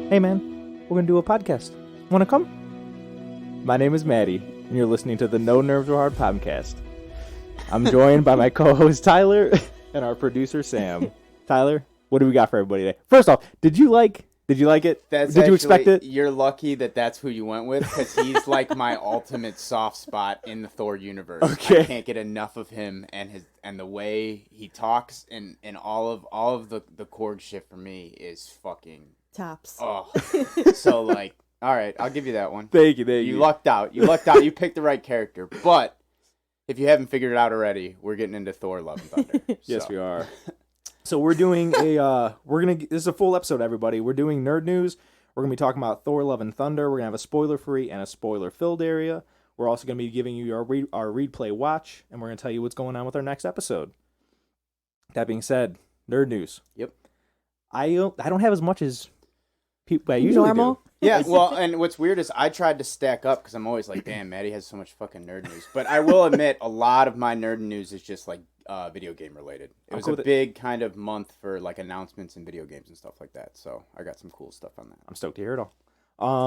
Hey man, we're gonna do a podcast. Wanna come? My name is Matty, and you're listening to the No Nerves Were Hard podcast. I'm joined by my co-host Tyler and our producer Sam. Tyler, what do we got for everybody today? First off, did you like it? Did you expect it? You're lucky that that's who you went with, because he's like my ultimate soft spot in the Thor universe. Okay. I can't get enough of him and the way he talks and all of the Korg shit for me is fucking tops. Oh, so like, all right, I'll give you that one. Thank you. You lucked out. You picked the right character. But if you haven't figured it out already, we're getting into Thor: Love and Thunder. Yes, we are. So we're doing this is a full episode, everybody. We're doing nerd news. We're going to be talking about Thor: Love and Thunder. We're going to have a spoiler-free and a spoiler-filled area. We're also going to be giving you our read, play, watch, and we're going to tell you what's going on with our next episode. That being said, nerd news. Yep. I don't have as much as people I usually Normal. do. Yeah, well, and what's weird is I tried to stack up because I'm always like, damn, Maddie has so much fucking nerd news. But I will admit, a lot of my nerd news is just like video game related. It was a big kind of month for like announcements and video games and stuff like that. So I got some cool stuff on that. I'm stoked to hear it all.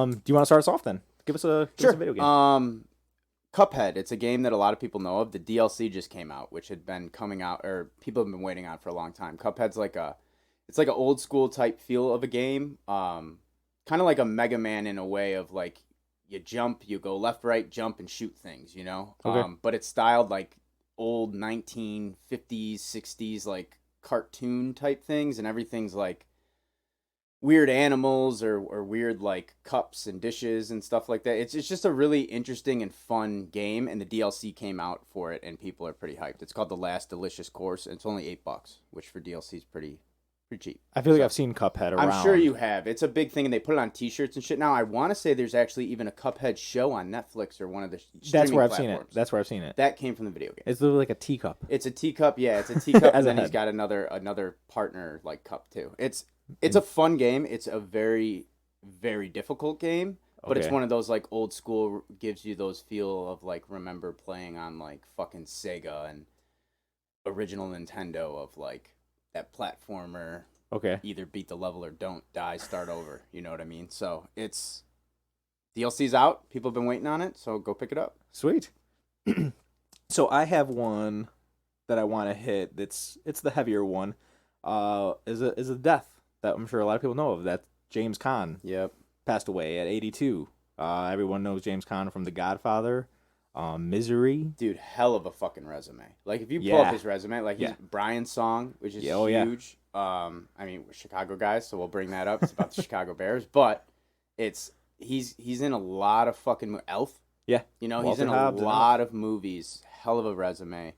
Do you want to start us off then? Give us a video game. Cuphead. It's a game that a lot of people know of. The DLC just came out, which had been coming out, or people have been waiting on for a long time. Cuphead's like it's like an old school type feel of a game. Kind of like a Mega Man in a way of like you jump, you go left, right, jump, and shoot things, you know? Okay. But it's styled like old 1950s, 60s, like cartoon type things, and everything's like weird animals or weird like cups and dishes and stuff like that. It's just a really interesting and fun game, and the DLC came out for it, and people are pretty hyped. It's called The Last Delicious Course, and it's only $8, which for DLC is pretty cheap. I feel like I've seen Cuphead around. I'm sure you have. It's a big thing, and they put it on T-shirts and shit. Now, I want to say there's actually even a Cuphead show on Netflix or one of the streaming That's where I've platforms. seen it. That came from the video game. It's literally like a teacup. It's a teacup, yeah. It's a teacup, and then head. he's got another partner like cup too. It's a fun game. It's a very, very difficult game, but it's one of those like old school, gives you those feel of like remember playing on like fucking Sega and original Nintendo of like that platformer. Okay. Either beat the level or don't die, start over. You know what I mean? So it's DLC's out. People have been waiting on it, so go pick it up. Sweet. So I have one that I want to hit. It's the heavier one. Is a death that I'm sure a lot of people know of. That James Caan. Yep. Passed away at 82. Everyone knows James Caan from The Godfather, Misery. Dude, hell of a fucking resume. Like if you pull up his resume, like he's Brian's Song, which is huge. I mean, we're Chicago guys, so we'll bring that up. It's about the Chicago Bears, but he's in a lot of fucking Elf. Yeah, you know, Walter he's in a lot of movies. Hell of a resume.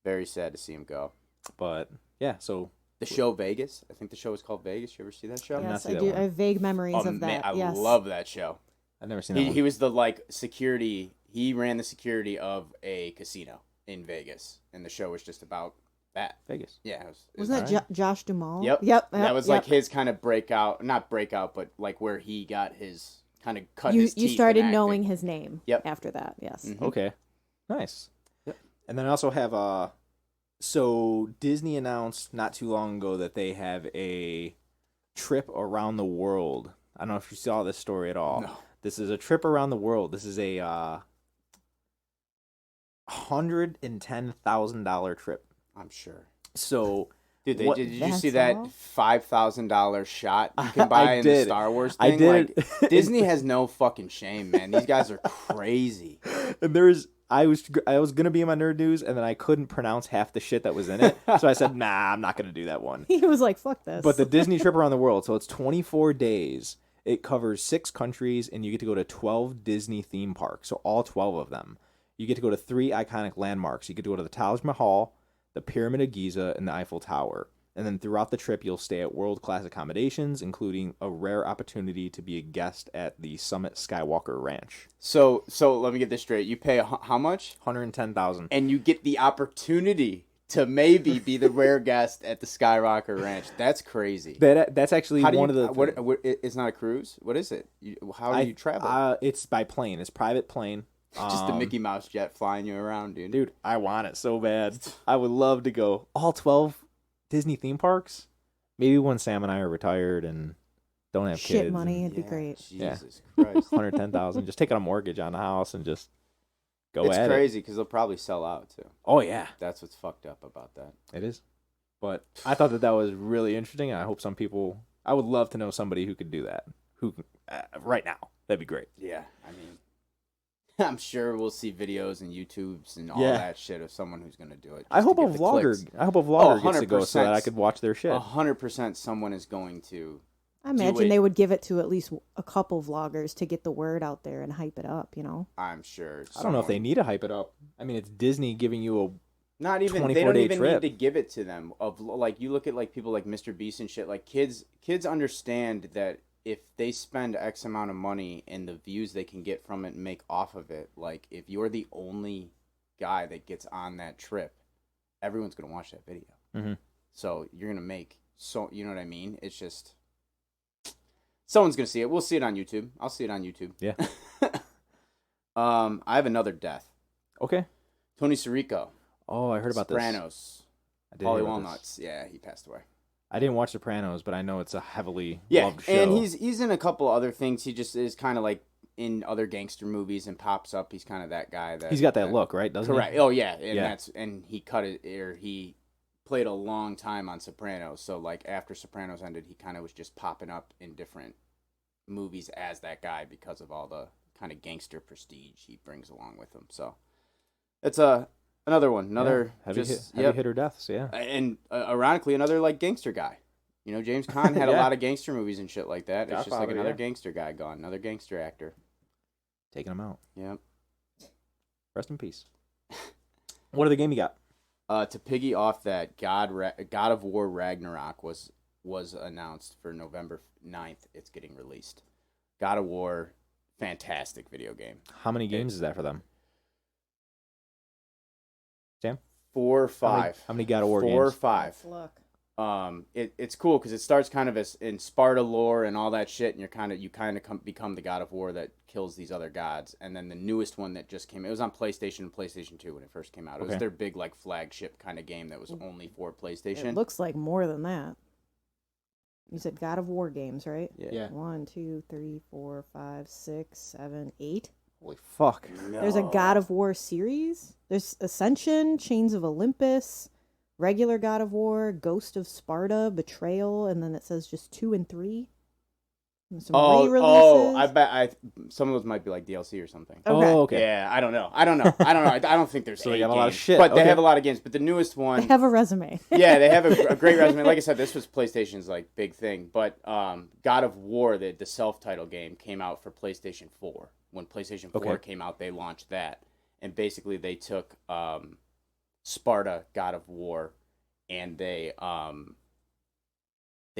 Very sad to see him go. But yeah, so the show Vegas. I think the show is called Vegas. You ever see that show? Yes, I do. I have vague memories of that. I love that show. I've never seen that. He was the like security. He ran the security of a casino in Vegas, and the show was just about that. Vegas. Yeah. Was that Josh Duhamel? Yep. That was like his kind of not breakout, but like where he got his kind of cut his teeth. You started knowing his name after that, yes. Mm-hmm. Okay. Nice. Yep. And then I also have so Disney announced not too long ago that they have a trip around the world. I don't know if you saw this story at all. No. This is a trip around the world. This is a $110,000 trip. I'm sure. So, dude, did you see that $5,000 shot you can buy in the Star Wars thing? I did. Like, Disney has no fucking shame, man. These guys are crazy. And I was gonna be in my nerd news, and then I couldn't pronounce half the shit that was in it, so I said, "Nah, I'm not gonna do that one." He was like, "Fuck this." But the Disney trip around the world, so it's 24 days. It covers 6 countries, and you get to go to 12 Disney theme parks. So all 12 of them. You get to go to 3 iconic landmarks. You get to go to the Taj Mahal, the Pyramid of Giza, and the Eiffel Tower. And then throughout the trip, you'll stay at world-class accommodations, including a rare opportunity to be a guest at the Summit Skywalker Ranch. So let me get this straight. You pay how much? $110,000. And you get the opportunity to maybe be the rare guest at the Skywalker Ranch. That's crazy. That's actually one of the... What, it's not a cruise? What is it? How do you travel? It's by plane. It's private plane. Just the Mickey Mouse jet flying you around, dude. Dude, I want it so bad. I would love to go all 12 Disney theme parks. Maybe when Sam and I are retired and don't have shit kids. money. It'd be great. Jesus Christ. 110,000. Just take out a mortgage on the house and just go It's at it. It's crazy because they'll probably sell out too. Oh, yeah. That's what's fucked up about that. It is. But I thought that was really interesting. And I hope some people, I would love to know somebody who could do that. Who right now. That'd be great. Yeah. I mean, I'm sure we'll see videos and YouTubes and all that shit of someone who's going to do it. I hope a vlogger gets to go so that I could watch their shit. 100% someone is going to. I imagine they would give it to at least a couple vloggers to get the word out there and hype it up, you know? I'm sure. I don't know if they need to hype it up. I mean, it's Disney giving you a not even 24-day they don't even trip. need to give it to them. Of like you look at like people like Mr. Beast and shit. Like kids understand that if they spend X amount of money and the views they can get from it and make off of it, like if you're the only guy that gets on that trip, everyone's gonna watch that video. Mm-hmm. So you're gonna make you know what I mean? It's just someone's gonna see it. We'll see it on YouTube. I'll see it on YouTube. Yeah. I have another death. Okay. Tony Sirico. Oh, I heard about Sopranos. Polly Walnuts. Yeah, he passed away. I didn't watch Sopranos, but I know it's a heavily loved show. And he's in a couple other things. He just is kind of like in other gangster movies and pops up. He's kind of that guy that he's got that look, right? Doesn't correct. he? Oh yeah, and he cut it or he played a long time on Sopranos. So like after Sopranos ended, he kind of was just popping up in different movies as that guy because of all the kind of gangster prestige he brings along with him. So it's another one, heavy hitter deaths, yeah. And ironically, another like gangster guy. You know, James Caan had a lot of gangster movies and shit like that. It's just like another gangster guy gone, another gangster actor. Taking him out. Yep. Rest in peace. What other game you got? To piggy off that, God of War Ragnarok was announced for November 9th. It's getting released. God of War, fantastic video game. How many games is that for them? Sam? 4 or 5. How many God of War games? 4 or 5. Look. It's cool because it starts kind of as in Sparta lore and all that shit, and you kind of become the God of War that kills these other gods. And then the newest one that just came, it was on PlayStation and PlayStation 2 when it first came out. It was their big like flagship kind of game that was only for PlayStation. It looks like more than that. You said God of War games, right? Yeah. 1, 2, 3, 4, 5, 6, 7, 8. Holy fuck. No. There's a God of War series. There's Ascension, Chains of Olympus, regular God of War, Ghost of Sparta, Betrayal, and then it says just 2 and 3. And some re-releases. I bet some of those might be like DLC or something. Okay. Oh, okay. Yeah, I don't know. I don't think there's so they 8 got a games, lot of shit. but they have a lot of games. But the newest one, They have a resume. yeah, they have a great resume. Like I said, this was PlayStation's like big thing. But God of War, the self-titled game, came out for PlayStation 4. When PlayStation 4 came out, they launched that, and basically they took Sparta, God of War, and they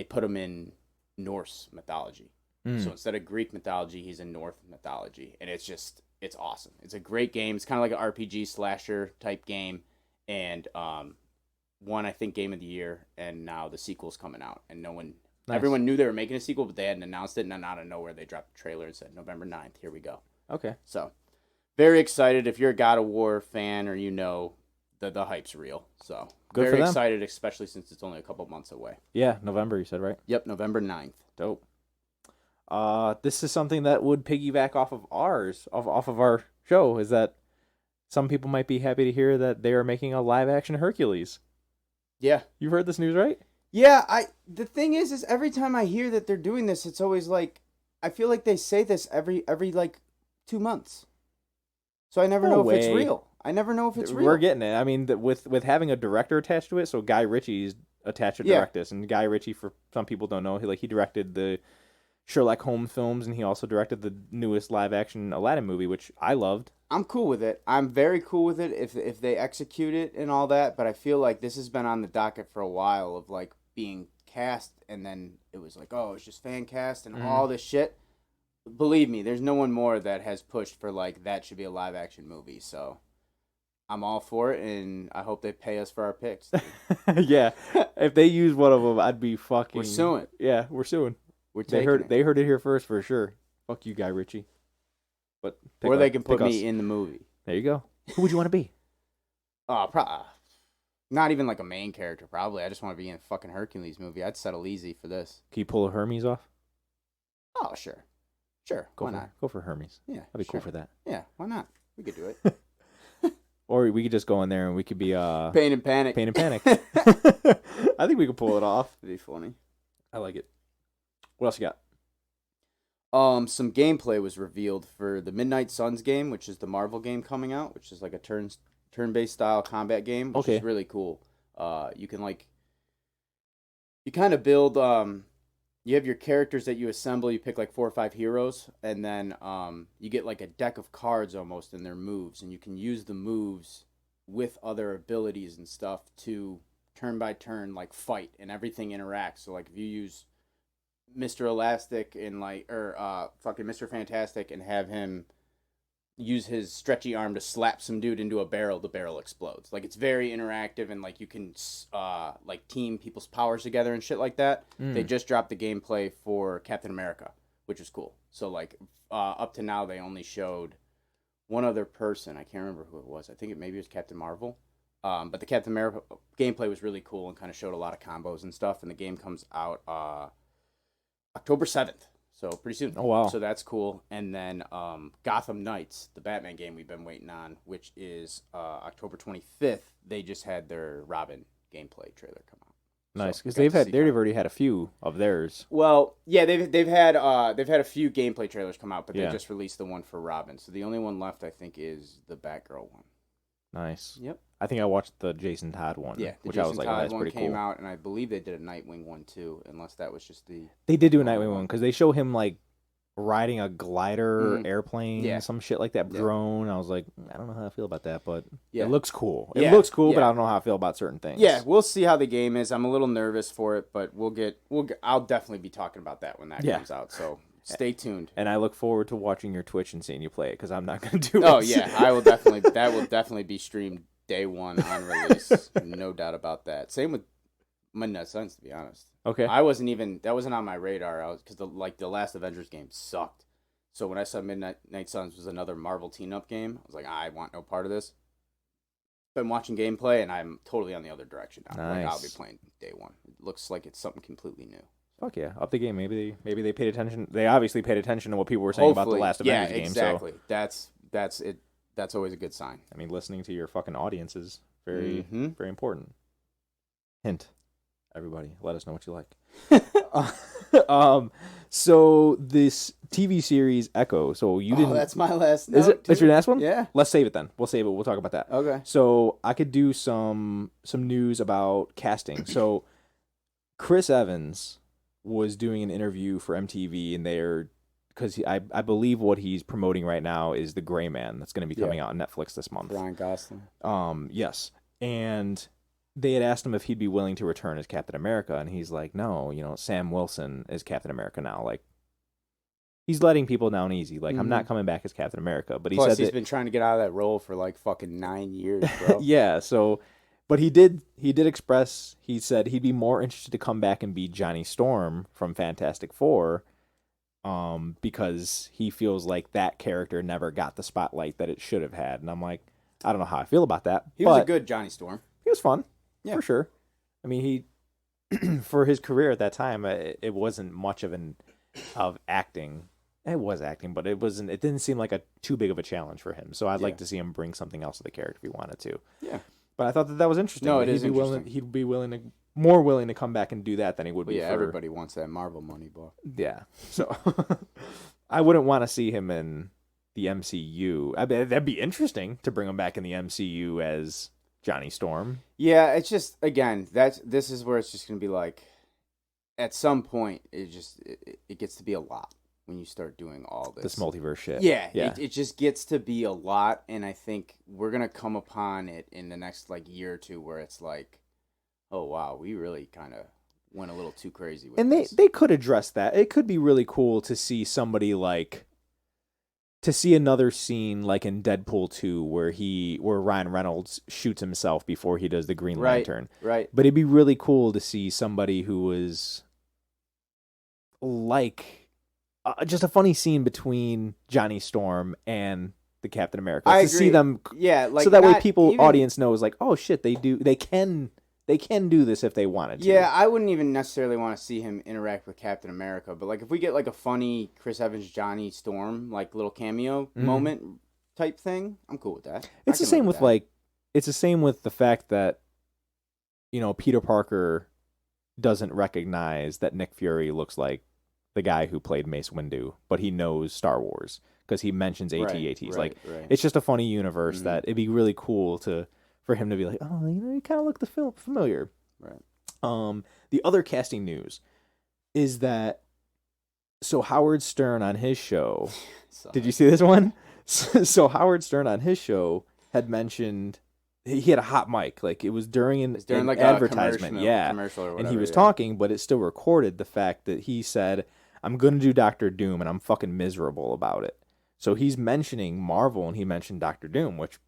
put him in Norse mythology. So instead of Greek mythology, he's in Norse mythology, and it's awesome. It's a great game. It's kind of like an RPG slasher type game, and won I think Game of the Year, and now the sequel's coming out, and everyone knew they were making a sequel, but they hadn't announced it, and then out of nowhere they dropped the trailer and said November 9th, here we go. Okay. So very excited. If you're a God of War fan or the hype's real. So good very for them. excited, especially since it's only a couple months away. Yeah, November you said, right? Yep, November 9th. Dope. This is something that would piggyback off of our show, is that some people might be happy to hear that they are making a live action Hercules. Yeah. You've heard this news, right? Yeah, the thing is every time I hear that they're doing this, it's always like I feel like they say this every like 2 months. So I never know if it's real. I never know if it's real. We're getting it. I mean, with having a director attached to it, so Guy Ritchie's attached to direct this, and Guy Ritchie, for some people don't know, he directed the Sherlock Holmes films, and he also directed the newest live-action Aladdin movie, which I loved. I'm cool with it. I'm very cool with it if they execute it and all that, but I feel like this has been on the docket for a while of, like, being cast, and then it was like, oh, it's just fan cast and all this shit. Believe me, there's no one more that has pushed for, like, that should be a live-action movie, so I'm all for it, and I hope they pay us for our picks. Yeah. If they use one of them, I'd be fucking... We're suing. Yeah, we're suing. They heard it here first for sure. Fuck you, Guy Ritchie. But or they can put me in the movie. There you go. Who would you want to be? Not even like a main character, probably. I just want to be in a fucking Hercules movie. I'd settle easy for this. Can you pull a Hermes off? Oh, sure. Sure. Why not? Go for Hermes. Yeah. I'd be sure. cool for that. Yeah, why not? We could do it. Or we could just go in there and we could be Pain and Panic. Pain and Panic. I think we could pull it off. That'd be funny. I like it. What else you got? Some gameplay was revealed for the Midnight Suns game, which is the Marvel game coming out, which is like a turn-based style combat game, which is really cool. You can you kind of build. You have your characters that you assemble. You pick like 4 or 5 heroes, and then you get like a deck of cards almost in their moves, and you can use the moves with other abilities and stuff to turn by turn like fight, and everything interacts. So like if you use Mr. Elastic and fucking Mr. Fantastic and have him use his stretchy arm to slap some dude into a barrel, the barrel explodes. Like it's very interactive, and like you can like team people's powers together and shit like that. They just dropped the gameplay for Captain America, which was cool. So like up to now they only showed one other person. I can't remember who it was. I think maybe it was Captain Marvel. But the Captain America gameplay was really cool and kind of showed a lot of combos and stuff. And the game comes out October 7th. So pretty soon. Oh, wow. So that's cool. And then Gotham Knights, the Batman game we've been waiting on, which is October 25th. They just had their Robin gameplay trailer come out. Nice, because they've already had a few of theirs. Well, yeah, they've had a few gameplay trailers come out, but they just released the one for Robin. So the only one left, I think, is the Batgirl one. Nice. Yep. I think I watched the Jason Todd one. Yeah, which Jason I was like, Todd oh, that's one pretty came cool. out, and I believe they did a Nightwing one too, unless that was just the. They did do a Nightwing one because they show him like riding a glider airplane, some shit like that, drone. I was like, I don't know how I feel about that, but it looks cool. It looks cool, but I don't know how I feel about certain things. Yeah, we'll see how the game is. I'm a little nervous for it, but I'll definitely be talking about that when that comes out. So stay tuned. And I look forward to watching your Twitch and seeing you play it because I'm not going to do it. Oh yeah, I will definitely. That will definitely be streamed day one on release. No doubt about that. Same with Midnight Suns, to be honest. Okay. That wasn't on my radar. Because the last Avengers game sucked. So when I saw Midnight Suns was another Marvel team-up game, I was like, I want no part of this. Been watching gameplay, and I'm totally on the other direction now. Nice. Like, I'll be playing day one. It looks like it's something completely new. Fuck yeah, up the game. Maybe they paid attention. They obviously paid attention to what people were saying about the last Avengers game. Exactly. So. That's it. That's always a good sign. I mean, listening to your fucking audience is very, very important. Hint, everybody, let us know what you like. So this TV series Echo. So you didn't. That's my last note. Is it? Too. That's your last one? Yeah. Let's save it then. We'll save it. We'll talk about that. Okay. So I could do some news about casting. So Chris Evans was doing an interview for MTV, and because I believe what he's promoting right now is The Gray Man that's going to be coming out on Netflix this month. Ryan Gosling. Yes. And they had asked him if he'd be willing to return as Captain America, and he's like, no, Sam Wilson is Captain America now. Like, he's letting people down easy. Like, I'm not coming back as Captain America. But Plus, he's been trying to get out of that role for like fucking 9 years, bro. Yeah, so... But he did express, he said he'd be more interested to come back and be Johnny Storm from Fantastic Four, because he feels like that character never got the spotlight that it should have had. And I'm like, I don't know how I feel about that. He was a good Johnny Storm. He was fun, for sure. I mean, he, for his career at that time, it wasn't much of acting. It was acting, but it didn't seem like too big of a challenge for him. So I'd like to see him bring something else to the character if he wanted to. Yeah. But I thought that was interesting. No, it is interesting. He'd be more willing to come back and do that than he would be. Yeah, everybody wants that Marvel money, boy. Yeah, so I wouldn't want to see him in the MCU. I mean, that'd be interesting to bring him back in the MCU as Johnny Storm. Yeah, it's just this is where it's just gonna be like, at some point it gets to be a lot when you start doing all this multiverse shit. Yeah. It just gets to be a lot, and I think we're gonna come upon it in the next like year or two where it's like, oh wow, we really kind of went a little too crazy with this. And they could address that. It could be really cool to see somebody another scene like in Deadpool 2 where Ryan Reynolds shoots himself before he does the Green Lantern. Right. But it'd be really cool to see somebody who was like just a funny scene between Johnny Storm and the Captain America. I to agree. see them, like so that way audience knows, like, oh shit, they can They can do this if they wanted to. Yeah, I wouldn't even necessarily want to see him interact with Captain America, but like if we get like a funny Chris Evans, Johnny Storm, like little cameo moment type thing, I'm cool with that. It's the same with it's the same with the fact that, Peter Parker doesn't recognize that Nick Fury looks like the guy who played Mace Windu, but he knows Star Wars because he mentions AT-ATs. Right. It's just a funny universe that it'd be really cool for him to be like, oh, you kind of look familiar. Right. The other casting news is that Howard Stern on his show. Did you see this one? So Howard Stern on his show had mentioned he had a hot mic, like it was during an like advertisement, commercial or whatever, and he was talking, but it still recorded the fact that he said, "I'm going to do Doctor Doom, and I'm fucking miserable about it." So he's mentioning Marvel, and he mentioned Doctor Doom, which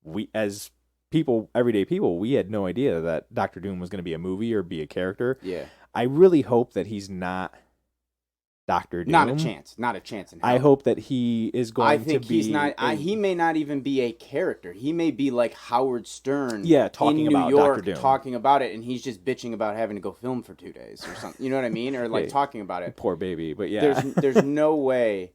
we, as people, everyday people, we had no idea that Doctor Doom was going to be a movie or be a character. Yeah. I really hope that he's not Doctor Doom. Not a chance. Not a chance in hell. I hope that he is going to be... I think he's not... he may not even be a character. He may be like Howard Stern talking in New about York, Dr. Doom. talking about it, and he's just bitching about having to go film for 2 days or something. You know what I mean? Or like talking about it. Poor baby, but yeah. There's no way...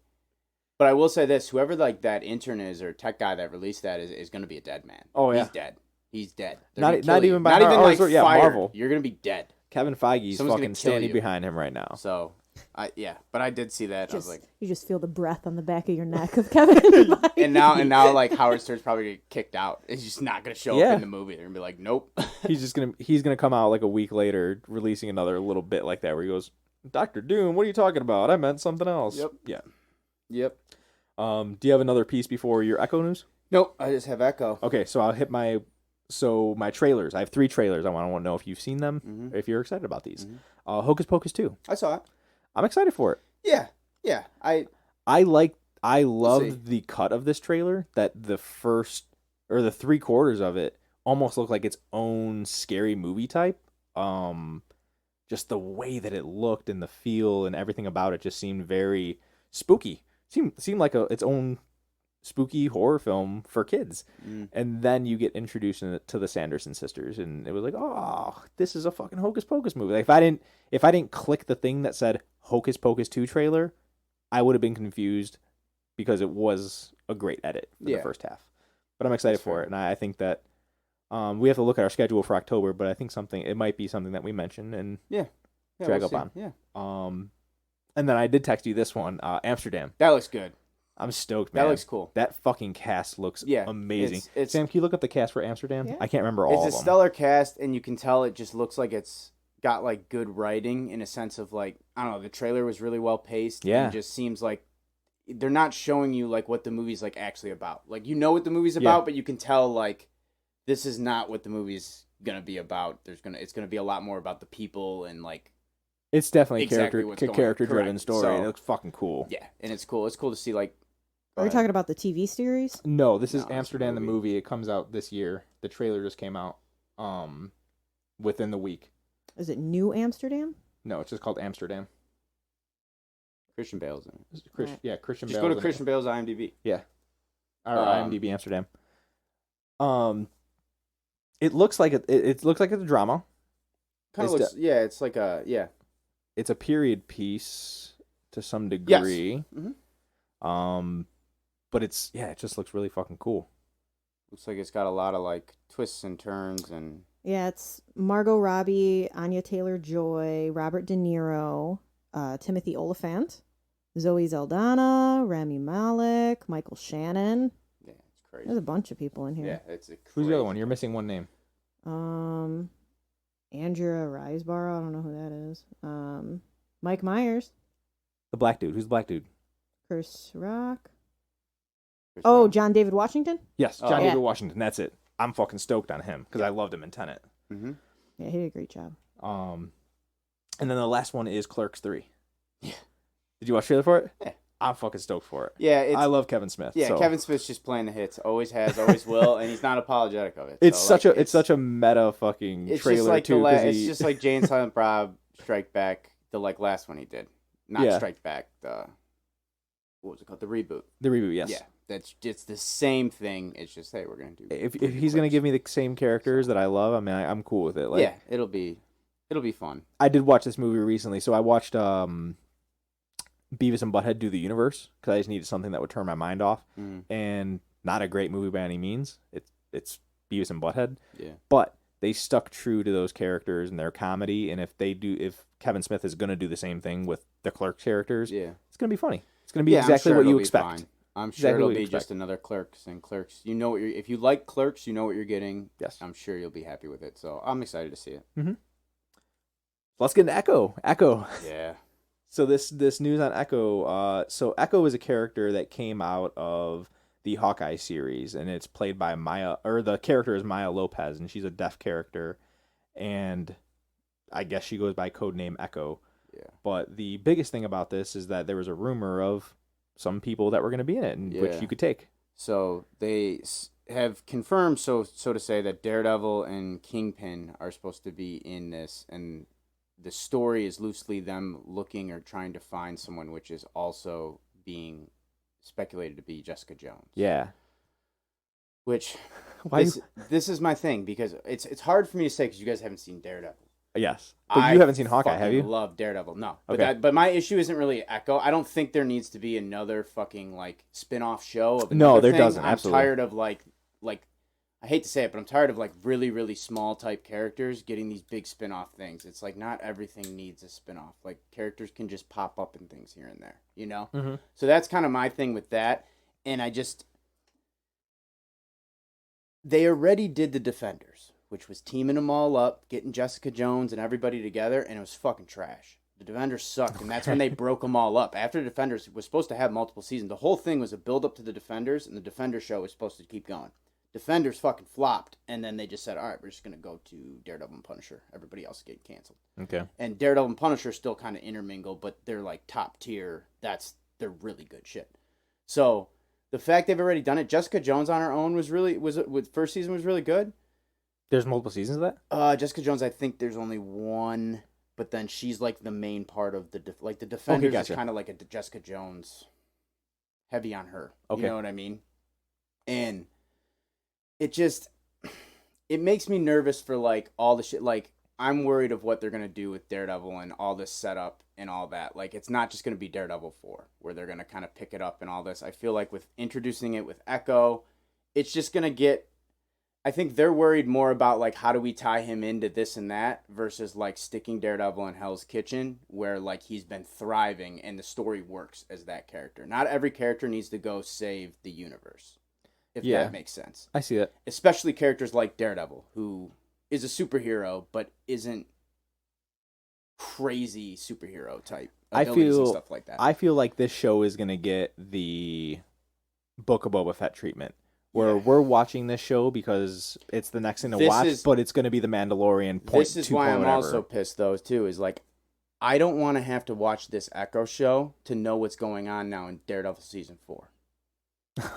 But I will say this, whoever like that intern is or tech guy that released that is going to be a dead man. Oh, yeah. He's dead. He's dead. Not even by not even like fired. Marvel. You're going to be dead. Kevin Feige's Someone's fucking standing behind him right now. So... but I did see that. I was like, you just feel the breath on the back of your neck of Kevin Feige. and now, like Howard Stern's probably gonna get kicked out. He's just not gonna show up in the movie. They're gonna be like, nope. he's gonna come out like a week later, releasing another little bit like that where he goes, Doctor Doom, what are you talking about? I meant something else. Yep. Yeah. Yep. Do you have another piece before your Echo news? Nope. I just have Echo. Okay, so I'll hit my trailers. I have 3 trailers. I want to know if you've seen them, or if you're excited about these. Hocus Pocus 2. I saw it. I'm excited for it. Yeah. I loved the cut of this trailer, that the first or the 3/4 of it almost looked like its own scary movie type. Just the way that it looked and the feel and everything about it just seemed very spooky. Seemed like its own spooky horror film for kids. And then you get introduced to the Sanderson sisters, and it was like, oh, this is a fucking Hocus Pocus movie. Like if I didn't click the thing that said Hocus Pocus 2 trailer, I would have been confused, because it was a great edit for the first half. But I'm excited for it, and I think that we have to look at our schedule for October, but I think it might be something that we mention and drag up on. Yeah. And then I did text you this one, Amsterdam. That looks good. I'm stoked, man. That looks cool. That fucking cast looks amazing. It's Sam, can you look up the cast for Amsterdam? Yeah. I can't remember all of them. It's a stellar cast, and you can tell it just looks like it's got like good writing, in a sense of like, I don't know, the trailer was really well paced. Yeah. And just seems like they're not showing you like what the movie's like actually about. Like, you know what the movie's about, but you can tell like this is not what the movie's gonna be about. It's gonna be a lot more about the people, and like it's definitely exactly character driven story. So, it looks fucking cool. Yeah, and it's cool. It's cool to see like. Are you talking about the TV series? No, this is it's Amsterdam the movie. It comes out this year. The trailer just came out within the week. Is it New Amsterdam? No, it's just called Amsterdam. Christian Bale's in it. Christian Just Bale. go to Christian Bale's IMDb. Yeah. Or IMDb Amsterdam. It looks like it looks like it's a drama. Kind of looks. It's like a It's a period piece to some degree. Yes. But it just looks really fucking cool. Looks like it's got a lot of like twists and turns and. Yeah, it's Margot Robbie, Anya Taylor-Joy, Robert De Niro, Timothy Olyphant, Zoe Saldana, Rami Malek, Michael Shannon. Yeah, it's crazy. There's a bunch of people in here. Yeah, it's a crazy. Who's the other one? You're missing one name. Andrea Riseborough. I don't know who that is. Mike Myers. The black dude. Who's the black dude? Chris Rock. Chris Oh, Rock. John David Washington? Yes, John yeah. David Washington. That's it. I'm fucking stoked on him because I loved him in Tenet. Mm-hmm. Yeah, he did a great job. And then the last one is Clerks 3. Yeah. Did you watch the trailer for it? Yeah. I'm fucking stoked for it. Yeah, I love Kevin Smith. Yeah, so. Kevin Smith's just playing the hits. Always has, always will, and he's not apologetic of it. It's so, such a meta fucking it's trailer just like too. It's just like Jay and Silent Bob Strike Back, the like last one he did. Not Strike Back, the what was it called? The reboot. The reboot, yes. Yeah. it's the same thing. It's just, hey, we're gonna do. If he's gonna give me the same characters that I love, I mean, I'm cool with it. Like, yeah, it'll be fun. I did watch this movie recently, so I watched Beavis and Butthead Do the Universe because I just needed something that would turn my mind off, and not a great movie by any means. It's Beavis and Butthead, but they stuck true to those characters and their comedy. And if Kevin Smith is gonna do the same thing with the Clerks characters, it's gonna be funny. It's gonna be exactly what you expect. Fine. I'm sure it'll be just another Clerks and Clerks. You know what if you like Clerks, you know what you're getting. Yes, I'm sure you'll be happy with it. So I'm excited to see it. Mm-hmm. Let's get into Echo. Echo. Yeah. So this news on Echo. So Echo is a character that came out of the Hawkeye series, and it's played by the character is Maya Lopez, and she's a deaf character, and I guess she goes by codename Echo. Yeah. But the biggest thing about this is that there was a rumor of some people that were going to be in it, and which you could take. So they have confirmed, so to say, that Daredevil and Kingpin are supposed to be in this, and the story is loosely them looking or trying to find someone, which is also being speculated to be Jessica Jones. Yeah. Which this is my thing, because it's hard for me to say because you guys haven't seen Daredevil. Yes, but you haven't seen Hawkeye, have you? I love Daredevil. No, okay. But my issue isn't really Echo. I don't think there needs to be another fucking like spin-off show of no, there thing. doesn't. Absolutely. I'm tired of like I hate to say it, but I'm tired of like really, really small type characters getting these big spin-off things. It's like not everything needs a spin-off. Like characters can just pop up in things here and there, you know? Mm-hmm. So that's kind of my thing with that. And they already did the Defenders, which was teaming them all up, getting Jessica Jones and everybody together, and it was fucking trash. The Defenders sucked, and that's when they broke them all up. After the Defenders was supposed to have multiple seasons, the whole thing was a build-up to the Defenders, and the Defenders show was supposed to keep going. Defenders fucking flopped, and then they just said, all right, we're just going to go to Daredevil and Punisher. Everybody else is getting canceled. Okay. And Daredevil and Punisher still kind of intermingle, but they're like top tier. They're really good shit. So the fact they've already done it, Jessica Jones on her own first season was really good. There's multiple seasons of that? Jessica Jones, I think there's only one, but then she's like the main part of the Defenders is kind of like a Jessica Jones heavy on her. Okay. You know what I mean? And it makes me nervous for like all the shit. Like I'm worried of what they're going to do with Daredevil and all this setup and all that. Like it's not just going to be Daredevil 4 where they're going to kind of pick it up and all this. I feel like with introducing it with Echo, it's just going to get, I think they're worried more about like how do we tie him into this and that versus like sticking Daredevil in Hell's Kitchen where like he's been thriving and the story works as that character. Not every character needs to go save the universe. If that makes sense. I see that. Especially characters like Daredevil, who is a superhero, but isn't crazy superhero type abilities and stuff like that. I feel like this show is going to get the Book of Boba Fett treatment, where we're watching this show because it's the next thing to watch, but it's going to be the Mandalorian point. This is why I'm also pissed, though, too, is like, I don't want to have to watch this Echo show to know what's going on now in Daredevil Season 4.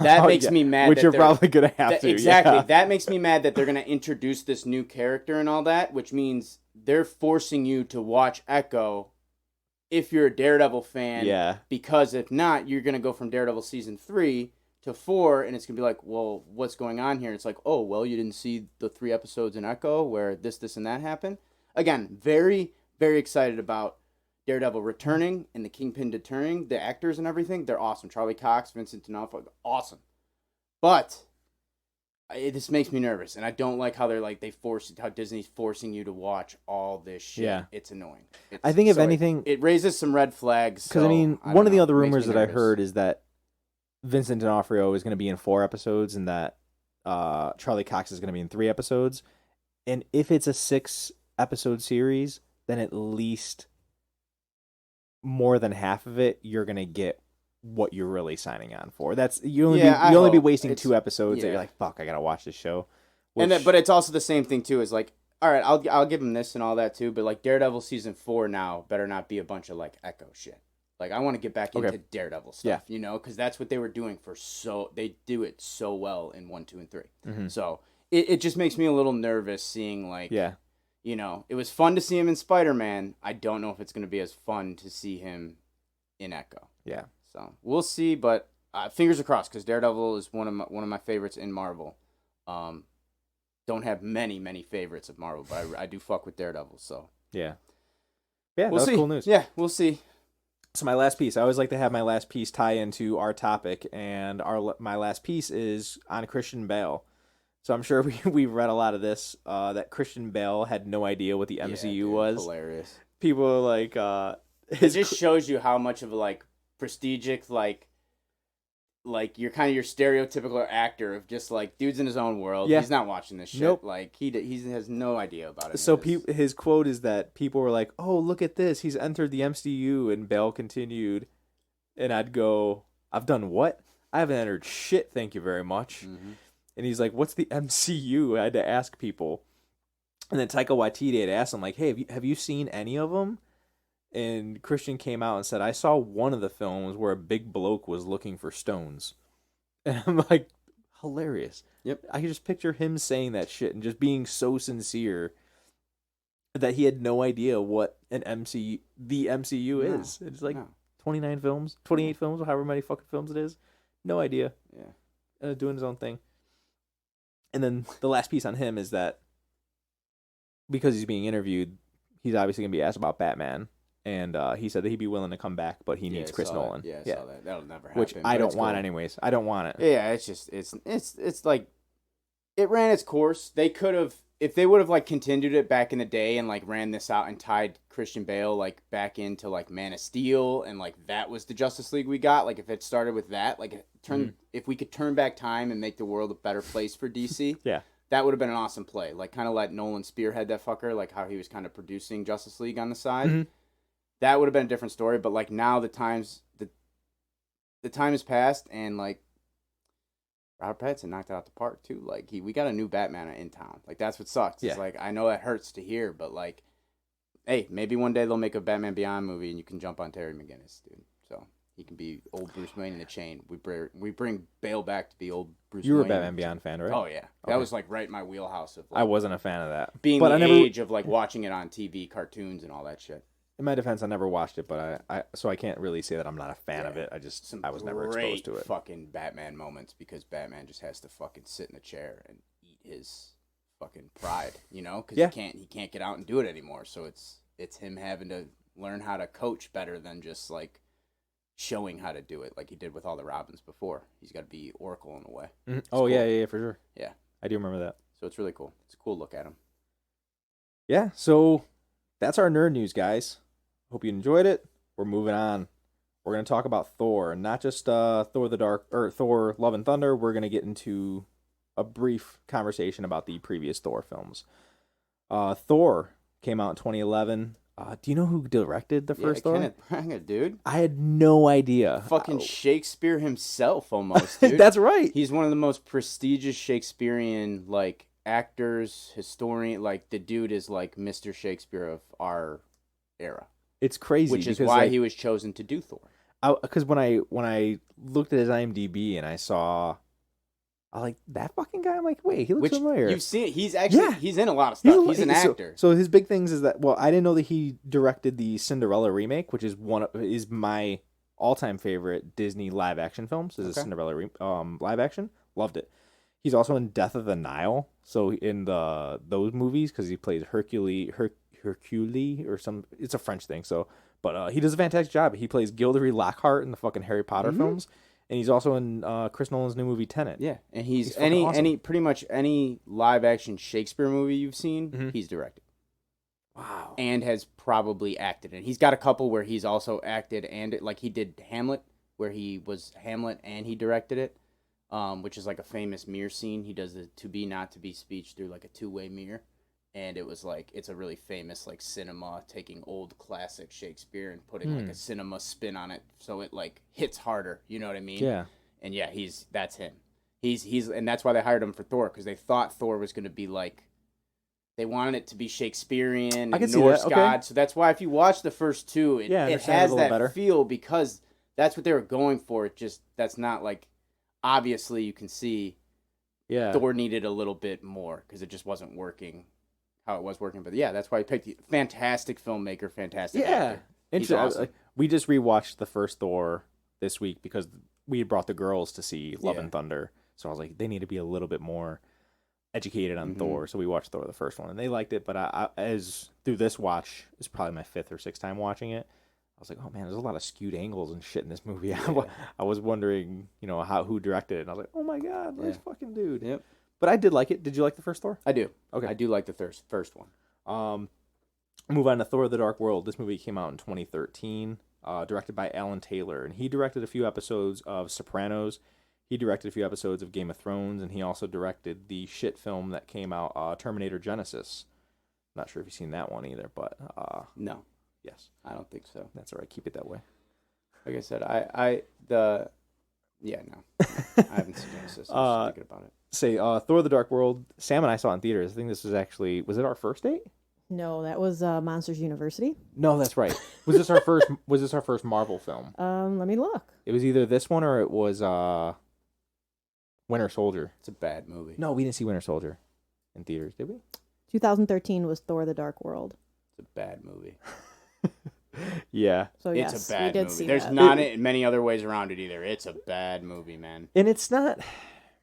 That makes me mad. Which you're probably going to have to. Exactly. Yeah. That makes me mad that they're going to introduce this new character and all that, which means they're forcing you to watch Echo if you're a Daredevil fan. Yeah. Because if not, you're going to go from Daredevil Season 3 to 4, and it's going to be like, well, what's going on here? And it's like, oh, well, you didn't see the 3 episodes in Echo where this, and that happened? Again, very, very excited about Daredevil returning and the Kingpin returning, the actors and everything, they're awesome. Charlie Cox, Vincent D'Onofrio, awesome. But this makes me nervous, and I don't like how how Disney's forcing you to watch all this shit. Yeah. It's annoying. I think if anything, it raises some red flags. Because one of the other rumors that I heard is that Vincent D'Onofrio is going to be in 4 episodes, and that Charlie Cox is going to be in 3 episodes. And if it's a 6-episode series, then at least more than half of it, you're gonna get what you're really signing on for. That's you only be wasting 2 episodes that you're like, fuck, I gotta watch this show. But it's also the same thing too. Is like, all right, I'll give him this and all that too. But like Daredevil Season 4 now better not be a bunch of like Echo shit. Like I want to get back into Daredevil stuff, you know, because that's what they were doing they do it so well in 1, 2, and 3. Mm-hmm. So it just makes me a little nervous seeing like you know, it was fun to see him in Spider-Man. I don't know if it's going to be as fun to see him in Echo. Yeah. So we'll see, but fingers are crossed because Daredevil is one of my favorites in Marvel. Don't have many favorites of Marvel, but I do fuck with Daredevil. So Yeah, we'll that's see. cool news. Yeah, we'll see. So my last piece, I always like to have my last piece tie into our topic, and my last piece is on Christian Bale. So I'm sure we've read a lot of this, that Christian Bale had no idea what the MCU dude, was. Hilarious. People are like, it just shows you how much of a like prestigious like you're kind of your stereotypical actor of just like dude's in his own world. Yeah. He's not watching this shit. Nope. Like he has no idea about it. So his quote is that people were like, "Oh, look at this! He's entered the MCU," and Bale continued, and I'd go, "I've done what? I haven't entered shit. Thank you very much." Mm-hmm. And he's like, "What's the MCU?" I had to ask people, and then Taika Waititi had asked him like, "Hey, have you seen any of them?" And Christian came out and said, "I saw one of the films where a big bloke was looking for stones," and I'm like, hilarious. Yep. I can just picture him saying that shit and just being so sincere that he had no idea what the MCU is. It's like 29 films, 28 films, however many fucking films it is. No idea. Yeah. Doing his own thing. And then the last piece on him is that because he's being interviewed, he's obviously going to be asked about Batman. And he said that he'd be willing to come back, but he needs Chris Nolan. Yeah, I saw that. That'll never happen. Which I don't want anyways. I don't want it. Yeah, it's just it's like it ran its course. They could have, if they would have like continued it back in the day and like ran this out and tied Christian Bale like back into like Man of Steel and like that was the Justice League we got. Like if it started with that, like if we could turn back time and make the world a better place for DC. Yeah. That would have been an awesome play. Like kind of let Nolan spearhead that fucker, like how he was kind of producing Justice League on the side. Mm-hmm. That would have been a different story, but like now the time has passed, and like Robert Pattinson knocked it out the park too. Like we got a new Batman in town. Like that's what sucks. Yeah. It's like I know that hurts to hear, but like, hey, maybe one day they'll make a Batman Beyond movie, and you can jump on Terry McGinnis, dude. So he can be old Bruce Wayne in the chain. We bring Bale back to be old Bruce Wayne. You were a Batman Beyond fan, right? Oh yeah, that was like right in my wheelhouse of. Like, I wasn't a fan of that. Being but the age of like watching it on TV, cartoons, and all that shit. In my defense, I never watched it, but so I can't really say that I'm not a fan of it. I was never exposed to it. Fucking Batman moments because Batman just has to fucking sit in a chair and eat his fucking pride, you know? Because he can't get out and do it anymore. So it's him having to learn how to coach better than just like showing how to do it, like he did with all the Robins before. He's got to be Oracle in a way. Mm-hmm. Oh cool. Yeah, for sure. Yeah, I do remember that. So it's really cool. It's a cool look at him. Yeah. So that's our nerd news, guys. Hope you enjoyed it. We're moving on. We're going to talk about Thor, not just Thor Love and Thunder. We're going to get into a brief conversation about the previous Thor films. Thor came out in 2011. Do you know who directed the first Thor? Kenneth Branagh, dude. I had no idea. Fucking Shakespeare himself, almost, dude. That's right. He's one of the most prestigious Shakespearean, like, actors, historian. Like, the dude is, like, Mr. Shakespeare of our era. It's crazy, which is why he was chosen to do Thor. Because when I looked at his IMDb and I saw, I like that fucking guy. I'm like, wait, he looks familiar. You've seen it. He's actually he's in a lot of stuff. He's an actor. So his big things is that I didn't know that he directed the Cinderella remake, which is is my all-time favorite Disney live action films. Is a Cinderella live action. Loved it. He's also in Death of the Nile. So in those movies, because he plays Hercule or some, it's a French thing. So, but he does a fantastic job. He plays Gilderoy Lockhart in the fucking Harry Potter films, and he's also in Chris Nolan's new movie Tenet. Yeah, and he's pretty much any live action Shakespeare movie you've seen, he's directed. Wow. And has probably acted in. He's got a couple where he's also acted and like he did Hamlet, where he was Hamlet and he directed it, which is like a famous mirror scene. He does the to be not to be speech through like a two-way mirror. And it was like, it's a really famous like cinema taking old classic Shakespeare and putting like a cinema spin on it, so it like hits harder. You know what I mean? Yeah. And yeah, that's him. He's and that's why they hired him for Thor, because they thought Thor was going to be like, they wanted it to be Shakespearean and Norse god. So that's why if you watch the first two, it has that feel, because that's what they were going for. It just, that's not like, obviously you can see Thor needed a little bit more because it just wasn't working how it was working. But yeah, that's why he picked the fantastic filmmaker, fantastic actor. Interesting. Awesome. We just rewatched the first Thor this week because we had brought the girls to see Love Yeah. and Thunder, so I was like, they need to be a little bit more educated on Mhm. Thor. So we watched Thor the first one, and they liked it. But I as through this watch, it's probably my 5th or 6th time watching it. I was like, oh man, there's a lot of skewed angles and shit in this movie. Yeah. I was wondering, who directed it, and I was like, oh my god, nice Yeah. fucking dude. Yep. But I did like it. Did you like the first Thor? I do. Okay. I do like the first one. Move on to Thor: The Dark World. This movie came out in 2013, directed by Alan Taylor, and he directed a few episodes of Sopranos. He directed a few episodes of Game of Thrones, and he also directed the shit film that came out, Terminator Genesis. Not sure if you've seen that one either, but No, yes, I don't think so. that's all right. Keep it that way. Like I said, I haven't seen Genesis. I was just thinking about it. Say Thor: The Dark World. Sam and I saw it in theaters. I think this was it our first date? No, that was Monsters University. No, that's right. Was this our first? Was this our first Marvel film? Let me look. It was either this one or it was Winter Soldier. It's a bad movie. No, we didn't see Winter Soldier in theaters, did we? 2013 was Thor: The Dark World. It's a bad movie. Yeah. So It's yes, a bad we did movie. see There's that. not many other ways around it either. It's a bad movie, man. And it's not.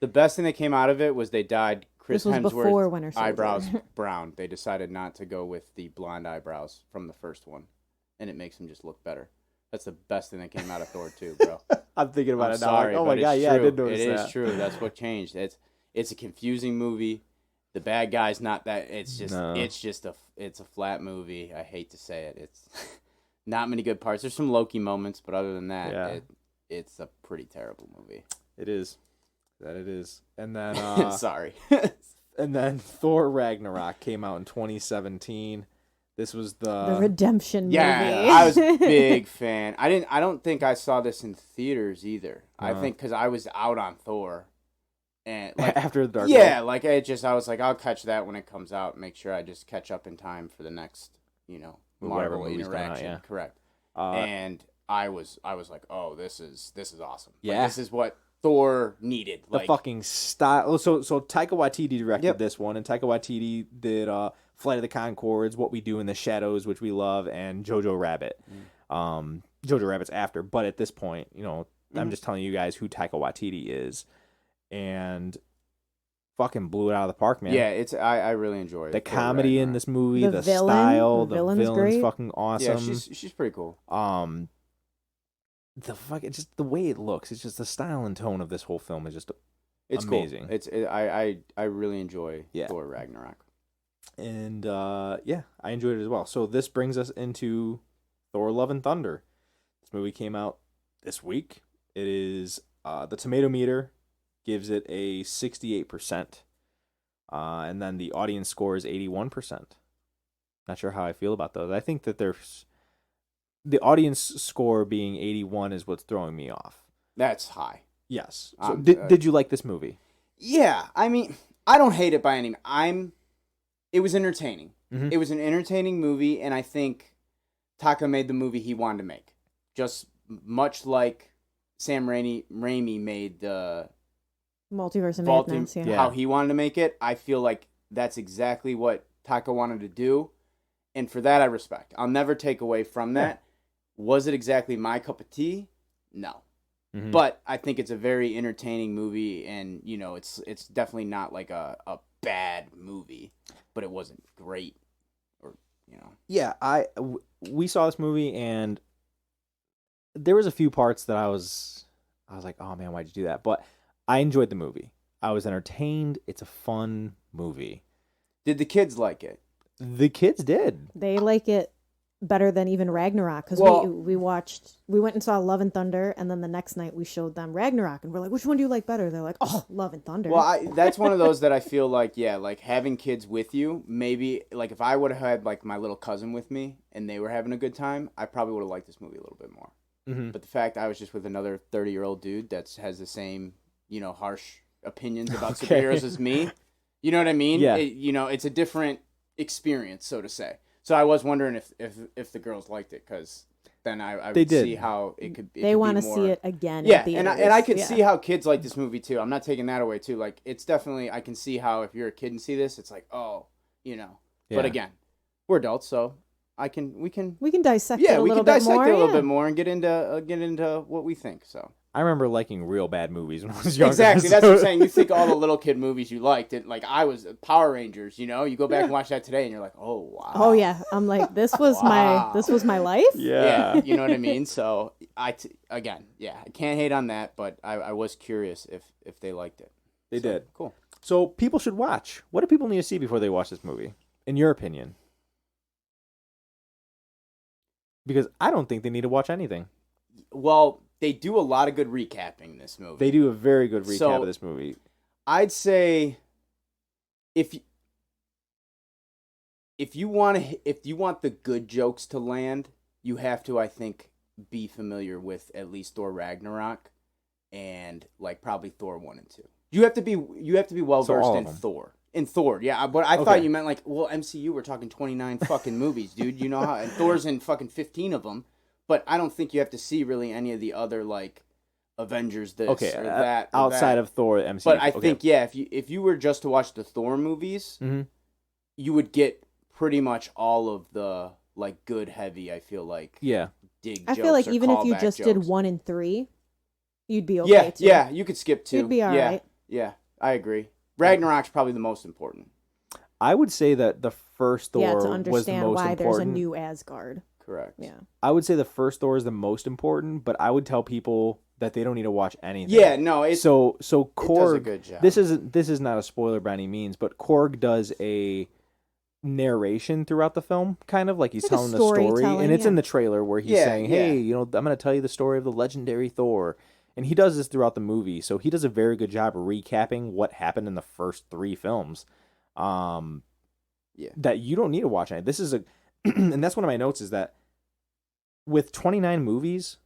The best thing that came out of it was they dyed Chris This was before Hemsworth's Winter Soldier. eyebrows brown. They decided not to go with the blonde eyebrows from the first one, and it makes him just look better. That's the best thing that came out of Thor 2, bro. I'm thinking about I'm it now. sorry, Oh but my god, it's yeah, I true. did notice It that. is true. That's what changed. It's a confusing movie. The bad guy's not that. It's just No. it's a flat movie. I hate to say it. It's not many good parts. There's some Loki moments, but other than that, Yeah. it's a pretty terrible movie. It is. That it is. And then Sorry. and then Thor Ragnarok came out in 2017. This was The redemption movie. Yeah, I was a big fan. I don't think I saw this in theaters either. I Uh-huh. think because I was out on Thor, and like after the Dark yeah, World. like I was like, I'll catch that when it comes out. Make sure I just catch up in time for the next, Whatever Marvel movie's coming out, interaction. yeah. Correct. Uh, And I was like, oh, this is awesome. Like, Yeah. this is what Thor needed. the Like, fucking style. So Taika Waititi directed Yep. this one, and Taika Waititi did Flight of the Conchords, What We Do in the Shadows, which we love, and Jojo Rabbit. Jojo Rabbit's after, but at this point, I'm just telling you guys who Taika Waititi is, and fucking blew it out of the park, man. yeah, I really enjoy it. The comedy in this movie, The the villain, style, the the villain's villain's great. fucking awesome. Yeah, she's pretty cool. The fucking just the way it looks, it's just the style and tone of this whole film is just It's amazing. Cool. I really enjoy Yeah. Thor Ragnarok. And yeah, I enjoyed it as well. So this brings us into Thor: Love and Thunder. This movie came out this week. It is the tomato meter gives it a 68%, and then the audience score is 81%. Not sure how I feel about those. I think that there's the audience score being 81 is what's throwing me off. That's high. Yes. So I'm- did you like this movie? Yeah, I mean, I don't hate it by any. It was entertaining. Mhm. It was an entertaining movie, and I think Taka made the movie he wanted to make. Just much like Sam Raimi made the Multiverse of Vault, Madness. Yeah. Yeah. how he wanted to make it. I feel like that's exactly what Taka wanted to do, and for that I respect. I'll never take away from that. Was it exactly my cup of tea? No. Mhm. But I think it's a very entertaining movie, and it's definitely not like a bad movie, but it wasn't great, or Yeah, we saw this movie, and there was a few parts that I was like, oh man, why'd you do that? But I enjoyed the movie. I was entertained. It's a fun movie. Did the kids like it? The kids did. They like it better than even Ragnarok because Well- we went and saw Love and Thunder, and then the next night we showed them Ragnarok, and we're like, which one do you like better? They're like, oh, Love and Thunder. Well, that's one of those that I feel like, yeah, like having kids with you, maybe, like if I would have had like my little cousin with me and they were having a good time, I probably would have liked this movie a little bit more. Mm-hmm. But the fact I was just with another 30-year-old dude that has the same, harsh opinions about Okay. superheroes as me, you know what I mean? Yeah. It's a different experience, so to say. So I was wondering if the girls liked it, because then I They would did. see how it could. they want to see it again. Yeah, in and theaters. I could Yeah. see how kids like this movie too. I'm not taking that away too. Like it's definitely, I can see how if you're a kid and see this, it's like, oh, Yeah. But again, we're adults, so we can we can dissect it yeah, a we little can bit dissect more. it a little yeah. bit more and get into what we think. So I remember liking real bad movies when I was younger. Exactly, that's what I'm saying. You think all the little kid movies you liked, and like I was Power Rangers. You know, you go back and watch that today, and you're like, oh wow. Oh yeah, I'm like, this was my life. Yeah. You know what I mean. So again, I can't hate on that, but I was curious if they liked it. They did. Cool. So people should watch. What do people need to see before they watch this movie, in your opinion? Because I don't think they need to watch anything. Well, they do a lot of good recapping in this movie. They do a very good recap of this movie. I'd say if you want the good jokes to land, you have to, I think, be familiar with at least Thor Ragnarok and like probably Thor 1 and 2. You have to be well versed in Thor. In Thor, yeah, but I thought you meant like, well, MCU, we're talking 29 fucking movies, dude. You know how, and Thor's in fucking 15 of them, but I don't think you have to see really any of the other, like, Avengers this or that. Outside of Thor, MCU. But I think, if you were just to watch the Thor movies, you would get pretty much all of the, like, good, heavy, I feel like. Yeah. I feel like even if you just did 1 and 3, you'd be okay too. Yeah, you could skip 2. You'd be all right. Yeah, I agree. Ragnarok's probably the most important. I would say that the first Thor to was the understand most why important. there's a new Asgard. Correct. Yeah. I would say the first Thor is the most important, but I would tell people that they don't need to watch anything. Yeah, no, so Korg does a good job. This is not a spoiler by any means, but Korg does a narration throughout the film, kind of like he's telling the story, and it's in the trailer where he's saying, "Hey, I'm going to tell you the story of the legendary Thor." And he does this throughout the movie, so he does a very good job recapping what happened in the first 3 films. That you don't need to watch any. This is and that's one of my notes is that with 29 movies,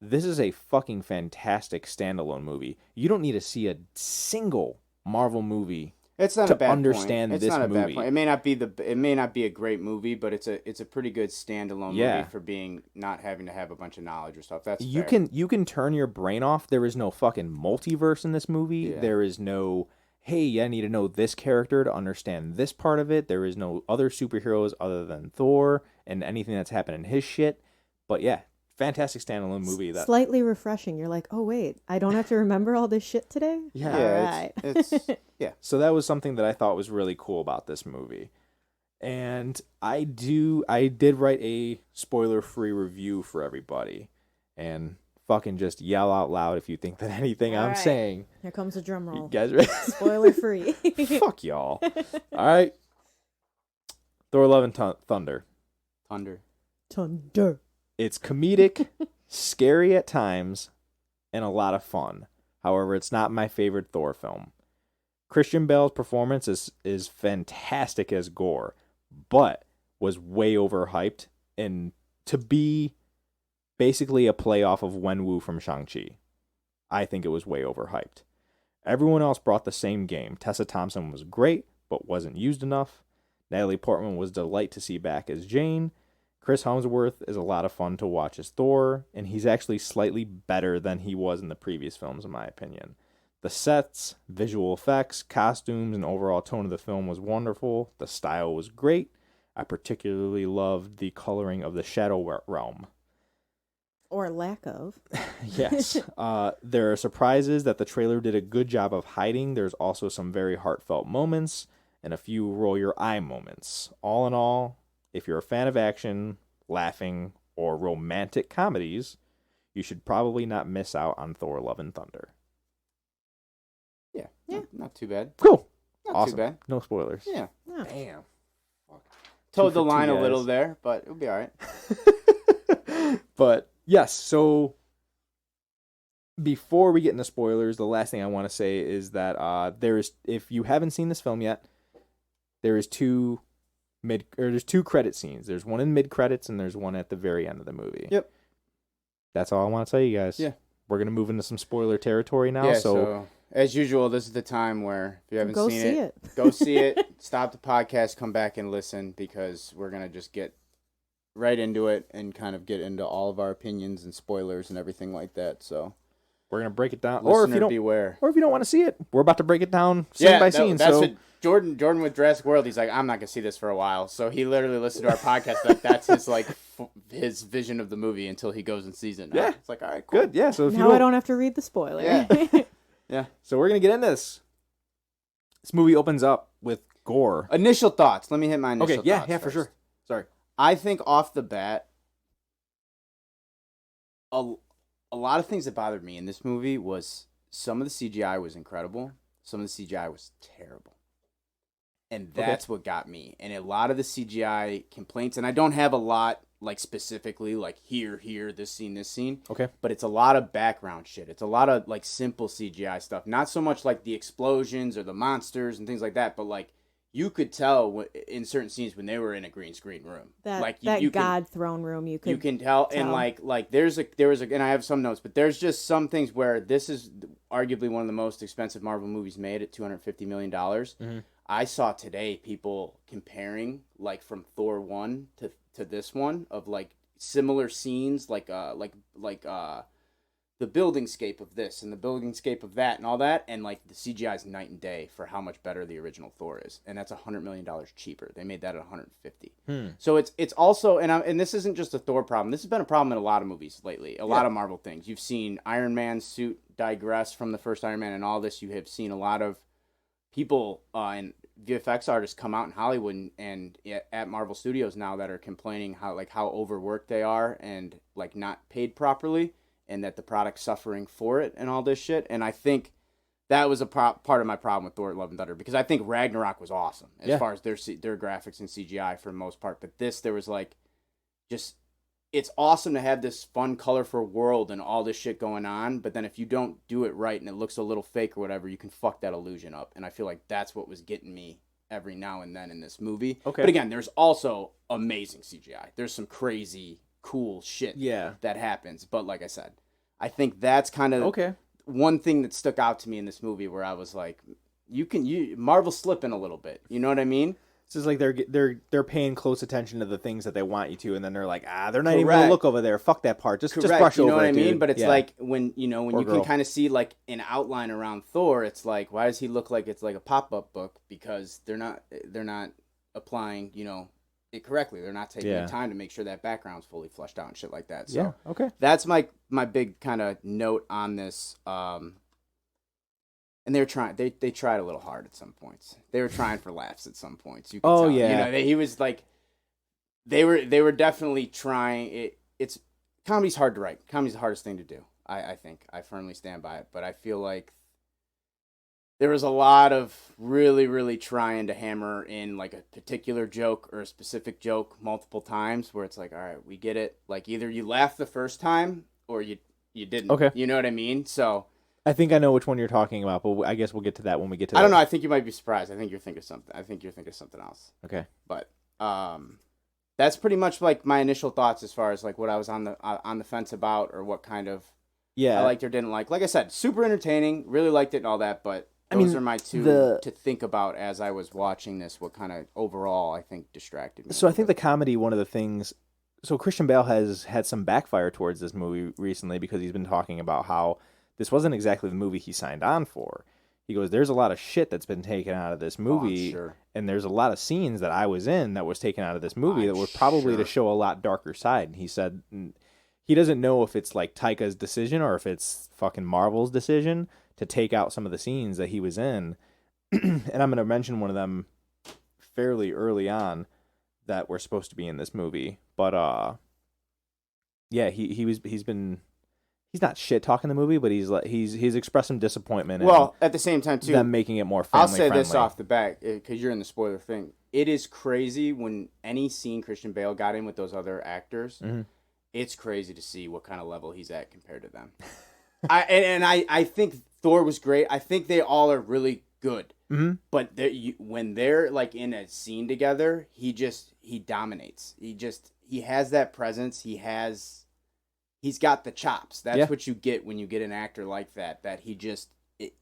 this is a fucking fantastic standalone movie. You don't need to see a single Marvel movie. It's not to a bad understand point. this It's not a movie. bad point. It may not be a great movie, but it's a pretty good standalone movie for being not having to have a bunch of knowledge or stuff. That's you fair. can turn your brain off. There is no fucking multiverse in this movie. Yeah. There is no I need to know this character to understand this part of it. There is no other superheroes other than Thor and anything that's happened in his shit. But yeah, fantastic standalone movie. That Slightly refreshing. You're like, oh wait, I don't have to remember all this shit today? Yeah. All right. Yeah. So that was something that I thought was really cool about this movie. And I did write a spoiler-free review for everybody. And fucking just yell out loud if you think that anything I'm saying. Here comes a drum roll. You guys ready? Spoiler free. Fuck y'all. All right. Thor: Love and Thunder. Thunder. It's comedic, scary at times, and a lot of fun. However, it's not my favorite Thor film. Christian Bale's performance is fantastic as Gore, but was way overhyped, and to be basically a playoff of Wenwu from Shang-Chi. I think it was way overhyped. Everyone else brought the same game. Tessa Thompson was great, but wasn't used enough. Natalie Portman was a delight to see back as Jane. Chris Hemsworth is a lot of fun to watch as Thor, and he's actually slightly better than he was in the previous films, in my opinion. The sets, visual effects, costumes, and overall tone of the film was wonderful. The style was great. I particularly loved the coloring of the Shadow Realm. Or lack of. Yes. There are surprises that the trailer did a good job of hiding. There's also some very heartfelt moments and a few roll your eye moments. All in all, if you're a fan of action, laughing, or romantic comedies, you should probably not miss out on Thor: Love and Thunder. Yeah. Not too bad. Cool. Not Awesome. too bad. No spoilers. Yeah. Damn. Towed the 2 for 2 line a guys. little there, but it'll be all right. But yes, so before we get into spoilers, the last thing I want to say is that if you haven't seen this film yet, there's 2 credit scenes. There's one in mid credits and there's one at the very end of the movie. Yep. That's all I want to tell you guys. Yeah. We're gonna move into some spoiler territory now. Yeah, so as usual, this is the time where if you haven't Go seen see it, go see it. Stop the podcast, come back and listen, because we're gonna just get right into it and kind of get into all of our opinions and spoilers and everything like that. So We're gonna break it down, Listener beware. or if you don't want to see it, we're about to break it down scene by scene. That's so what Jordan with Jurassic World. He's like, I'm not gonna see this for a while. So he literally listened to our podcast. Like that's his his vision of the movie until he goes and sees it. Now. Yeah, it's like, all right, cool. Good. Yeah. So if Now I don't have to read the spoiler. Yeah. Yeah. So we're gonna get into this. This movie opens up with gore. Initial thoughts. Let me hit my initial thoughts. Yeah, first. for sure. Sorry. I think off the bat, a lot of things that bothered me in this movie was some of the CGI was incredible. Some of the CGI was terrible. And that's what got me. And a lot of the CGI complaints, and I don't have a lot, like, specifically, like, here, this scene. Okay. But it's a lot of background shit. It's a lot of, like, simple CGI stuff. Not so much, like, the explosions or the monsters and things like that, but, like, you could tell in certain scenes when they were in a green screen room. That throne room, you can tell. And, like, there was a, and I have some notes, but there's just some things where this is arguably one of the most expensive Marvel movies made at $250 million. Mm-hmm. I saw today people comparing, like, from Thor 1 to this one, of, like, similar scenes, like the buildingscape of this and the buildingscape of that and all that, and, like, the CGI is night and day for how much better the original Thor is, and that's $100 million cheaper. They made that at $150. So it's also, and this isn't just a Thor problem. This has been a problem in a lot of movies lately, a lot of Marvel things. You've seen Iron Man's suit digress from the first Iron Man, and all this. You have seen a lot of people and VFX artists come out in Hollywood and at Marvel Studios now that are complaining how overworked they are and, like, not paid properly, and that the product's suffering for it and all this shit. And I think that was a part of my problem with Thor: Love and Thunder, because I think Ragnarok was awesome as far as their graphics and CGI for the most part. But there was, like, just, it's awesome to have this fun, colorful world and all this shit going on, but then if you don't do it right and it looks a little fake or whatever, you can fuck that illusion up. And I feel like that's what was getting me every now and then in this movie. Okay. But again, there's also amazing CGI. There's some crazy, cool shit that happens. But like I said, I think that's kind of one thing that stuck out to me in this movie where I was like, Marvel's slipping a little bit. You know what I mean? It's just like they're paying close attention to the things that they want you to, and then they're like, they're not even gonna look over there. Fuck that part. Just brush over it. You know what I mean? Dude. But it's like when you can kind of see, like, an outline around Thor. It's like, why does he look like it's like a pop-up book? Because they're not applying, it correctly. They're not taking the time to make sure that background's fully fleshed out and shit like that. So that's my big kind of note on this. And they were trying. They tried a little hard at some points. They were trying for laughs at some points. You could tell. He was like, they were definitely trying. It's comedy's hard to write. Comedy's the hardest thing to do. I think I firmly stand by it. But I feel like there was a lot of really, really trying to hammer in, like, a particular joke or a specific joke multiple times, where it's like, all right, we get it. Like, either you laughed the first time or you didn't. Okay. You know what I mean? So. I think I know which one you're talking about, but I guess we'll get to that when we get to that. I don't know. I think you might be surprised. I think you're thinking something else. Okay. But that's pretty much, like, my initial thoughts as far as, like, what I was on the fence about, or what kind of I liked or didn't like. Like I said, super entertaining. Really liked it and all that, but those are my two to think about as I was watching this, what kind of overall I think distracted me. So I think the comedy, one of the things... So Christian Bale has had some backfire towards this movie recently, because he's been talking about how this wasn't exactly the movie he signed on for. He goes, there's a lot of shit that's been taken out of this movie, and there's a lot of scenes that I was in that was taken out of this movie that were probably to show a lot darker side. And he said he doesn't know if it's, like, Taika's decision or if it's fucking Marvel's decision to take out some of the scenes that he was in. And I'm going to mention one of them fairly early on that were supposed to be in this movie. But he's not shit talking the movie, but he's expressed some disappointment. Well, at the same time too, them making it more family friendly. I'll say this off the bat, because you're in the spoiler thing. It is crazy when any scene Christian Bale got in with those other actors. Mm-hmm. It's crazy to see what kind of level he's at compared to them. I think Thor was great. I think they all are really good. Mm-hmm. But when they're, like, in a scene together, he dominates. He has that presence. He's got the chops. That's what you get when you get an actor like that he just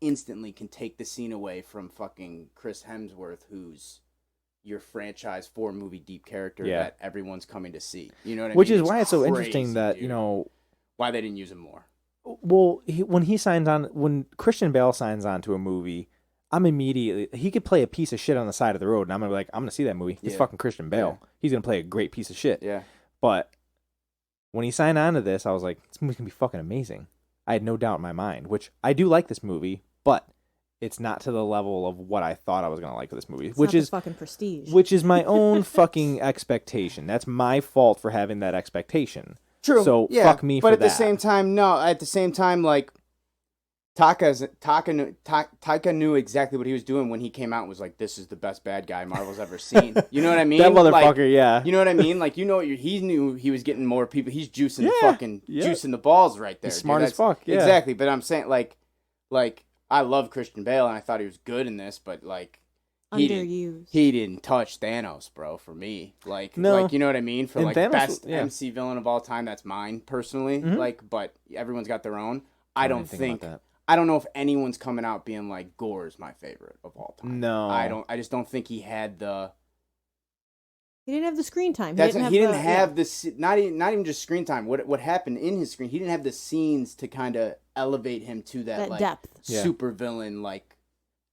instantly can take the scene away from fucking Chris Hemsworth, who's your franchise 4-movie deep character that everyone's coming to see. You know what I mean? Which is why it's so interesting that, dude. Why they didn't use him more. Well, when Christian Bale signs on to a movie, he could play a piece of shit on the side of the road, and I'm gonna be like, I'm gonna see that movie. It's Yeah. fucking Christian Bale. Yeah. He's gonna play a great piece of shit. Yeah. But when he signed on to this, I was like, this movie's gonna be fucking amazing. I had no doubt in my mind, which I do like this movie, but it's not to the level of what I thought I was gonna like with this movie, It's which not is the fucking Prestige. which is my own fucking expectation. That's my fault for having that expectation. True. So yeah. fuck me but for at that. the same time, no. At the same time, like Taika knew exactly what he was doing when he came out and was like, "This is the best bad guy Marvel's ever seen." You know what I mean? That motherfucker, like, yeah. You know what I mean? Like, he knew he was getting more people. He's juicing the Yeah, fucking yeah. juicing the balls right there. He's dude. smart as fuck. Yeah. Exactly. But I'm saying like I love Christian Bale and I thought he was good in this, but like Underused. he didn't touch Thanos, bro, for me. No. Like you know what I mean? For And like Thanos, best yeah. MC villain of all time, that's mine personally. Mhm. Like, but everyone's got their own. I don't think about that. I don't know if anyone's coming out being like Gore's my favorite of all time. No. I just don't think he had the He didn't have the screen time. He didn't the- have the not even just screen time. What happened in his screen? He didn't have the scenes to kind of elevate him to that like depth. Yeah. super villain. Like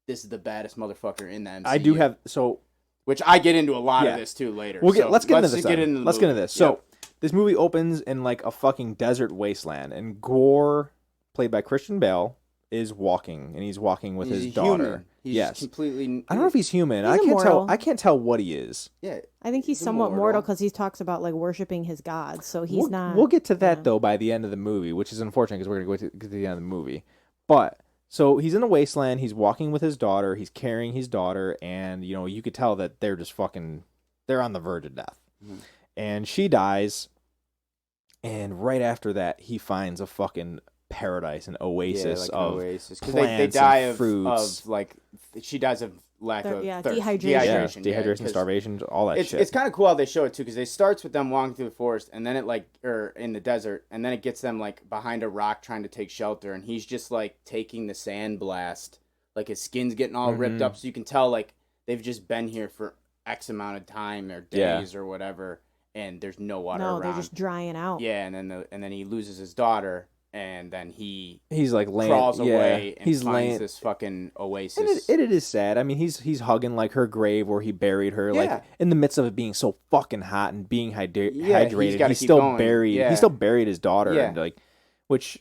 this is the baddest motherfucker in the MCU. I do have which I get into a lot Yeah. of this too later. Let's get into this. Just get into the let's get movie. into this. So Yep. this movie opens in like a fucking desert wasteland, and Gore, played by Christian Bale, is walking, and he's walking with He's his a human. daughter. He's yes, completely. I don't know if he's human. He's I can't immortal. tell. I can't tell what he is. Yeah, I think he's He's somewhat immortal. mortal because he talks about like worshiping his gods. So he's not. We'll get to that yeah. though by the end of the movie, which is unfortunate because we're gonna get to the end of the movie. But so he's in a wasteland. He's walking with his daughter. He's carrying his daughter, and you could tell that they're just fucking. They're on the verge of death, and she dies. And right after that, he finds a fucking paradise, an oasis of oasis because plants they die and of fruits. like she dies of lack of Yeah, thirst. dehydration. dehydration, 'cause starvation, all that it's shit. it's kind of cool how they show it too because it starts with them walking through the forest and then or in the desert and then it gets them like behind a rock trying to take shelter and he's just like taking the sand blast, like his skin's getting all ripped up so you can tell like they've just been here for X amount of time or days or whatever and there's no water No, around. they're just drying out. Yeah, and then he loses his daughter. And then he's like laying, crawls away and he's finds laying this fucking And oasis. it is sad. I mean, he's hugging like her grave where he buried her, Yeah. like in the midst of it being so fucking hot and being Yeah, hydrated. he's gotta He's keep still going. buried. Yeah. He still buried his daughter, Yeah. and like, which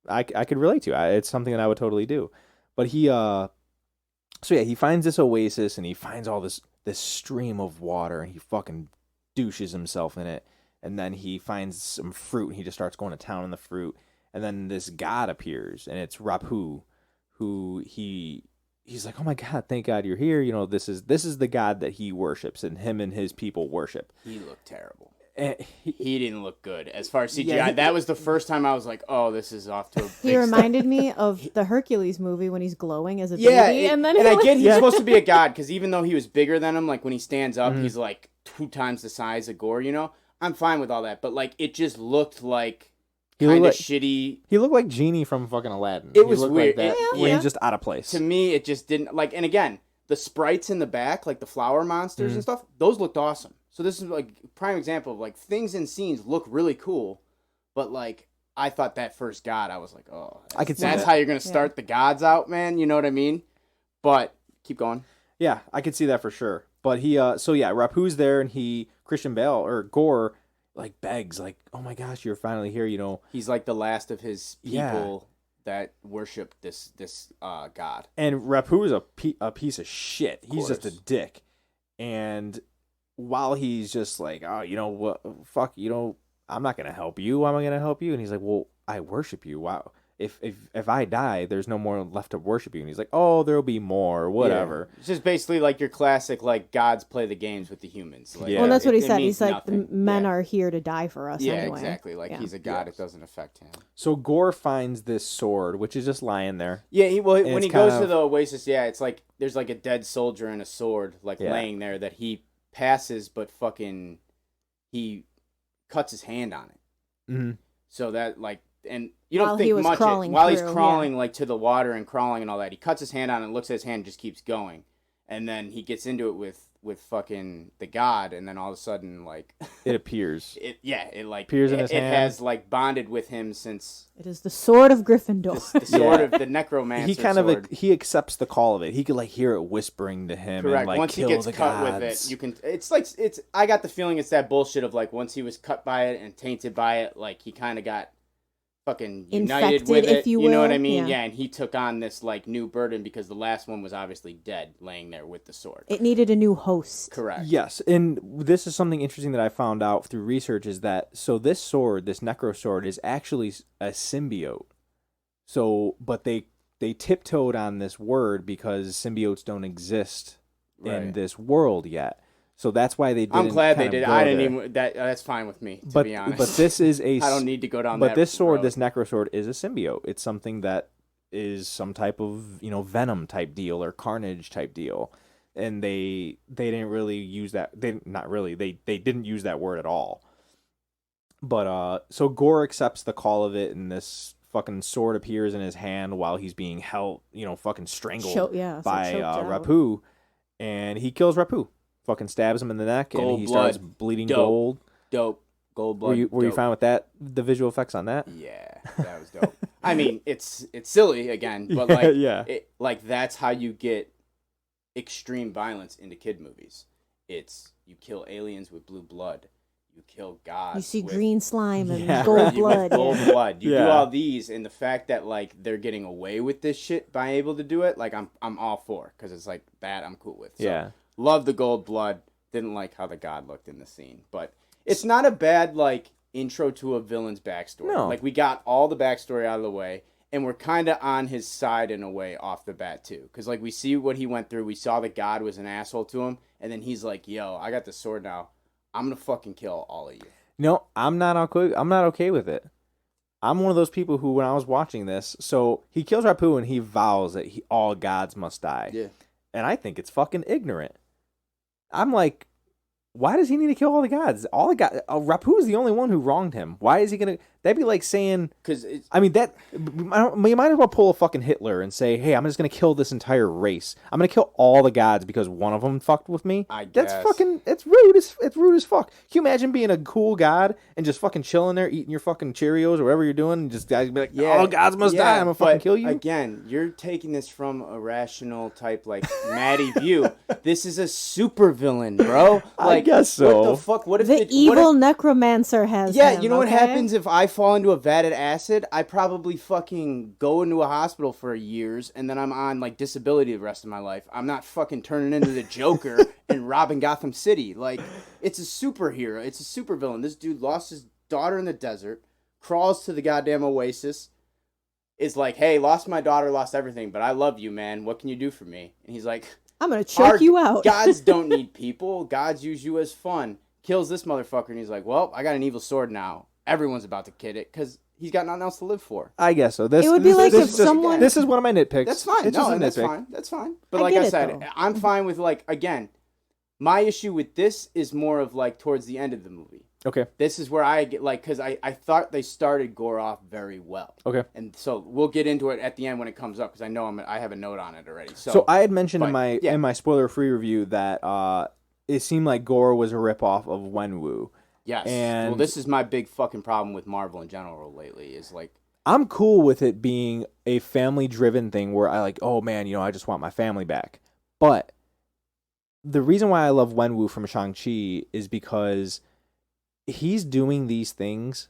I could relate to. It's something that I would totally do. But he he finds this oasis and he finds all this stream of water and he fucking douches himself in it, and then he finds some fruit and he just starts going to town on the fruit. And then this god appears, and it's Rapu, who he's like, oh my god, thank God you're here. This is the god that he worships, and him and his people worship. He looked terrible. And He didn't look good as far as CGI. Yeah, that was the first time I was like, oh, this is off to a big He reminded me of the Hercules movie when he's glowing as a Yeah, baby, and then I get he's Yeah. supposed to be a god because even though he was bigger than him, like when he stands up, he's like 2 times the size of Gore. I'm fine with all that, but like it just looked like He kind of looked like- shitty. he looked like Genie from fucking Aladdin. It He was looked weird. like that Yeah, when yeah. he's just out of place. To me, it just didn't like. And again, the sprites in the back, like the flower monsters and stuff, those looked awesome. So this is like prime example of like things and scenes look really cool, but like I thought that first god, I was like, oh, I could see that's that. how you're gonna start the gods out, man. You know what I mean? But keep going. Yeah, I could see that for sure. But Rapu's there, and Christian Bale or Gore like begs, like, oh my gosh, you're finally here. He's like the last of his Yeah. people that worship this god. And Rapu is a piece of shit. He's just a course. dick. And while he's just like, oh, what, fuck, I'm not gonna help you. Why am I gonna help you? And he's like, well, I worship you. Wow. If I die, there's no more left to worship you. And he's like, oh, there'll be more, whatever. Yeah. It's just basically like your classic, like gods play the games with the humans. Like, Yeah. Well, that's what he it said. means He's like, nothing. men Yeah. are here to die for us Yeah, anyway. exactly. Like Yeah. he's a god, it doesn't affect him. So Gore finds this sword, which is just lying there. Yeah, when it's he goes kind to of- the oasis, yeah, it's like there's like a dead soldier and a sword like Yeah. laying there that he passes, but fucking he cuts his hand on it. Mm-hmm. So that like, and you don't While he think was much crawling while he's through, crawling like to the water and crawling and all that. He cuts his hand on it, looks at his hand, and just keeps going, and then he gets into it with fucking the god, and then all of a sudden like It appears. it like Appears in his hand. has like bonded with him since It is the sword of Gryffindor. the sword of the necromancer. He kind sword. of he accepts the call of it. He could like hear it whispering to him. Correct. And, like, Once he kill gets the cut gods. with it, you can. It's. I got the feeling it's that bullshit of like once he was cut by it and tainted by it, like he kind of got fucking united Infected, with it. if you know what will. I mean? Yeah. Yeah, and he took on this like new burden because the last one was obviously dead, laying there with the sword. It needed a new host. Correct. Yes, and this is something interesting that I found out through research is that this sword, this necro sword, is actually a symbiote. So, but they tiptoed on this word because symbiotes don't exist in Right. this world yet. So that's why they didn't. I'm glad they kind of did. go I didn't there. even. That's fine with me, to be honest. But this is a. I don't need to go down. But that this sword, road. this necro sword, is a symbiote. It's something that is some type of venom type deal or carnage type deal, and they didn't really use that. They not really. They didn't use that word at all. But so Gore accepts the call of it, and this fucking sword appears in his hand while he's being held, fucking strangled by choked out. Rapu, and he kills Rapu. Fucking stabs him in the neck, Gold and he starts blood. bleeding Dope. gold. Dope. Gold blood. Were you dope. fine with that? The visual effects on that? Yeah, that was dope. I mean, it's silly again, but like, yeah. like that's how you get extreme violence into kid movies. It's you kill aliens with blue blood, you kill gods. You see with, green slime and Yeah. gold with blood. gold yeah. blood. You do Yeah. all these, and the fact that like they're getting away with this shit by able to do it, like I'm all for, because it's like that I'm cool with. So, Yeah. love the gold blood. Didn't like how the god looked in the scene, but it's not a bad like intro to a villain's backstory. No. Like we got all the backstory out of the way, and we're kind of on his side in a way off the bat too, because like we see what he went through. We saw the god was an asshole to him, and then he's like, "Yo, I got the sword now. I'm gonna fucking kill all of you." No, I'm not okay with it. I'm one of those people who, when I was watching this, so he kills Rapu and he vows that all gods must die. Yeah. And I think it's fucking ignorant. I'm like, why does he need to kill all the gods? All the gods. Rapu is the only one who wronged him. Why is he gonna? That'd be like saying, Because it's I mean, you might as well pull a fucking Hitler and say, hey, I'm just going to kill this entire race. I'm going to kill all the gods because one of them fucked with me. I That's guess. fucking, it's rude as fuck. Can you imagine being a cool god and just fucking chilling there, eating your fucking Cheerios or whatever you're doing, and just guys be like, all gods must die, I'm going to fucking but kill you? Again, you're taking this from a rational type, like, Matty view. This is a super villain, bro. I Like, guess so. What the fuck? What if The it, evil what necromancer has if, yeah, him, you know what okay? happens if I fall into a vat of acid? I probably fucking go into a hospital for years, and then I'm on, like, disability the rest of my life. I'm not fucking turning into the Joker and robbing Gotham City. Like, it's a superhero. It's a supervillain. This dude lost his daughter in the desert, crawls to the goddamn oasis, is like, hey, lost my daughter, lost everything, but I love you, man. What can you do for me? And he's like, I'm gonna choke you out. Gods don't need people. Gods use you as fun. Kills this motherfucker, and he's like, well, I got an evil sword now. Everyone's about to kid it, because he's got nothing else to live for. I guess so. It would be like if someone- This is one of my nitpicks. That's fine. It's just No, a that's nitpick. fine. That's fine. But I like get I it, said, though. I'm fine with, like, again, my issue with this is more of, like, towards the end of the movie. Okay. This is where I get, like, because I thought they started Gore off very well. Okay. And so we'll get into it at the end when it comes up, because I know I have a note on it already. So I had mentioned in but, my spoiler-free review that it seemed like Gore was a ripoff of Wenwu. yes. and- Well, this is my big fucking problem with Marvel in general lately, is, like, I'm cool with it being a family-driven thing where I like, oh man, I just want my family back. But the reason why I love Wenwu from Shang-Chi is because he's doing these things.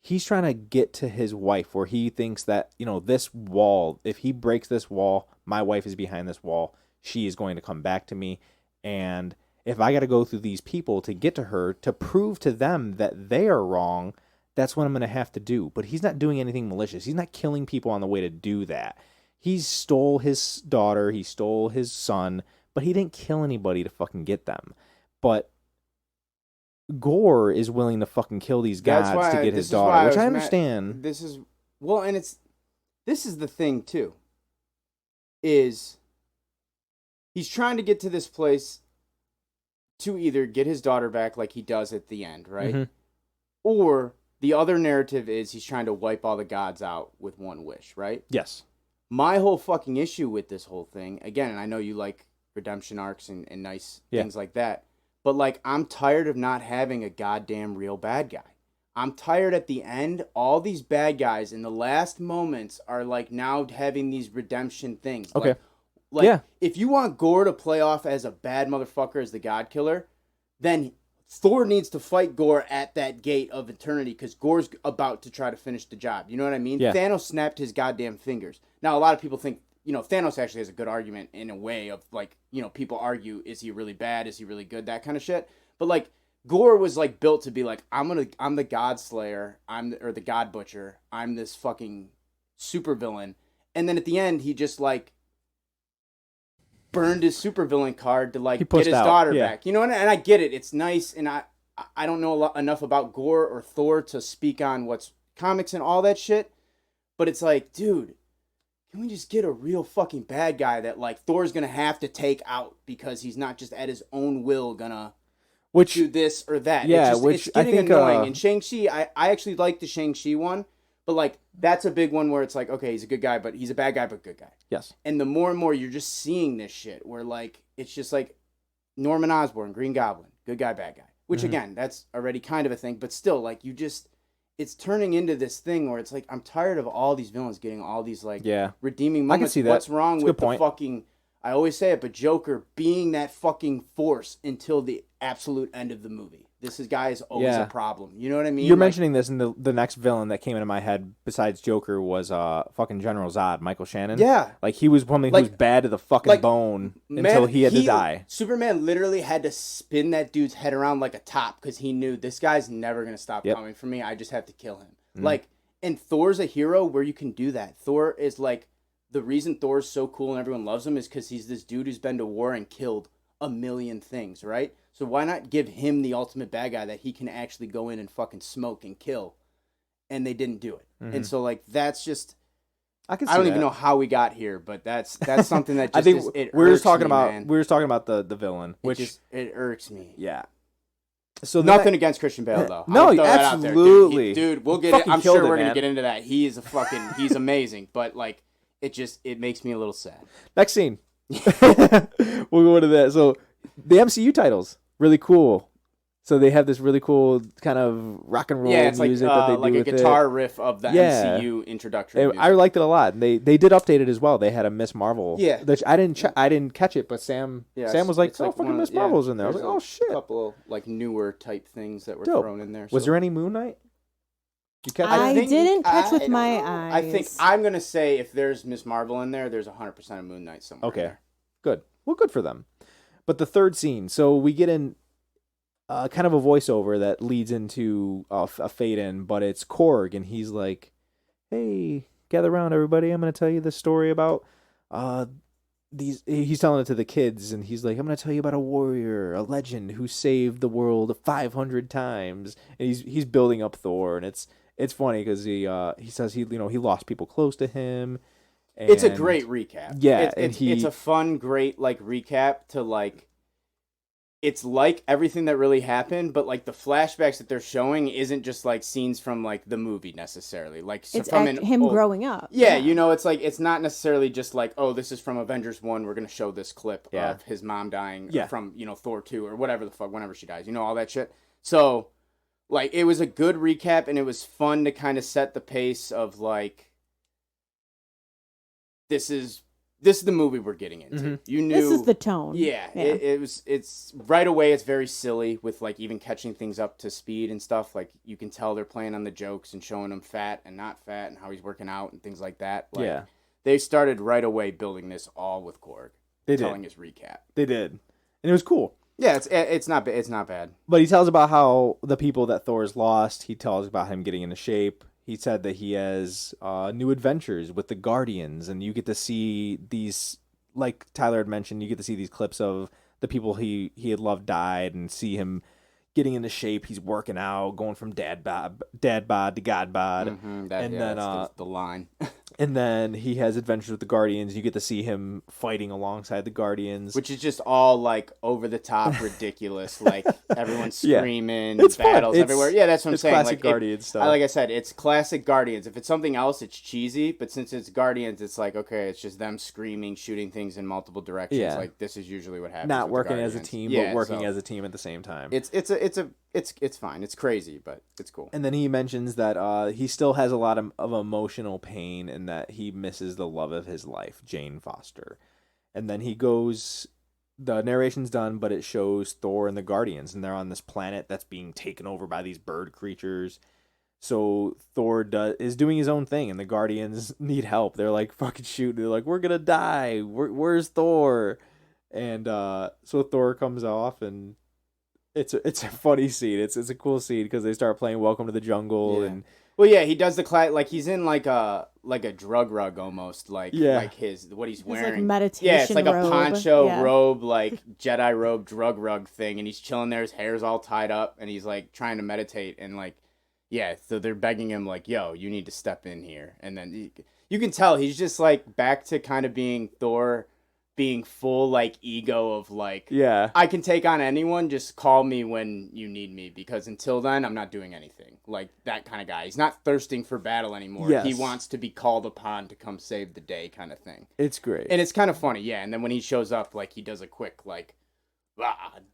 He's trying to get to his wife where he thinks that, this wall, if he breaks this wall, my wife is behind this wall. She is going to come back to me. And if I got to go through these people to get to her, to prove to them that they are wrong, that's what I'm going to have to do. But he's not doing anything malicious. He's not killing people on the way to do that. He stole his daughter. He stole his son. But he didn't kill anybody to fucking get them. But Gore is willing to fucking kill these That's gods why to get this his is why daughter, which was I mad- understand. This is well, and this is the thing too. Is he's trying to get to this place to either get his daughter back, like he does at the end, right? Mhm. Or the other narrative is he's trying to wipe all the gods out with one wish, right? Yes. My whole fucking issue with this whole thing, again, and I know you like redemption arcs and nice Yeah. things like that. But like, I'm tired of not having a goddamn real bad guy. I'm tired at the end, all these bad guys in the last moments are like now having these redemption things. Okay. Like Yeah. if you want Gore to play off as a bad motherfucker, as the God Killer, then Thor needs to fight Gore at that gate of eternity because Gore's about to try to finish the job. You know what I mean? Yeah. Thanos snapped his goddamn fingers. Now, a lot of people think, Thanos actually has a good argument in a way of like, people argue, is he really bad? Is he really good? That kind of shit. But like, Gore was like built to be like, I'm the God Slayer, or the God Butcher, I'm this fucking supervillain. And then at the end, he just like burned his supervillain card to like get his daughter back. You know, and I get it. It's nice, and I don't know enough about Gore or Thor to speak on what's comics and all that shit. But it's like, dude, can we just get a real fucking bad guy that like Thor's gonna have to take out because he's not just at his own will gonna do this or that. Yeah, it's getting annoying. And Shang-Chi, I actually like the Shang-Chi one, but like that's a big one where it's like, okay, he's a good guy, but he's a bad guy, but good guy. Yes. And the more and more you're just seeing this shit where like it's just like Norman Osborn, Green Goblin, good guy, bad guy. Which again, that's already kind of a thing, but still, like it's turning into this thing where it's like I'm tired of all these villains getting all these like redeeming moments. I can see that. What's wrong That's with the fucking? I always say it, but Joker being that fucking force until the absolute end of the movie. This guy is always a problem. You know what I mean? You're mentioning this, and the next villain that came into my head besides Joker was fucking General Zod, Michael Shannon. Yeah. Like, he was something who was bad to the fucking bone until he had to die. Superman literally had to spin that dude's head around like a top because he knew this guy's never going to stop coming for me. I just have to kill him. Like, and Thor's a hero where you can do that. Thor is like, the reason Thor's so cool and everyone loves him is because he's this dude who's been to war and killed a million things, right? So why not give him the ultimate bad guy that he can actually go in and fucking smoke and kill? And they didn't do it. And so like that's just I don't even know how we got here, but that's something that just I think we're just talking about the villain, which it irks me. Yeah. So nothing against Christian Bale though. No, absolutely. Dude, we'll get it. I'm sure we're going to get into that. He's amazing, but like it makes me a little sad. Next scene. We'll go into that. So the MCU titles, really cool. So they have this really cool kind of rock and roll music that they do like a guitar riff of the MCU introductory music. I liked it a lot. They did update it as well. They had a Miss Marvel. Yeah. Which I didn't catch it, but Sam was like, "Oh, fucking Miss Marvel's in there." I was like, "Oh shit!" A couple of like newer type things that were thrown in there. So. Was there any Moon Knight? I didn't catch with my eyes. I think I'm gonna say if there's Miss Marvel in there, there's 100% of Moon Knight somewhere. Okay, in there. Good. Well, good for them. But the third scene, so we get in kind of a voiceover that leads into a fade in, but it's Korg, and he's like, "Hey, gather around, everybody. I'm gonna tell you this story about these." He's telling it to the kids, and he's like, "I'm gonna tell you about a warrior, a legend who saved the world 500 times." And he's building up Thor, and it's funny because he says he lost people close to him. And it's a great recap. Yeah, it's a fun, great like recap to like. It's like everything that really happened, but like the flashbacks that they're showing isn't just like scenes from like the movie necessarily. Like it's from him growing up. Yeah, it's like it's not necessarily just like, oh, this is from Avengers 1. We're gonna show this clip of his mom dying from Thor 2 or whatever the fuck, whenever she dies. All that shit. So like it was a good recap, and it was fun to kind of set the pace of like this is the movie we're getting into. Mm-hmm. You knew this is the tone. Yeah. It's right away. It's very silly with like even catching things up to speed and stuff. Like you can tell they're playing on the jokes and showing him fat and not fat and how he's working out and things like that. Like, they started right away building this all with Korg. Telling his recap. They did, and it was cool. Yeah, it's not bad. But he tells about how the people that Thor's lost. He tells about him getting into shape. He said that he has new adventures with the Guardians, and you get to see these, like Tyler had mentioned, you get to see these clips of the people he had loved died, and see him getting into shape. He's working out, going from dad bod to god bod. Then that's the line. And then he has adventures with the Guardians. You get to see him fighting alongside the Guardians. Which is just all like over the top, ridiculous. Like everyone's Yeah. screaming, It's fun. battles It's- everywhere. Yeah, that's what I'm it's saying. classic Like Guardians stuff. Like I said, it's classic Guardians. If it's something else, it's cheesy. But since it's Guardians, it's like okay, it's just them screaming, shooting things in multiple directions. Yeah. Like this is usually what happens. Not with working the as a Guardians. team, Yeah, but working so as a team at the same time. it's fine. It's crazy, but it's cool. And then he mentions that he still has a lot of emotional pain and that he misses the love of his life, Jane Foster. And then he goes, the narration's done, but it shows Thor and the Guardians, and they're on this planet that's being taken over by these bird creatures. So Thor is doing his own thing, and the Guardians need help. They're like fucking shooting. They're like, we're gonna die. Where's Thor? And so Thor comes off, and it's a funny scene. It's a cool scene because they start playing Welcome to the Jungle, Yeah. and Well, yeah, he does the like he's in like a drug rug almost, like Yeah. what he's It's wearing. like meditation. Yeah, it's like robe. a poncho Yeah. robe, like Jedi robe, drug rug thing, and he's chilling there. His hair's all tied up, and he's like trying to meditate, and like, yeah. So they're begging him, like, "Yo, you need to step in here." And then you can tell he's just like back to kind of being Thor, being full like ego of like, yeah, I can take on anyone. Just call me when you need me, because until then, I'm not doing anything. Like that kind of guy. He's not thirsting for battle anymore. Yes. He wants to be called upon to come save the day, kind of thing. it's great. And it's kind of funny, yeah. And then when he shows up, like he does a quick like,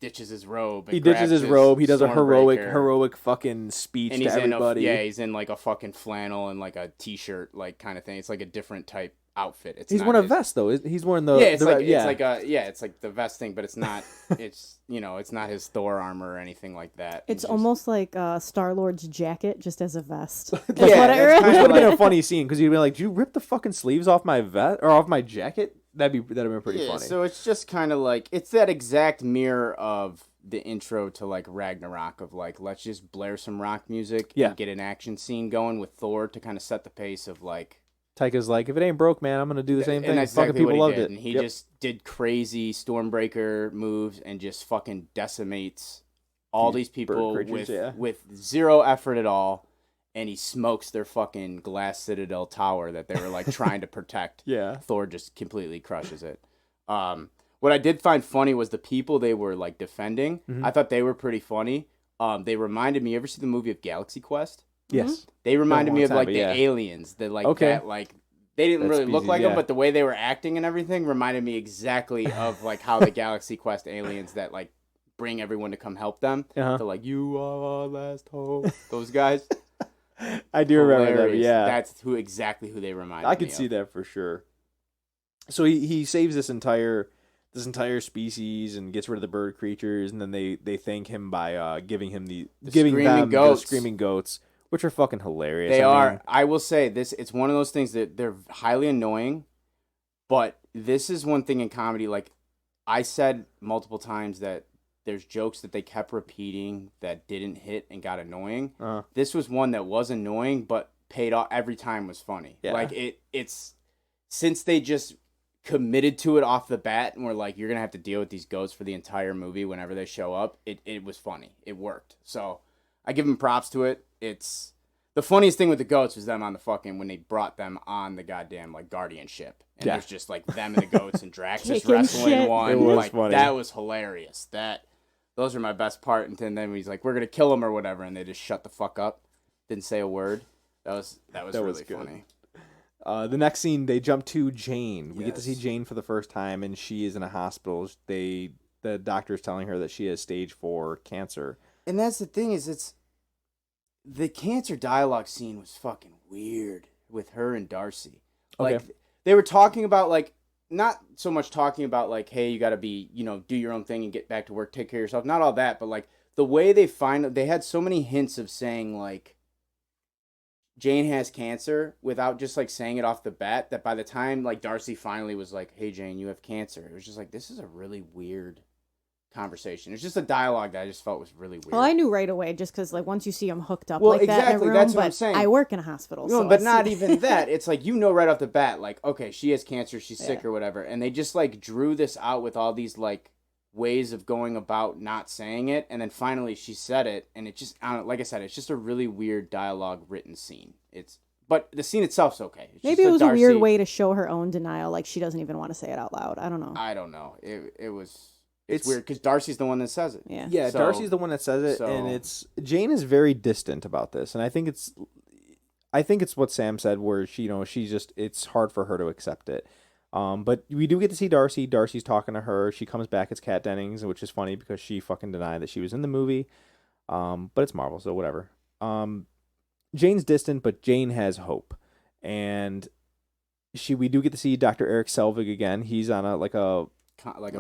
ditches his robe. And He ditches grabs his robe. He does a Stormbreaker, heroic fucking speech and to he's everybody. he's in like a fucking flannel and like a t-shirt, like kind of thing. It's like a different type outfit. It's He's not wearing a his- vest though. He's wearing the yeah, it's the, like yeah. it's like the vest thing, but it's not. It's it's not his Thor armor or anything like that. It's just- almost like Star-Lord's jacket, just as a vest. That's Yeah, what that's I kinda Which would have been like- a funny scene because he'd be like, "Did you rip the fucking sleeves off my vest or off my jacket?" That'd have been pretty yeah, funny. so it's just kind of like it's that exact mirror of the intro to like Ragnarok of like let's just blare some rock music Yeah. and get an action scene going with Thor to kind of set the pace of like. Taika's like, "If it ain't broke, man, I'm gonna do the same thing." And that's Fucking exactly people what loved he it. did. And he Yep. just did crazy Stormbreaker moves and just fucking decimates all these people creatures, yeah. with zero effort at all. And he smokes their fucking glass citadel tower that they were like trying to protect. Yeah. Thor just completely crushes it. What I did find funny was the people they were like defending. Mhm. I thought they were pretty funny. They reminded me. You ever see the movie of Galaxy Quest? Yes. They reminded long me of time, like but the yeah. aliens that like Okay. that like they didn't That really look species, like yeah. them, but the way they were acting and everything reminded me exactly of like how the Galaxy Quest aliens that like bring everyone to come help them. Uh-huh. They're like, "You are our last hope." Those guys. I do remember them. Hilarious. Yeah. That's exactly who they reminded I me could see of. that for sure. So he saves this entire species and gets rid of the bird creatures, and then they thank him by giving him giving screaming them goats. the screaming goats, which are fucking hilarious. They I are. mean, I will say this. It's one of those things that they're highly annoying, but this is one thing in comedy. Like I said multiple times that there's jokes that they kept repeating that didn't hit and got annoying. This was one that was annoying, but paid off every time was funny. Yeah. Like it's since they just committed to it off the bat and were like, you're gonna have to deal with these goats for the entire movie whenever they show up. It was funny. It worked. So I give them props to it. It's the funniest thing with the goats was them on the fucking when they brought them on the goddamn like guardian ship. And Yeah. there's just like them and the goats and Drax just Kicking wrestling shit. one. It was like funny. that was hilarious. Those are my best part. And then he's like, we're gonna kill him or whatever, and they just shut the fuck up. Didn't say a word. That was really good. funny. the next scene they jump to Jane. We get to see Yes. Jane for the first time, and she is in a hospital. The doctor is telling her that she has stage 4 cancer. And that's the thing is the cancer dialogue scene was fucking weird with her and Darcy. Like Okay. they were talking about like not so much talking about like, hey, you gotta be, do your own thing and get back to work, take care of yourself. Not all that, but like the way they had so many hints of saying like Jane has cancer without just like saying it off the bat that by the time like Darcy finally was like, hey Jane, you have cancer, it was just like this is a really weird conversation. It's just a dialogue that I just felt was really weird. Well, I knew right away just because like once you see them hooked up Well, like that in a exactly, room, that's what but I'm saying. I work in a hospital, No, so but I not see- even that. It's like right off the bat, like okay, she has cancer, she's sick Yeah. or whatever, and they just like drew this out with all these like ways of going about not saying it, and then finally she said it, and it just, I don't know, like I said, it's just a really weird dialogue written scene. But the scene itself's okay. It's Maybe just it was Darcy, a weird way to show her own denial, like she doesn't even want to say it out loud. I don't know. I don't know. It's weird because Darcy's the one that says it. Yeah. Yeah, So- Darcy's the one that says it, so- and it's Jane is very distant about this, and I think it's what Sam said, where she, she's just, it's hard for her to accept it. But we do get to see Darcy. Darcy's talking to her. She comes back as Kat Dennings, which is funny because she fucking denied that she was in the movie. But it's Marvel, so whatever. Jane's distant, but Jane has hope, and we do get to see Dr. Eric Selvig again. He's on a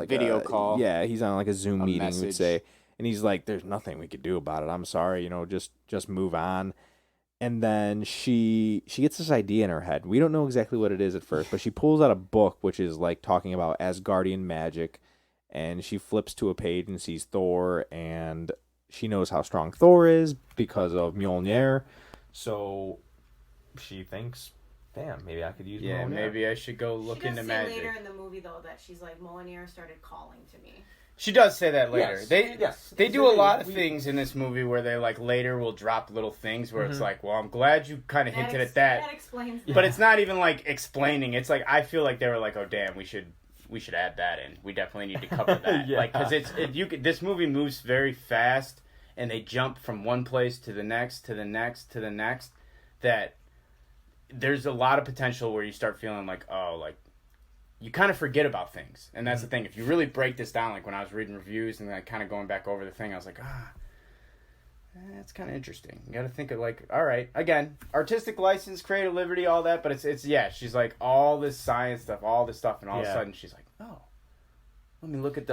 video call. Yeah, he's on like a Zoom meeting, message. we'd say, and he's like, "There's nothing we could do about it. I'm sorry, just move on." And then she gets this idea in her head. We don't know exactly what it is at first, but she pulls out a book which is like talking about Asgardian magic, and she flips to a page and sees Thor, and she knows how strong Thor is because of Mjolnir. So she thinks, damn, maybe I could use Mjolnir. Maybe I should go look she into does magic. say later in the movie, though, that she's like, Mjolnir started calling to me. She does say that later. Yes. They do a lot of things in this movie where they like later will drop little things where it's like, well, I'm glad you kind of hinted at that. That explains that. But it's not even like explaining. It's like I feel like they were like, oh damn, we should add that in. We definitely need to cover that. Yeah. Like because this movie moves very fast and they jump from one place to the next to the next to the next. That there's a lot of potential where you start feeling like, oh, like you kind of forget about things. And that's the thing. If you really break this down, like when I was reading reviews and like kind of going back over the thing, I was like, that's kind of interesting. You got to think of like, all right, again, artistic license, creative liberty, all that. But it's she's like all this science stuff, all this stuff. And all of a sudden she's like, oh, let me look at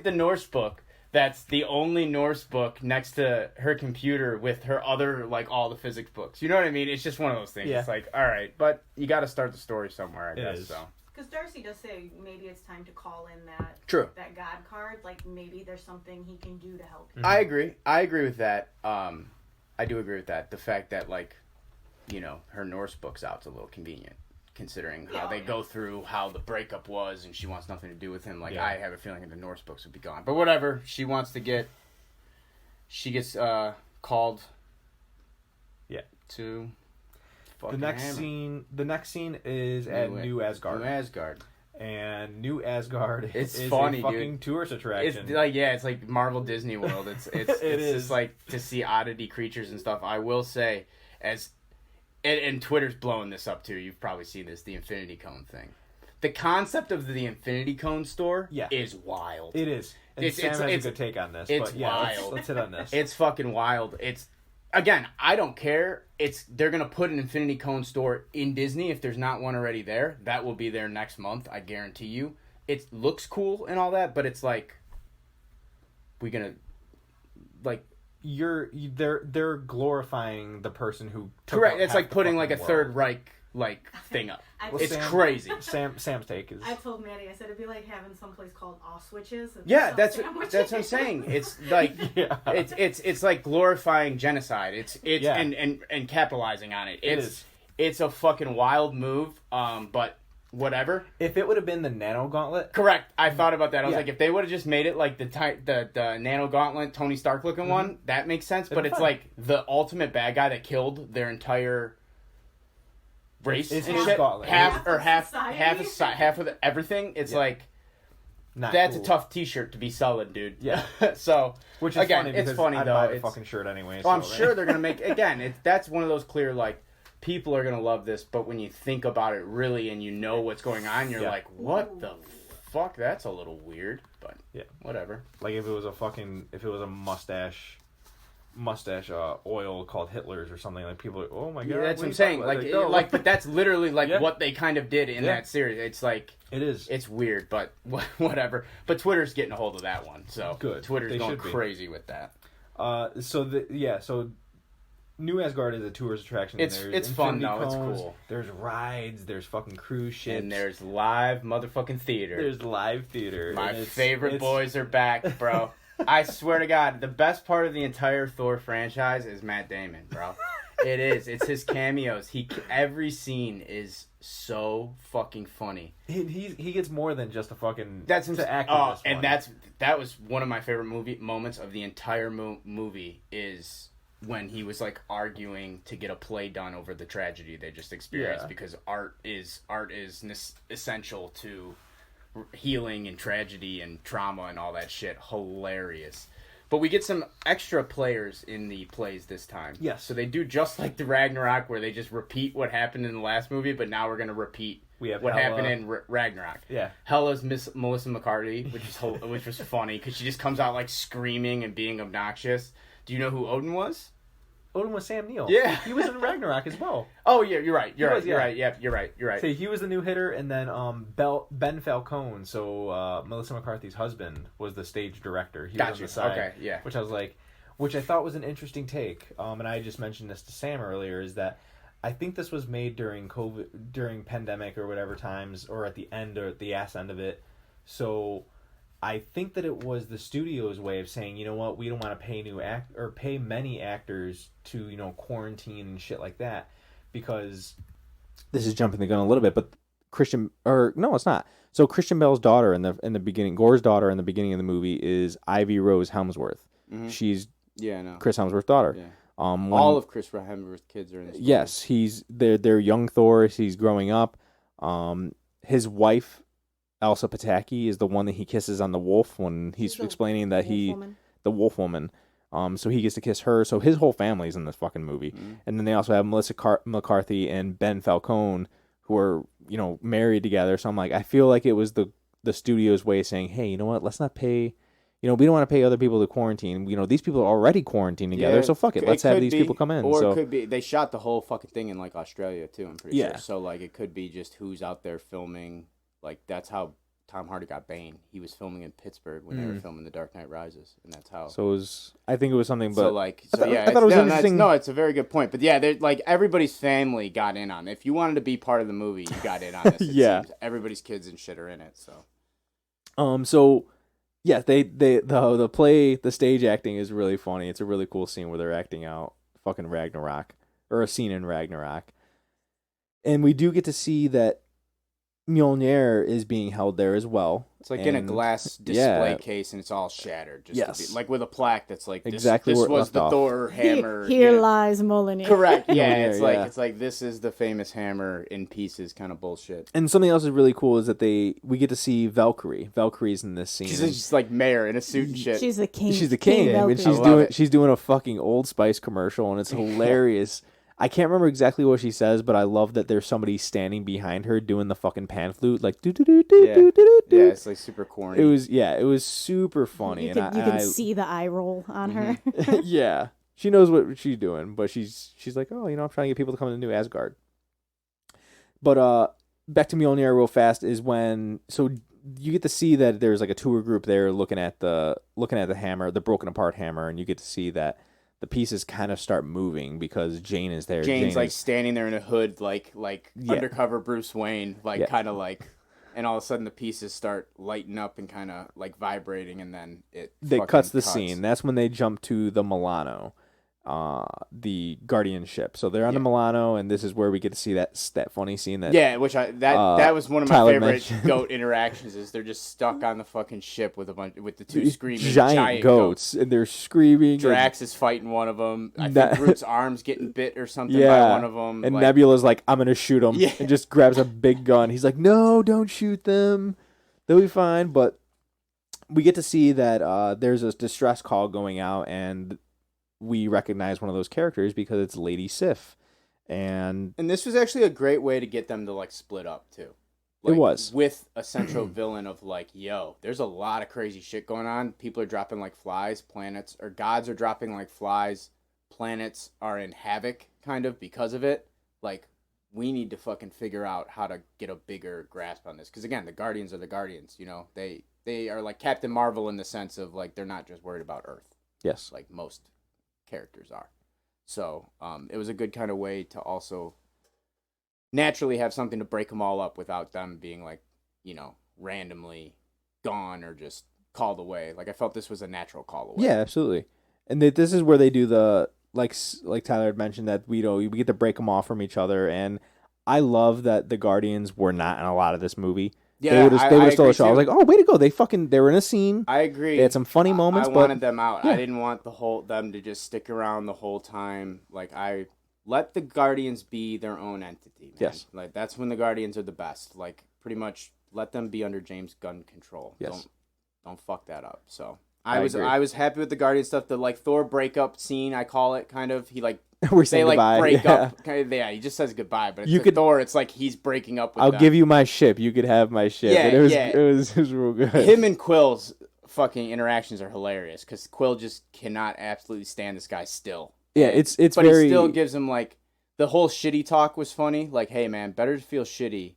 the Norse book. That's the only Norse book next to her computer with her other, like, all the physics books. You know what I mean? It's just one of those things. Yeah. It's like, all right, but you got to start the story somewhere, I guess. is. So Because Darcy does say maybe it's time to call in that True. that God card. Like maybe there's something he can do to help you. I agree with that. I do agree with that. The fact that, like, her Norse book's out's a little convenient, considering how they go through how the breakup was and she wants nothing to do with him. Like, I have a feeling the Norse books would be gone. But whatever. She gets called to The next scene is at New Asgard. New Asgard. And New Asgard It's is funny, a fucking dude. tourist attraction. It's like Marvel Disney World. It's just like to see oddity creatures and stuff. I will say, and Twitter's blowing this up too. You've probably seen this, the Infinity Cone thing. The concept of the Infinity Cone store is wild. It is. And Sam has a good take on this. It's but yeah, wild. Let's hit on this. It's fucking wild. Again, I don't care. They're gonna put an Infinity Cone store in Disney if there's not one already there. That will be there next month, I guarantee you. It looks cool and all that, but it's like they're glorifying the person who took correct. out It's half like the putting fucking like a world. Third Reich thing up. Well, It's Sam- crazy. Sam's take is I told Maddie, I said it'd be like having someplace called Auschwitzes. and Yeah, sell that's sandwiches. what I'm saying. It's like it's like glorifying genocide. It's and capitalizing on it. It's a fucking wild move. But whatever. If it would have been the Nano Gauntlet, Correct. I thought about that. I was Yeah. like, if they would have just made it like the Nano Gauntlet, Tony Stark looking one, that makes sense. But It'd be it's fun. like the ultimate bad guy that killed their entire race It's and his shit. gauntlet. Half of Half of everything. It's like not that's cool. a tough T-shirt to be selling, dude. Yeah. So Which is again, funny it's because funny I'd though. buy the It's, fucking shirt anyway. well, I'm so, sure right? they're gonna make again. That's one of those clear like people are gonna love this, but when you think about it really and you know what's going on, you're Yeah. like, what the fuck? That's a little weird, but Yeah. whatever. Like if it was a mustache oil called Hitler's or something, like people are, oh my god, Yeah, that's what what I'm saying. are you talking Like, about? like, but that's literally like Yeah. what they kind of did in Yeah. that series. It's like it is. it's weird, but whatever. But Twitter's getting a hold of that one, so Good. Twitter's They going should be. crazy with that. So New Asgard is a tourist attraction. It's There's fun infinity though. It's cones, cool. There's rides. There's fucking cruise ships. And there's live motherfucking theater. There's live theater. My and favorite boys are back, bro. I swear to God, the best part of the entire Thor franchise is Matt Damon, bro. It is. It's his cameos. Every scene is so fucking funny. He gets more than just a fucking. That's to act in this and one. that was one of my favorite moments of the entire movie is when he was like arguing to get a play done over the tragedy they just experienced, because art is essential to healing and tragedy and trauma and all that shit. Hilarious. But we get some extra players in the plays this time. Yes. So they do just like the Ragnarok, where they just repeat what happened in the last movie, but now we're going to repeat what happened in Ragnarok. Yeah. Hela's Miss Melissa McCarthy, which was funny, because she just comes out like screaming and being obnoxious. Do you know who Odin was? Odin was Sam Neill. Yeah. He was in Ragnarok as well. Oh, yeah, you're right. You're He was, right. Yeah, you're right. So he was the new hitter, and then Ben Falcone, so Melissa McCarthy's husband, was the stage director. He was on the side. Okay, yeah. Which I thought was an interesting take. And I just mentioned this to Sam earlier, is that I think this was made during during pandemic or whatever times, or at the end, or at the ass end of it. So I think that it was the studio's way of saying, you know what, we don't want to pay many actors to, quarantine and shit like that, because this is jumping the gun a little bit, but no, it's not. So Christian Bale's daughter in the beginning, Gore's daughter in the beginning of the movie, is Ivy Rose Helmsworth. Mm-hmm. She's Chris Hemsworth's daughter. Yeah. All of Chris Hemsworth's kids are in this movie. Yes, they're young Thor. He's growing up. His wife, Elsa Pataki, is the one that he kisses on the wolf when he's explaining that the wolf woman. So he gets to kiss her. So his whole family's in this fucking movie. Mm-hmm. And then they also have Melissa McCarthy and Ben Falcone, who are, married together. So I'm like, I feel like it was the studio's way of saying, hey, you know what? Let's not pay, we don't want to pay other people to quarantine. These people are already quarantined together. So fuck it. Let's have these people come in. Or it could be, they shot the whole fucking thing in like Australia too, I'm pretty sure. So like it could be just who's out there filming. Like, that's how Tom Hardy got Bane. He was filming in Pittsburgh when they were filming The Dark Knight Rises, and that's how. So I think it was something, but I thought it was interesting. No, it's a very good point. But yeah, like everybody's family got in on it. If you wanted to be part of the movie, you got in on this. Yeah, everybody's kids and shit are in it. So, so yeah, the stage acting is really funny. It's a really cool scene where they're acting out fucking Ragnarok, or a scene in Ragnarok, and we do get to see that Mjolnir is being held there as well. It's like in a glass display case, and it's all shattered. Just like with a plaque that's like, this was the Thor hammer. Here lies Mjolnir. Correct. Yeah, it's like this is the famous hammer in pieces, kind of bullshit. And something else is really cool is that we get to see Valkyrie. Valkyrie's in this scene. She's just like mayor in a suit and shit. She's the king. She's the king, and she's doing a fucking Old Spice commercial, and it's hilarious. I can't remember exactly what she says, but I love that there's somebody standing behind her doing the fucking pan flute, like do do do do do do do. Yeah, it's like super corny. It was super funny. You can see the eye roll on her. Yeah, she knows what she's doing, but she's like, oh, I'm trying to get people to come to New Asgard. But back to Mjolnir real fast is when you get to see that there's like a tour group there looking at the hammer, the broken apart hammer, and you get to see that the pieces kind of start moving because Jane is there. Jane's like standing there in a hood, like undercover Bruce Wayne, kind of like, and all of a sudden the pieces start lighting up and kind of like vibrating, and then it cuts the scene. That's when they jump to the Milano, the Guardian ship. So they're on the Milano, and this is where we get to see that funny scene that that was one of my Tyler favorite mentioned. goat interactions. Is they're just stuck on the fucking ship with the two screaming giant goats, and they're screaming. Drax is fighting one of them. I think Groot's arm's getting bit or something by one of them. And Nebula's like, I'm gonna shoot him, and just grabs a big gun. He's like, no, don't shoot them. They'll be fine. But we get to see that there's a distress call going out, and we recognize one of those characters because it's Lady Sif. And this was actually a great way to get them to like split up too. It was. With a central villain of like, yo, there's a lot of crazy shit going on. People are dropping like flies, gods are dropping like flies, planets are in havoc kind of because of it. Like, we need to fucking figure out how to get a bigger grasp on this. Because again, the Guardians are the Guardians, they are like Captain Marvel in the sense of like, they're not just worried about Earth. Yes. Like most characters are. So it was a good kind of way to also naturally have something to break them all up without them being like, randomly gone or just called away. Like, I felt this was a natural call away. Yeah, absolutely. And this is where they do the like Tyler had mentioned, that we get to break them off from each other. And I love that the Guardians were not in a lot of this movie. Yeah, they would have stole agree the show. I was like, too. oh, way to go! They were in a scene. I agree. They had some funny moments. I but wanted them out. yeah. I didn't want them to just stick around the whole time. Like I let the Guardians be their own entity. Man. Yes. Like that's when the Guardians are the best. Like pretty much let them be under James Gunn control. Yes. Don't fuck that up. So I agree. I was happy with the Guardian stuff. The like Thor breakup scene, I call it kind of. He like We're they saying like goodbye. break Yeah. up. Kind of, yeah, he just says goodbye. But You could- Thor. It's like he's breaking up with I'll them. give you my ship. You could have my ship. Yeah, And it was yeah. it was real good. Him and Quill's fucking interactions are hilarious because Quill just cannot absolutely stand this guy still. Yeah, it's But very. he still gives him like the whole shitty talk was funny. Like, hey man, better to feel shitty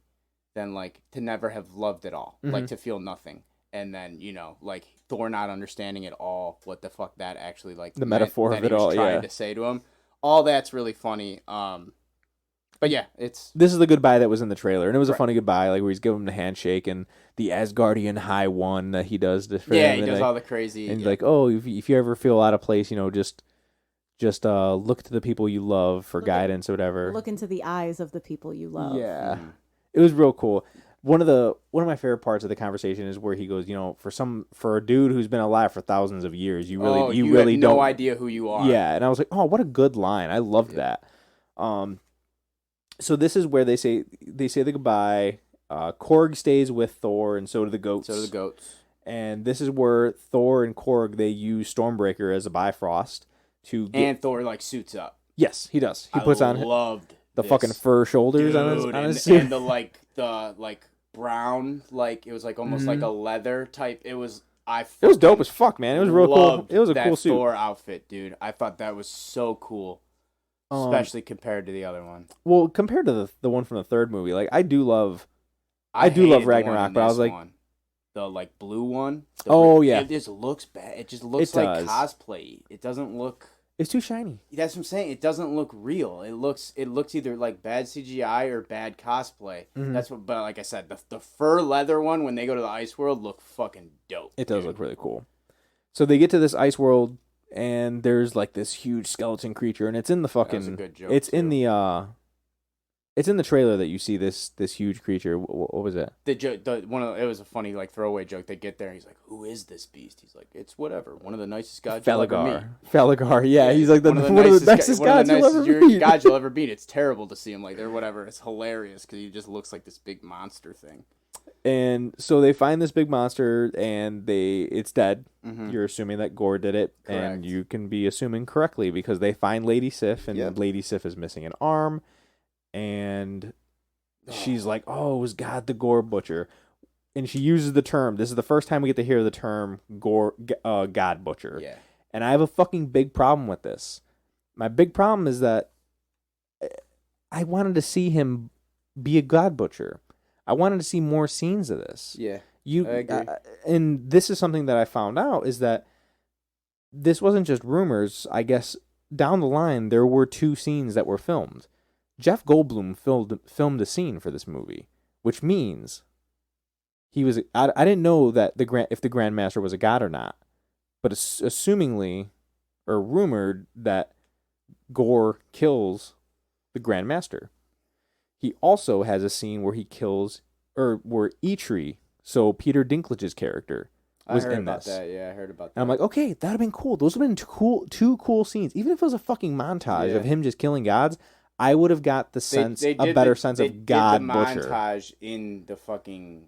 than like to never have loved at all. Mm-hmm. Like to feel nothing. And then, like Thor not understanding at all what the fuck that actually like The meant metaphor that of he it was all, trying yeah. to say to him. All that's really funny. But yeah, it's This is the goodbye that was in the trailer, and it was a Right. funny goodbye, like where he's giving him the handshake and the Asgardian High One that he does. For yeah, him, he and does like, all the crazy. and he's yeah. like, oh, if you ever feel out of place, just look to the people you love for Look at- guidance or whatever. Look into the eyes of the people you love. Yeah, Mhm. it was real cool. One of my favorite parts of the conversation is where he goes, for a dude who's been alive for thousands of years, you really have don't no idea who you are. Yeah, and I was like, oh, what a good line. I loved Yeah. that. So this is where they say the goodbye. Korg stays with Thor, and so do the goats. So do the goats. And this is where Thor and Korg, they use Stormbreaker as a Bifrost to get. And Thor like suits up. Yes, he does. He puts on loved the this. fucking fur shoulders on his Dude, suit. and the brown, like it was like almost like a leather type. It was It was dope as fuck, man. It was real cool. loved It was a that cool suit. Thor outfit, dude. I thought that was so cool, especially compared to the other one. Well, compared to the one from the third movie, like I do love love hated the one Ragnarok, in but I was this like- one. The like blue one. Oh, yeah. It just looks bad. It just looks It like does. cosplay. It doesn't look. it's too shiny. That's what I'm saying. It doesn't look real. It looks either like bad CGI or bad cosplay. Mhm. That's what. But like I said, the fur leather one when they go to the ice world look fucking dope. It does dude. look really cool. So they get to this ice world, and there's like this huge skeleton creature, and it's in the fucking. That was a good joke, It's in too. the it's in the trailer that you see this huge creature. What was it? The joke. It was a funny like throwaway joke. They get there. He's like, "Who is this beast?" He's like, "It's whatever. One of the nicest gods you'll ever meet." Felagar. Yeah, he's like one of the nicest nicest gods you'll ever meet. gods you'll ever meet. It's terrible to see him like they're whatever. It's hilarious because he just looks like this big monster thing. And so they find this big monster, and it's dead. Mhm. You're assuming that Gore did it, and Correct. you can be assuming correctly because they find Lady Sif, and Yep. Lady Sif is missing an arm, and she's like, "Oh, it was God the Gore Butcher," and she uses the term. This is the first time we get to hear the term God Butcher. Yeah. And I have a fucking big problem with this. My big problem is that I wanted to see him be a God Butcher. I wanted to see more scenes of this. Yeah. You I agree. and this is something that I found out is that this wasn't just rumors. I guess down the line there were 2 scenes that were filmed. Jeff Goldblum filmed a scene for this movie, which means he was. I didn't know that if the Grandmaster was a god or not, but assumingly or rumored that Gore kills the Grandmaster. He also has a scene where he kills, or where Eitri, so Peter Dinklage's character, was I heard in about this. that. Yeah, I heard about that. And I'm like, okay, that'd have been cool. Those would have been two cool scenes. Even if it was a fucking montage of Yeah. him just killing gods, I would have got the sense, a better sense of God Butcher. montage in the fucking.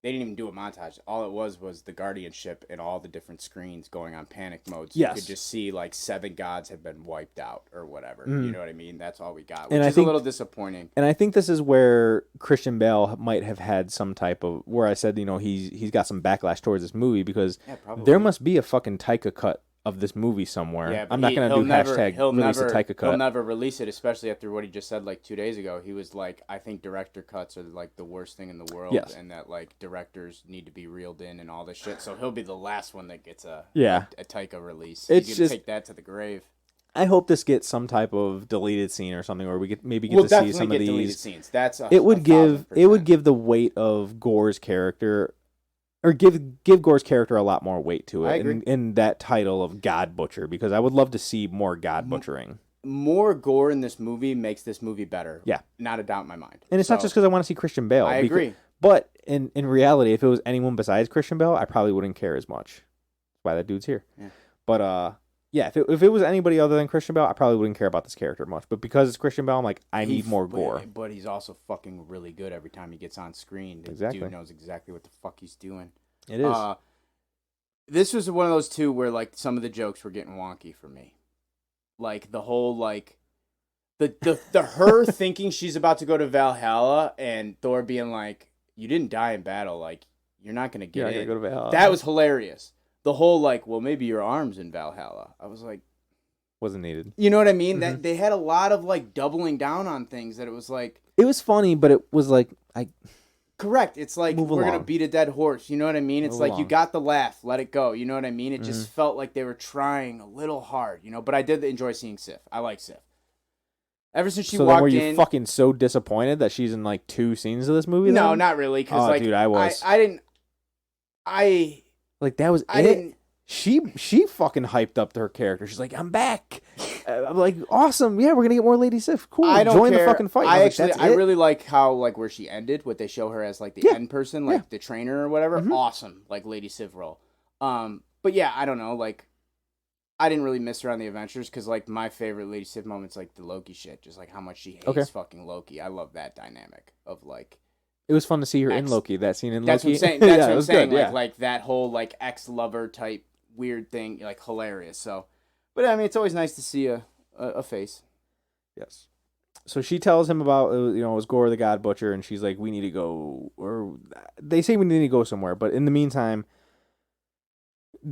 They didn't even do a montage. All it was the guardianship and all the different screens going on panic mode. So Yes. you could just see like 7 gods have been wiped out or whatever. Mhm. You know what I mean? That's all we got, which And I is think- a little disappointing. And I think this is where Christian Bale might have had some type of, where I said, he's got some backlash towards this movie because Yeah, probably. there must be a fucking Taika cut of this movie somewhere. Yeah, but I'm not going to do hashtag release a Taika He'll cut. never release it, especially after what he just said like 2 days ago. He was like, I think director cuts are like the worst thing in the world, Yes. and that like directors need to be reeled in and all this shit. So he'll be the last one that gets a Taika release. It's You can just- take that to the grave. I hope this gets some type of deleted scene or something where we get We'll to see definitely some get of deleted these. scenes. That's It would give the weight of Gore's character, or give Gore's character a lot more weight to it. I agree. In that title of God Butcher, because I would love to see more God butchering. more gore in this movie makes this movie better. Yeah. Not a doubt in my mind. And it's not just because I want to see Christian Bale. I agree. But in reality, if it was anyone besides Christian Bale, I probably wouldn't care as much. That's why that dude's here. Yeah. But yeah, if it was anybody other than Christian Bale, I probably wouldn't care about this character much. But because it's Christian Bale, I'm like, I need more gore. But he's also fucking really good every time he gets on screen. The Exactly. dude knows exactly what the fuck he's doing. It is. This was one of those two where like some of the jokes were getting wonky for me. Like the whole like the her thinking she's about to go to Valhalla and Thor being like, "You didn't die in battle, like you're not gonna get You're in." not gonna go to Valhalla. That was hilarious. The whole like, well, maybe your arm's in Valhalla. I was like, wasn't needed. you know what I mean? That they had a lot of like doubling down on things that it was like. It was funny, but it was like Correct. It's like Move we're along. gonna beat a dead horse. You know what I mean? It's Move like you along. got the laugh, let it go. You know what I mean? It just felt like they were trying a little hard. You know, but I did enjoy seeing Sif. I like Sif. Ever since she so. Then walked were you in, fucking so disappointed that she's in like 2 scenes of this movie? no, then? not really. Because Oh, like, dude, I was. I didn't. Like that was I it. didn't. She fucking hyped up her character. She's like, I'm back. I'm like, awesome. Yeah, we're gonna get more Lady Sif. Cool. I don't Join care. the fucking fight. I was actually, like, I That's it? really like how like where she ended. What they show her as like the Yeah. end person, like Yeah. the trainer or whatever. Mhm. Awesome, like Lady Sif role. But yeah, I don't know. Like, I didn't really miss her on the Adventures because like my favorite Lady Sif moments like the Loki shit, just like how much she hates Okay. fucking Loki. I love that dynamic of like. It was fun to see her in Ex- Loki. That scene in That's Loki. what I'm saying. That's yeah, what it I'm was saying. good. Like Yeah. like that whole like ex lover type weird thing, like hilarious. So, but I mean, it's always nice to see a face. Yes. So she tells him about it was Gore the God Butcher, and she's like, "We need to go," or they say we need to go somewhere. But in the meantime,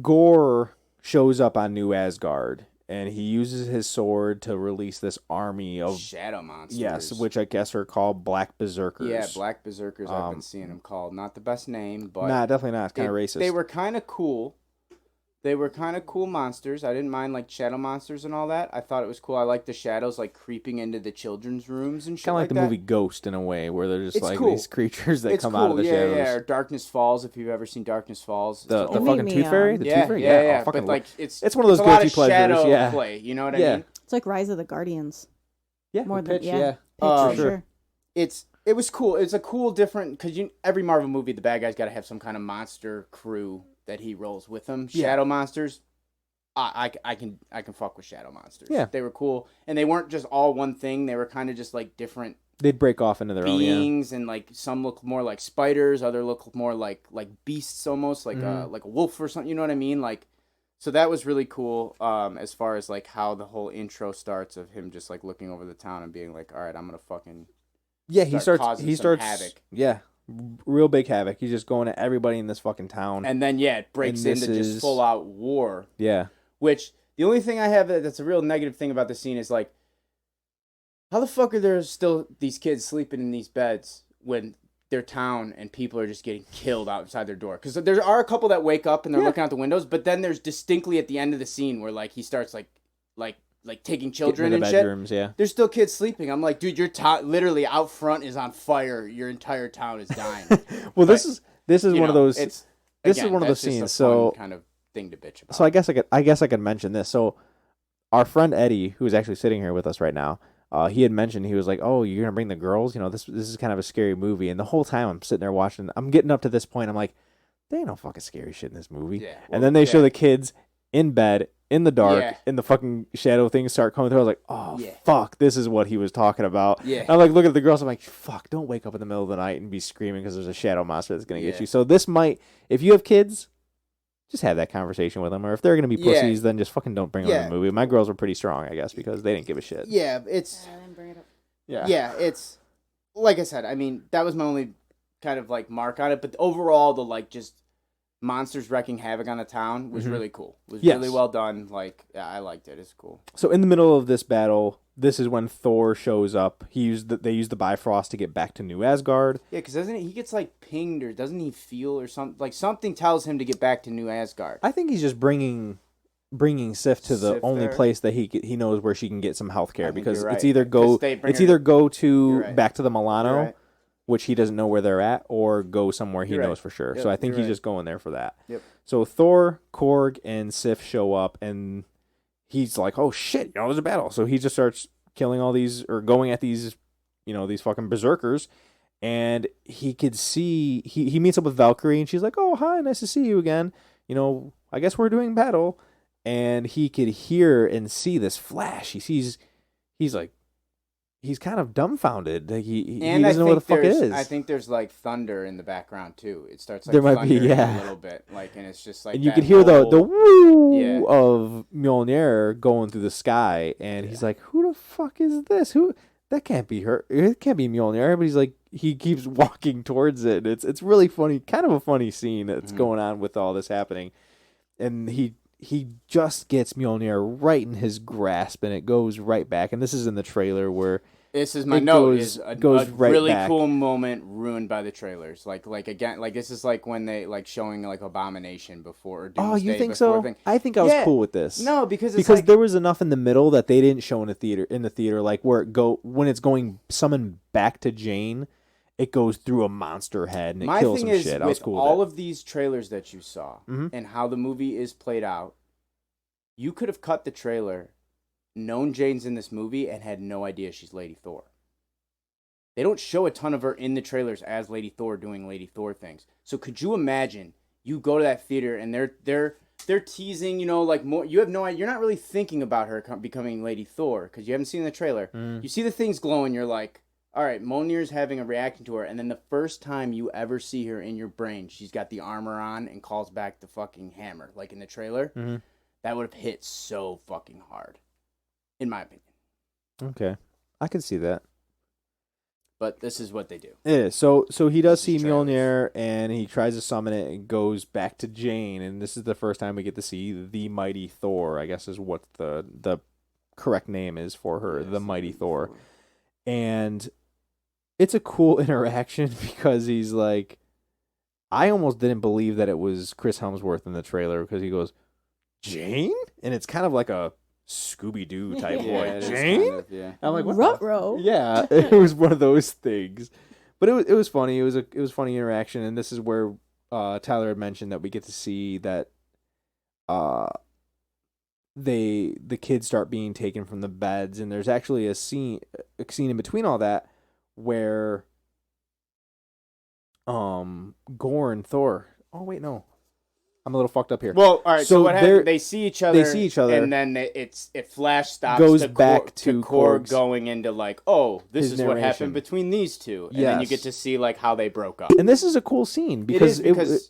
Gore shows up on New Asgard, and he uses his sword to release this army of Shadow monsters. yes, which I guess are called Black Berserkers. Yeah, Black Berserkers. I've been seeing them called. Not the best name, but Nah, definitely not. It's kind of they- racist. They were kind of cool. They were kind of cool monsters. I didn't mind like shadow monsters and all that. I thought it was cool. I liked the shadows like creeping into the children's rooms and shit kind of like the that. movie Ghost in a way, where they're just It's like cool. these creatures that It's come cool. out of the shadows. Yeah. Or Darkness Falls, if you've ever seen Darkness Falls. The It made fucking me, Tooth Fairy. The yeah, Tooth Fairy. yeah. Oh, But fucking like it's one of those it's a lot guilty of pleasures. shadow Yeah. play. You know what I Yeah. mean? It's like Rise of the Guardians. Yeah, More with than pitch, yeah. yeah. Pitch for Sure. sure. It was cool. It's a cool different because every Marvel movie the bad guy's got to have some kind of monster crew that he rolls with him. Yeah. Shadow monsters. I can fuck with shadow monsters. Yeah. They were cool, and they weren't just all one thing. They were kind of just like different They'd break off into their own. Yeah. beings, and like some look more like spiders, other look more like beasts, almost like Mhm. like a wolf or something. You know what I mean? Like, so that was really cool. As far as like how the whole intro starts of him just like looking over the town and being like, all right, I'm gonna fucking Yeah, he start starts. causing He some starts. havoc. Yeah, real big havoc. He's just going at everybody in this fucking town. and then yeah, it breaks And this into is- just full out war. Yeah, Which the only thing I have that's a real negative thing about the scene is like, how the fuck are there still these kids sleeping in these beds when their town and people are just getting killed outside their door? Because there are a couple that wake up and they're Yeah. looking out the windows, but then there's distinctly at the end of the scene where like he starts like taking children Getting in and the shit. bedrooms. Yeah, There's still kids sleeping. I'm like, dude, your town literally out front is on fire. Your entire town is dying. well, But, this is You one of know, those. It's, this is again, one of that's those just a scenes. fun So kind of thing to bitch about. So I guess I could mention this. So our friend Eddie, who's actually sitting here with us right now, he had mentioned, he was like, "Oh, you're gonna bring the girls? You know, this is kind of a scary movie." And the whole time I'm sitting there watching, I'm getting up to this point, I'm like, "There ain't no fucking scary shit in this movie." Yeah, well, and then they show yeah. the kids in bed in the dark, Yeah. and the fucking shadow things start coming through. I was like, "Oh Yeah. fuck, this is what he was talking about." Yeah. And I'm like, looking at the girls, I'm like, "Fuck, don't wake up in the middle of the night and be screaming because there's a shadow monster that's gonna get Yeah. you." So this might, if you have kids, just have that conversation with them. Or if they're gonna be Yeah. pussies, then just fucking don't bring them Yeah. to the movie. My girls were pretty strong, I guess, because they didn't give a shit. Yeah, it's I didn't bring it up. yeah, it's like I said. I mean, that was my only kind of like mark on it. But overall, the like just monsters wrecking havoc on the town was Mhm. really cool. It was Yes. really well done. Like, yeah, I liked it. It's cool. So in the middle of this battle, this is when Thor shows up. They used the Bifrost to get back to New Asgard. Yeah, because doesn't he gets like pinged or doesn't he feel or something? Like something tells him to get back to New Asgard. I think he's just bringing Sif to the Sif only there? place that he knows where she can get some health I care, think because you're it's right. either 'Cause they bring her- go to You're right. back to the Milano, You're right. which he doesn't know where they're at, or go somewhere he You're right. knows for sure. Yep, So I think you're he's right. just going there for that. Yep. So Thor, Korg, and Sif show up, and he's like, "Oh shit, there's a battle." So he just starts killing all these, or going at these, these fucking berserkers, and he could see he meets up with Valkyrie, and she's like, "Oh, hi, nice to see you again. I guess we're doing battle." And he could hear and see this flash. He's like, he's kind of dumbfounded. Like he doesn't know what the fuck it is. I think there's like thunder in the background too. It starts like There might be, thundering yeah. a little bit, like, and it's just like and you that could hear the whole- woo of Mjolnir going through the sky, and he's like, "Who the fuck is this? Who? That can't be her. It can't be Mjolnir." But he's like, he keeps walking towards it. It's really funny, kind of a funny scene that's going on with all this happening, and he just gets Mjolnir right in his grasp, and it goes right back. And this is in the trailer where This is my it note. goes- Is a goes right really back. cool moment ruined by the trailers. Like again, like this is like when they like showing like Abomination before. Or oh, you Doomsday think before so? thing. I think I was Yeah. cool with this. No, because it's because like, there was enough in the middle that they didn't show in the theater, like where when it's going summoned back to Jane, it goes through a monster head and it my kills thing some is shit. I was with cool all with of these trailers that you saw Mhm. and how the movie is played out. You could have cut the trailer, known Jane's in this movie, and had no idea she's Lady Thor. They don't show a ton of her in the trailers as Lady Thor doing Lady Thor things. So could you imagine you go to that theater and they're teasing, like more. You have no idea. You're not really thinking about her becoming Lady Thor because you haven't seen the trailer. You see the things glowing. You're like, all right, Mjolnir's having a reaction to her, and then the first time you ever see her in your brain, she's got the armor on and calls back the fucking hammer, like in the trailer. Mhm. That would have hit so fucking hard, in my opinion. Okay, I can see that. But this is what they do. Yeah, so he does This see is trailers. Mjolnir, and he tries to summon it and goes back to Jane, and this is the first time we get to see the mighty Thor, I guess is what the correct name is for her, Yes, the mighty Thor. And it's a cool interaction because he's like, I almost didn't believe that it was Chris Hemsworth in the trailer because he goes, Jane? And it's kind of like a Scooby-Doo type Yeah, boy. it is Jane? kind of, yeah. I'm like, what the Ruh-roh. Yeah, it was one of those things, but it was funny. It was funny interaction, and this is where Tyler had mentioned that we get to see that the kids start being taken from the beds, and there's actually a scene in between all that where Gore and Thor. Oh wait, no, I'm a little fucked up here. Well, all right. So, So what they're- happened? They see each other. and then it flash stops. Goes to back to Korg Korg's- going into like, oh, this his is what narration. happened between these two, and then you Yes. get to see like how they broke up. And this is a cool scene because,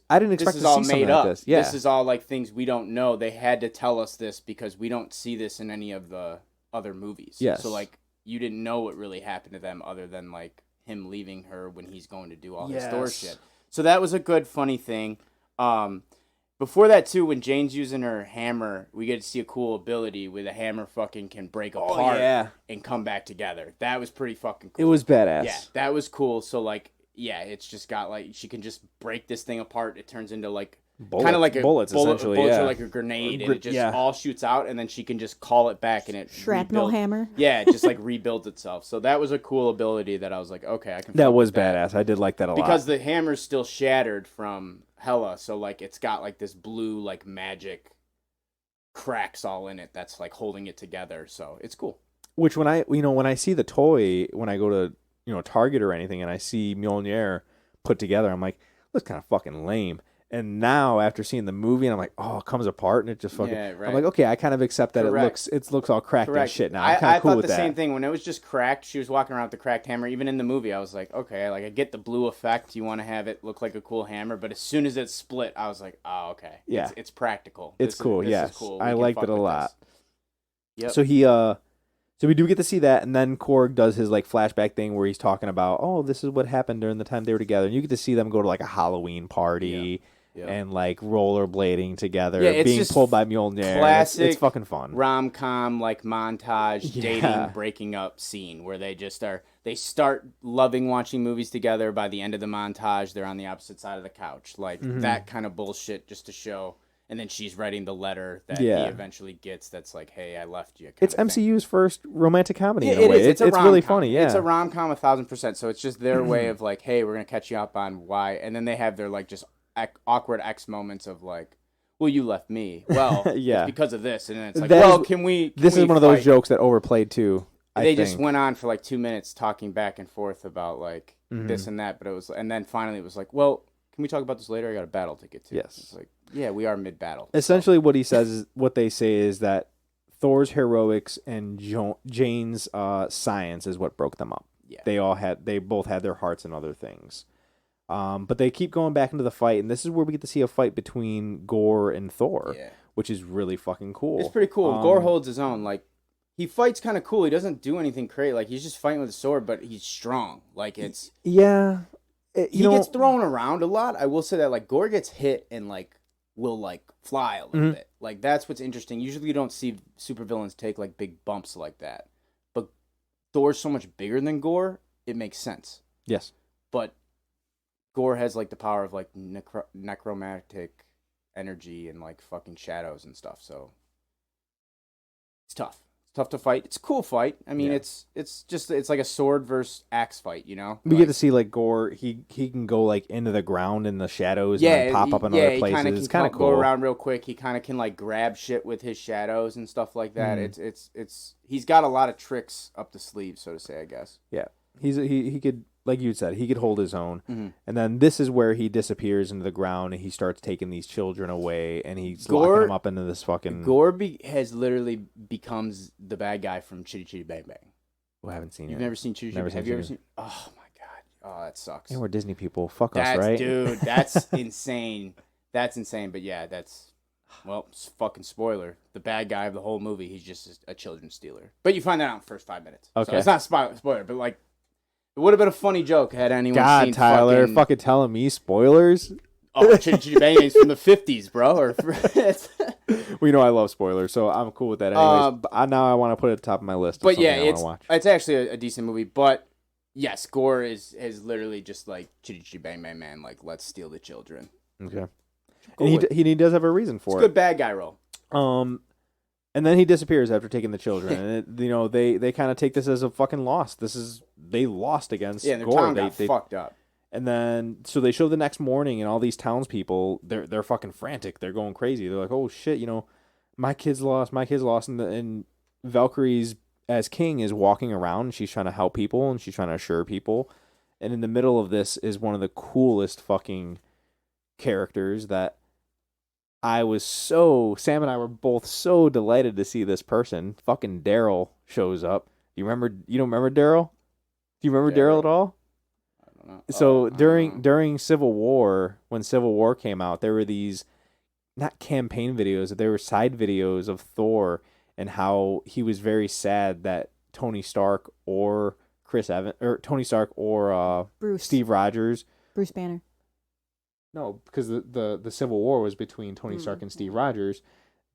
I didn't expect this is to all see something made like up. this. Yeah, This is all like things we don't know. They had to tell us this because we don't see this in any of the other movies. Yes. So like you didn't know what really happened to them other than like him leaving her when he's going to do all his Thor Yes. shit. So that was a good funny thing. Before that too, when Jane's using her hammer, we get to see a cool ability where the hammer fucking can break apart yeah. and come back together. That was pretty fucking cool. It was badass. Yeah, that was cool. So like, yeah, it's just got like she can just break this thing apart. It turns into like kind of like a bullets essentially. bullets Yeah, are like a grenade, and it just Yeah. all shoots out, and then she can just call it back, and it Shrapnel rebuild- hammer. Yeah, it just like rebuilds itself. So that was a cool ability that I was like, okay, I can. that fuck was with that. badass. I did like that a lot. Because the hammer's still shattered from Hela, so like it's got like this blue like magic cracks all in it that's like holding it together. So it's cool. Which when I see the toy, when I go to Target or anything, and I see Mjolnir put together, I'm like, that's kind of fucking lame. And now after seeing the movie, and I'm like, oh, it comes apart and it just fucking. Yeah, right. I'm like, okay, I kind of accept that Correct. it looks all cracked and Correct. shit now. I'm kind I of cool thought with the that. same thing when it was just cracked. She was walking around with the cracked hammer. Even in the movie, I was like, okay, like I get the blue effect. You want to have it look like a cool hammer, but as soon as it split, I was like, oh, okay, Yeah. it's practical. It's cool. This Yes, is cool. I We can liked fuck it a with lot. this. Yep. So we do get to see that, and then Korg does his like flashback thing where he's talking about, oh, this is what happened during the time they were together, and you get to see them go to like a Halloween party. Yeah. And like rollerblading together, Yeah, it's being just pulled by Mjolnir. classic It's fucking fun. rom-com like montage Yeah. dating breaking up scene where they just they start loving watching movies together. By the end of the montage they're on the opposite side of the couch, like that kind of bullshit, just to show. And then she's writing the letter that he Yeah. eventually gets that's like, hey, I left you kind It's of thing. MCU's first romantic comedy Yeah, in a way. It's a It's really rom-com. funny. Yeah, It's a rom-com 1,000%. So it's just their way of like, hey, we're gonna catch you up on why. And then they have their like just awkward X moments of like, well, you left me. Well, Yeah. it's because of this. And then it's like, That well, is- can we? This is we one of those fight? jokes that overplayed too. They just went on for like 2 minutes talking back and forth about like this and that, but it was, and then finally it was like, well, can we talk about this later? I got a battle to get to. Yes. It's like, yeah, we are mid-battle. Essentially, what he says is, what they say is that Thor's heroics and Jane's science is what broke them up. Yeah. They both had their hearts in other things. But they keep going back into the fight, and this is where we get to see a fight between Gore and Thor, which is really fucking cool. It's pretty cool. Gore holds his own. Like, he fights kind of cool. He doesn't do anything crazy. Like, he's just fighting with a sword, but he's strong. Like, it's... Yeah. He gets thrown around a lot. I will say that, like, Gore gets hit and, like, will, like, fly a little bit. Like, that's what's interesting. Usually you don't see supervillains take, like, big bumps like that. But Thor's so much bigger than Gore, it makes sense. Yes. But Gore has, like, the power of, like, necromantic energy and, like, fucking shadows and stuff, so it's tough. It's tough to fight. It's a cool fight. I mean, it's like a sword versus axe fight, you know? We get to see, like, Gore, he can go, like, into the ground in the shadows and then pop up in other places. It's kind of cool. Go around real quick. He kind of can, like, grab shit with his shadows and stuff like that. It's he's got a lot of tricks up the sleeve, so to say, I guess. Yeah. He could, like you said, he could hold his own. And then this is where he disappears into the ground and he starts taking these children away and he's locking them up into this fucking... Gore has literally becomes the bad guy from Chitty Chitty Bang Bang. Oh, I haven't seen it. You've never seen Chitty Chitty? Have you ever seen... Oh, my God. Oh, that sucks. And we're Disney people. Fuck us, right? Dude, that's insane. That's insane. But yeah, that's... Well, fucking spoiler. The bad guy of the whole movie, he's just a children's stealer. But you find that out in the first 5 minutes. Okay. So it's not spoiler, but like... It would have been a funny joke had anyone seen Tyler, fucking telling me spoilers? Oh, Chitty Chitty Bang Bang's from the 50s, bro. Well, you know I love spoilers, so I'm cool with that anyways. Now I want to put it at the top of my list. But yeah, watch. It's actually a decent movie. But yes, Gore is literally just like Chitty Chitty Bang Bang Man, like, let's steal the children. Okay. Cool. And he does have a reason for it's a good bad guy role. And then he disappears after taking the children. And, they kind of take this as a fucking loss. They lost against Their Gore. town got fucked up. And then, so they show the next morning, and all these townspeople, they're fucking frantic. They're going crazy. They're like, oh, shit, my kid's lost. And Valkyrie's, as king, is walking around, and she's trying to help people, and she's trying to assure people. And in the middle of this is one of the coolest fucking characters that Sam and I were both so delighted to see this person. Fucking Daryl shows up. You don't remember Daryl? Do you remember Daryl at all? I don't know. So during Civil War, when Civil War came out, there were these, not campaign videos, there were side videos of Thor and how he was very sad that Tony Stark or Bruce. Steve Rogers. Bruce Banner. No, because the Civil War was between Tony Stark and Steve Rogers,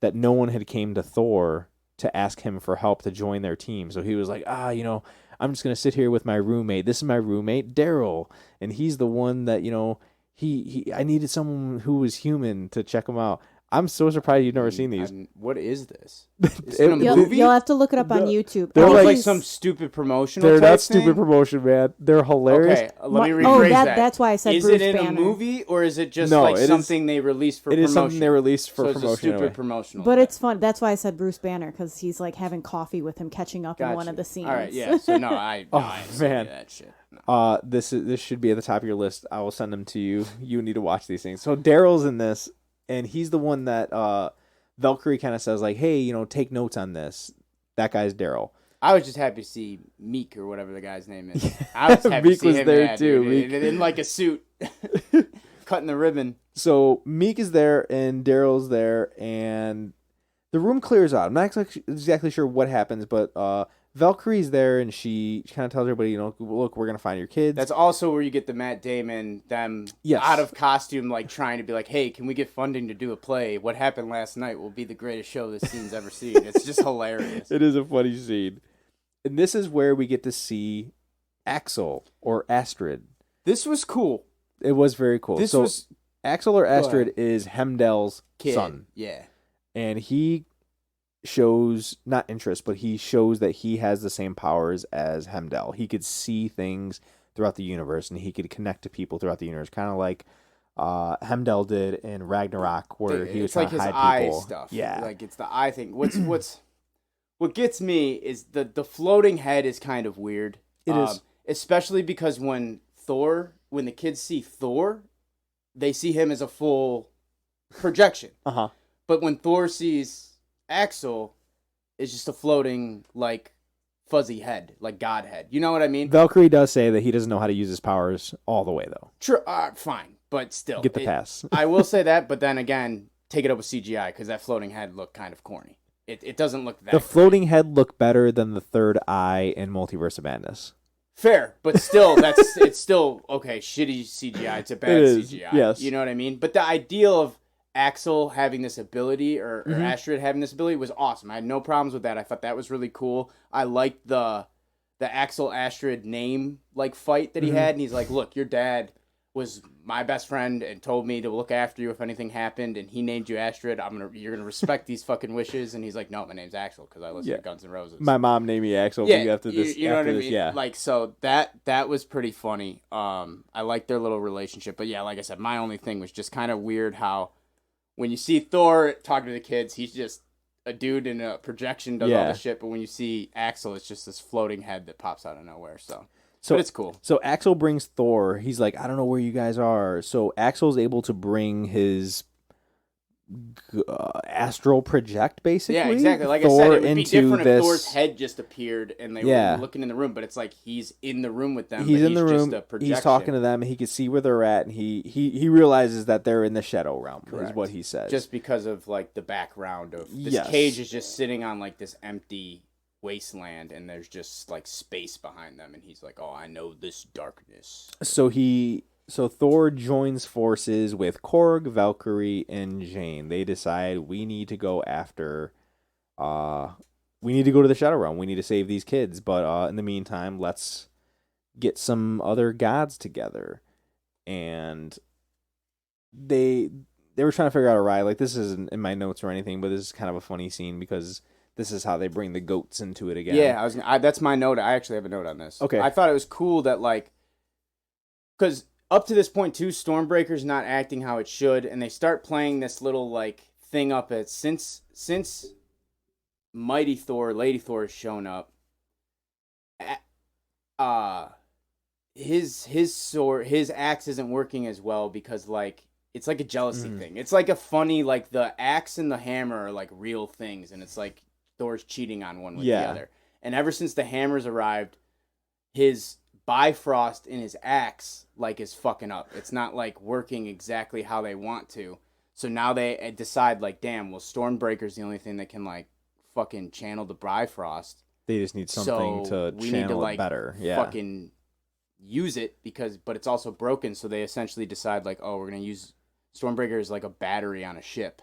that no one had came to Thor to ask him for help to join their team. So he was like, I'm just going to sit here with my roommate. This is my roommate, Daryl. And he's the one that, I needed someone who was human to check him out. I'm so surprised you've never seen these. What is this? Is it a movie? You'll have to look it up on YouTube. They're like some stupid promotional They're type not stupid thing? promotion, man. They're hilarious. Okay, let me rephrase that. That's why I said is Bruce it in Banner. a movie, or is it just No, something they released for It promotion? is something they released for so promotion. It's a stupid anyway. promotional. But thing. it's fun. That's why I said Bruce Banner, because he's like having coffee with him, catching up in one of the scenes. All right, yeah. So no, I man. man, that shit. No. This should be at the top of your list. I will send them to you. You need to watch these things. So Daryl's in this, and he's the one that Valkyrie kind of says, like, hey, take notes on this. That guy's Daryl. I was just happy to see Meek or whatever the guy's name is. I was happy Meek to see was him there too. Dude, in like a suit, cutting the ribbon. So Meek is there and Daryl's there, and the room clears out. I'm not exactly sure what happens, but Valkyrie's there, and she kind of tells everybody, look, we're gonna find your kids. That's also where you get the Matt Damon, out of costume, like trying to be like, hey, can we get funding to do a play? What happened last night will be the greatest show this scene's ever seen. It's just hilarious. It is a funny scene. And this is where we get to see Axel or Astrid. This was cool. It was very cool. Axel or Astrid is Hemdall's Kid. son. Yeah. And he shows, not interest, but he shows that he has the same powers as Hemdall. He could see things throughout the universe, and he could connect to people throughout the universe, kind of like Hemdall did in Ragnarok, where he was trying to hide people. Stuff. Yeah, like it's the eye thing. What's what gets me is the floating head is kind of weird. It is. Especially because when the kids see Thor, they see him as a full projection. Uh-huh. But when Thor sees Axel, it's just a floating, like, fuzzy head, like God head. You know what I mean? Valkyrie does say that he doesn't know how to use his powers all the way, though. True. Fine. But still. Get the pass. I will say that, but then again, take it up with CGI, because that floating head looked kind of corny. It doesn't look that The great. floating head looked better than the third eye in Multiverse of Madness. Fair, but still, it's still, okay, shitty CGI. It's a bad It is, CGI. yes. You know what I mean? But the ideal of Axel having this ability, or Astrid having this ability, was awesome. I had no problems with that. I thought that was really cool. I liked the Axel Astrid name, like, fight that he had, and he's like, look, your dad was my best friend and told me to look after you if anything happened, and he named you Astrid. You're gonna respect these fucking wishes. And he's like, no, my name's Axel because I listen to Guns N' Roses. My mom named me Axel after this. You know what I mean? Yeah. Like, so that was pretty funny. I like their little relationship, but yeah, like I said, my only thing was just kind of weird how when you see Thor talking to the kids, he's just a dude in a projection, does all this shit, but when you see Axel, it's just this floating head that pops out of nowhere. So but it's cool. So Axel brings Thor. He's like, I don't know where you guys are. So Axel's able to bring his astral project, basically. Yeah, exactly. Like Thor I said, it would be different this... if Thor's head just appeared and they were looking in the room, but it's like he's in the room with them. He's in the room. Just a projection. He's talking to them. He can see where they're at, and he realizes that they're in the shadow realm. Correct. Is what he says. Just because of like the background of this cage is just sitting on like this empty wasteland, and there's just like space behind them, and he's like, "Oh, I know this darkness." So Thor joins forces with Korg, Valkyrie, and Jane. They decide we need to go after. We need to go to the Shadow Realm. We need to save these kids. But in the meantime, let's get some other gods together. And they were trying to figure out a ride. Like, this isn't in my notes or anything, but this is kind of a funny scene because this is how they bring the goats into it again. Yeah, that's my note. I actually have a note on this. Okay. I thought it was cool that, like, because up to this point, too, Stormbreaker's not acting how it should, and they start playing this little, like, thing up at since Mighty Thor, Lady Thor has shown up, his axe isn't working as well because, like, it's like a jealousy thing. It's like a funny, like, the axe and the hammer are, like, real things, and it's like Thor's cheating on one with the other. And ever since the hammers arrived, his Bifrost in his axe, like, is fucking up. It's not, like, working exactly how they want to. So now they decide, like, damn, well, Stormbreaker's the only thing that can, like, fucking channel the Bifrost. They just need something to channel it better. Yeah. Fucking use it but it's also broken. So they essentially decide, like, oh, we're gonna use Stormbreaker as like a battery on a ship,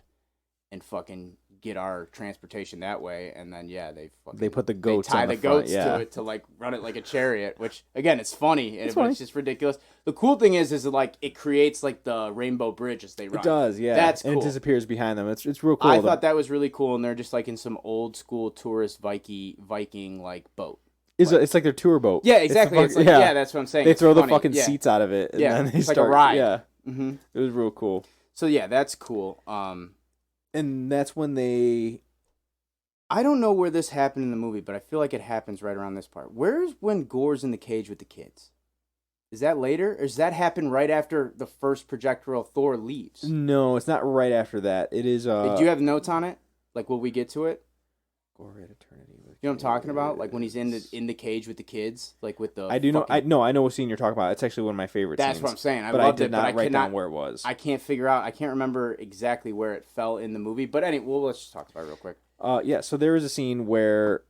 and fucking get our transportation that way. And then they put the goats. They tie on the front, goats to it to like run it like a chariot. Which again, it's funny, but it's just ridiculous. The cool thing is that, like, it creates like the Rainbow Bridge as they run. It does, yeah. That's cool. And it disappears behind them. It's real cool. I thought that was really cool, and they're just like in some old school tourist Viking like boat. It's like their tour boat. Yeah, exactly. It's like, that's what I'm saying. They it's throw funny. the fucking seats out of it, and then they it's start. Like a ride. Yeah, mm-hmm. It was real cool. So yeah, that's cool. And that's when they. I don't know where this happened in the movie, but I feel like it happens right around this part. Where's when Gore's in the cage with the kids? Is that later, or does that happen right after the first projectile Thor leaves? No, it's not right after that. It is. Do you have notes on it? Like, will we get to it? Gore at eternity. You know what I'm talking about? Like when he's in the cage with the kids, like with the. I do know. I know what scene you're talking about. It's actually one of my favorite. That's scenes. what I'm saying. I but loved I did it, not but I write cannot down where it was. I can't figure out. I can't remember exactly where it fell in the movie. But anyway, let's just talk about it real quick. Yeah. So there is a scene where.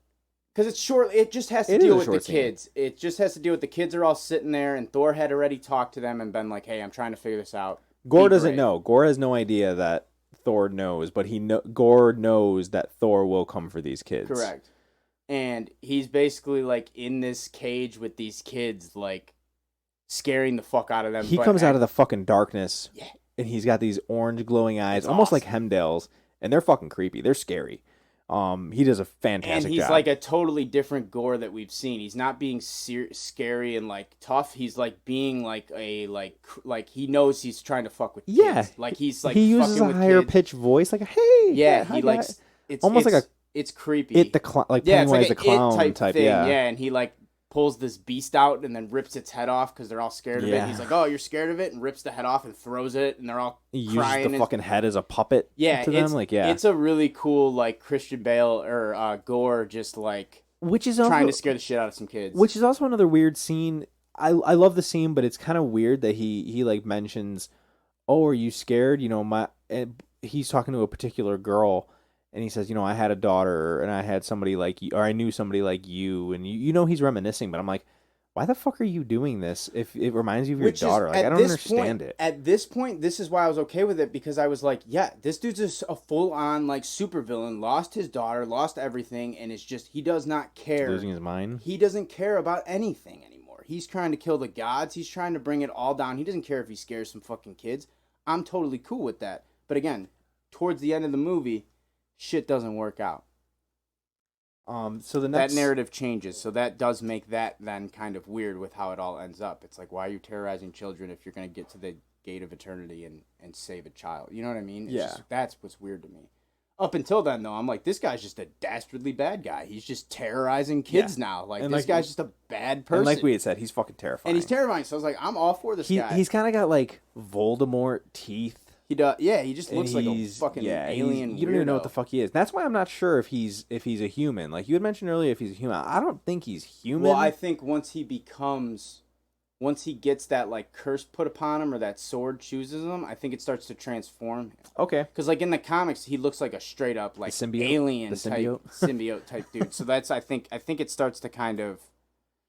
Because it's short. It just has to deal with the kids. It just has to deal with the kids are all sitting there, and Thor had already talked to them and been like, "Hey, I'm trying to figure this out." Gore doesn't know. Gore has no idea that Thor knows, but Gore knows that Thor will come for these kids. Correct. And he's basically like in this cage with these kids, like scaring the fuck out of them. He comes out of the fucking darkness, and he's got these orange glowing eyes, almost like Hemdale's, and they're fucking creepy. They're scary. He does a fantastic job. And he's like a totally different Gore that we've seen. He's not being scary and like tough. He's like being like a like he knows he's trying to fuck with kids. Yeah. Like he's like he uses a higher pitched voice, like hey. Yeah, he likes it's almost like a it's creepy. It like Pennywise the clown It type, thing. yeah. Yeah, and he like pulls this beast out and then rips its head off because they're all scared of it. And he's like, "Oh, you're scared of it," and rips the head off and throws it, and they're all He crying. uses the fucking head as a puppet. To them, like it's a really cool like Christian Bale or Gore just like which is trying to scare the shit out of some kids. Which is also another weird scene. I love the scene, but it's kind of weird that he like mentions, "Oh, are you scared?" You know, he's talking to a particular girl. And he says, you know, I had a daughter, and I had somebody like you, or I knew somebody like you, and you know he's reminiscing. But I'm like, why the fuck are you doing this? If it reminds you of your daughter, like I don't understand it. At this point, this is why I was okay with it because I was like, yeah, this dude's a full on like supervillain, lost his daughter, lost everything, and it's just he does not care. Losing his mind. He doesn't care about anything anymore. He's trying to kill the gods. He's trying to bring it all down. He doesn't care if he scares some fucking kids. I'm totally cool with that. But again, towards the end of the movie, shit doesn't work out. So the next that narrative changes, so that does make that then kind of weird with how it all ends up. It's like, why are you terrorizing children if you're going to get to the gate of eternity and save a child? You know what I mean? It's that's what's weird to me. Up until then, though, I'm like, this guy's just a dastardly bad guy. He's just terrorizing kids now. Like, and this guy's just a bad person. And like we had said, he's fucking terrifying. And he's terrifying. So I was like, I'm all for this guy. He's kind of got like Voldemort teeth. He does. Yeah, he just looks like a fucking alien. You don't even know what the fuck he is. That's why I'm not sure if he's a human. Like you had mentioned earlier, if he's a human, I don't think he's human. Well, I think once he gets that like curse put upon him or that sword chooses him, I think it starts to transform him. Okay. Because like in the comics, he looks like a straight up like alien symbiote type dude. So that's I think it starts to kind of.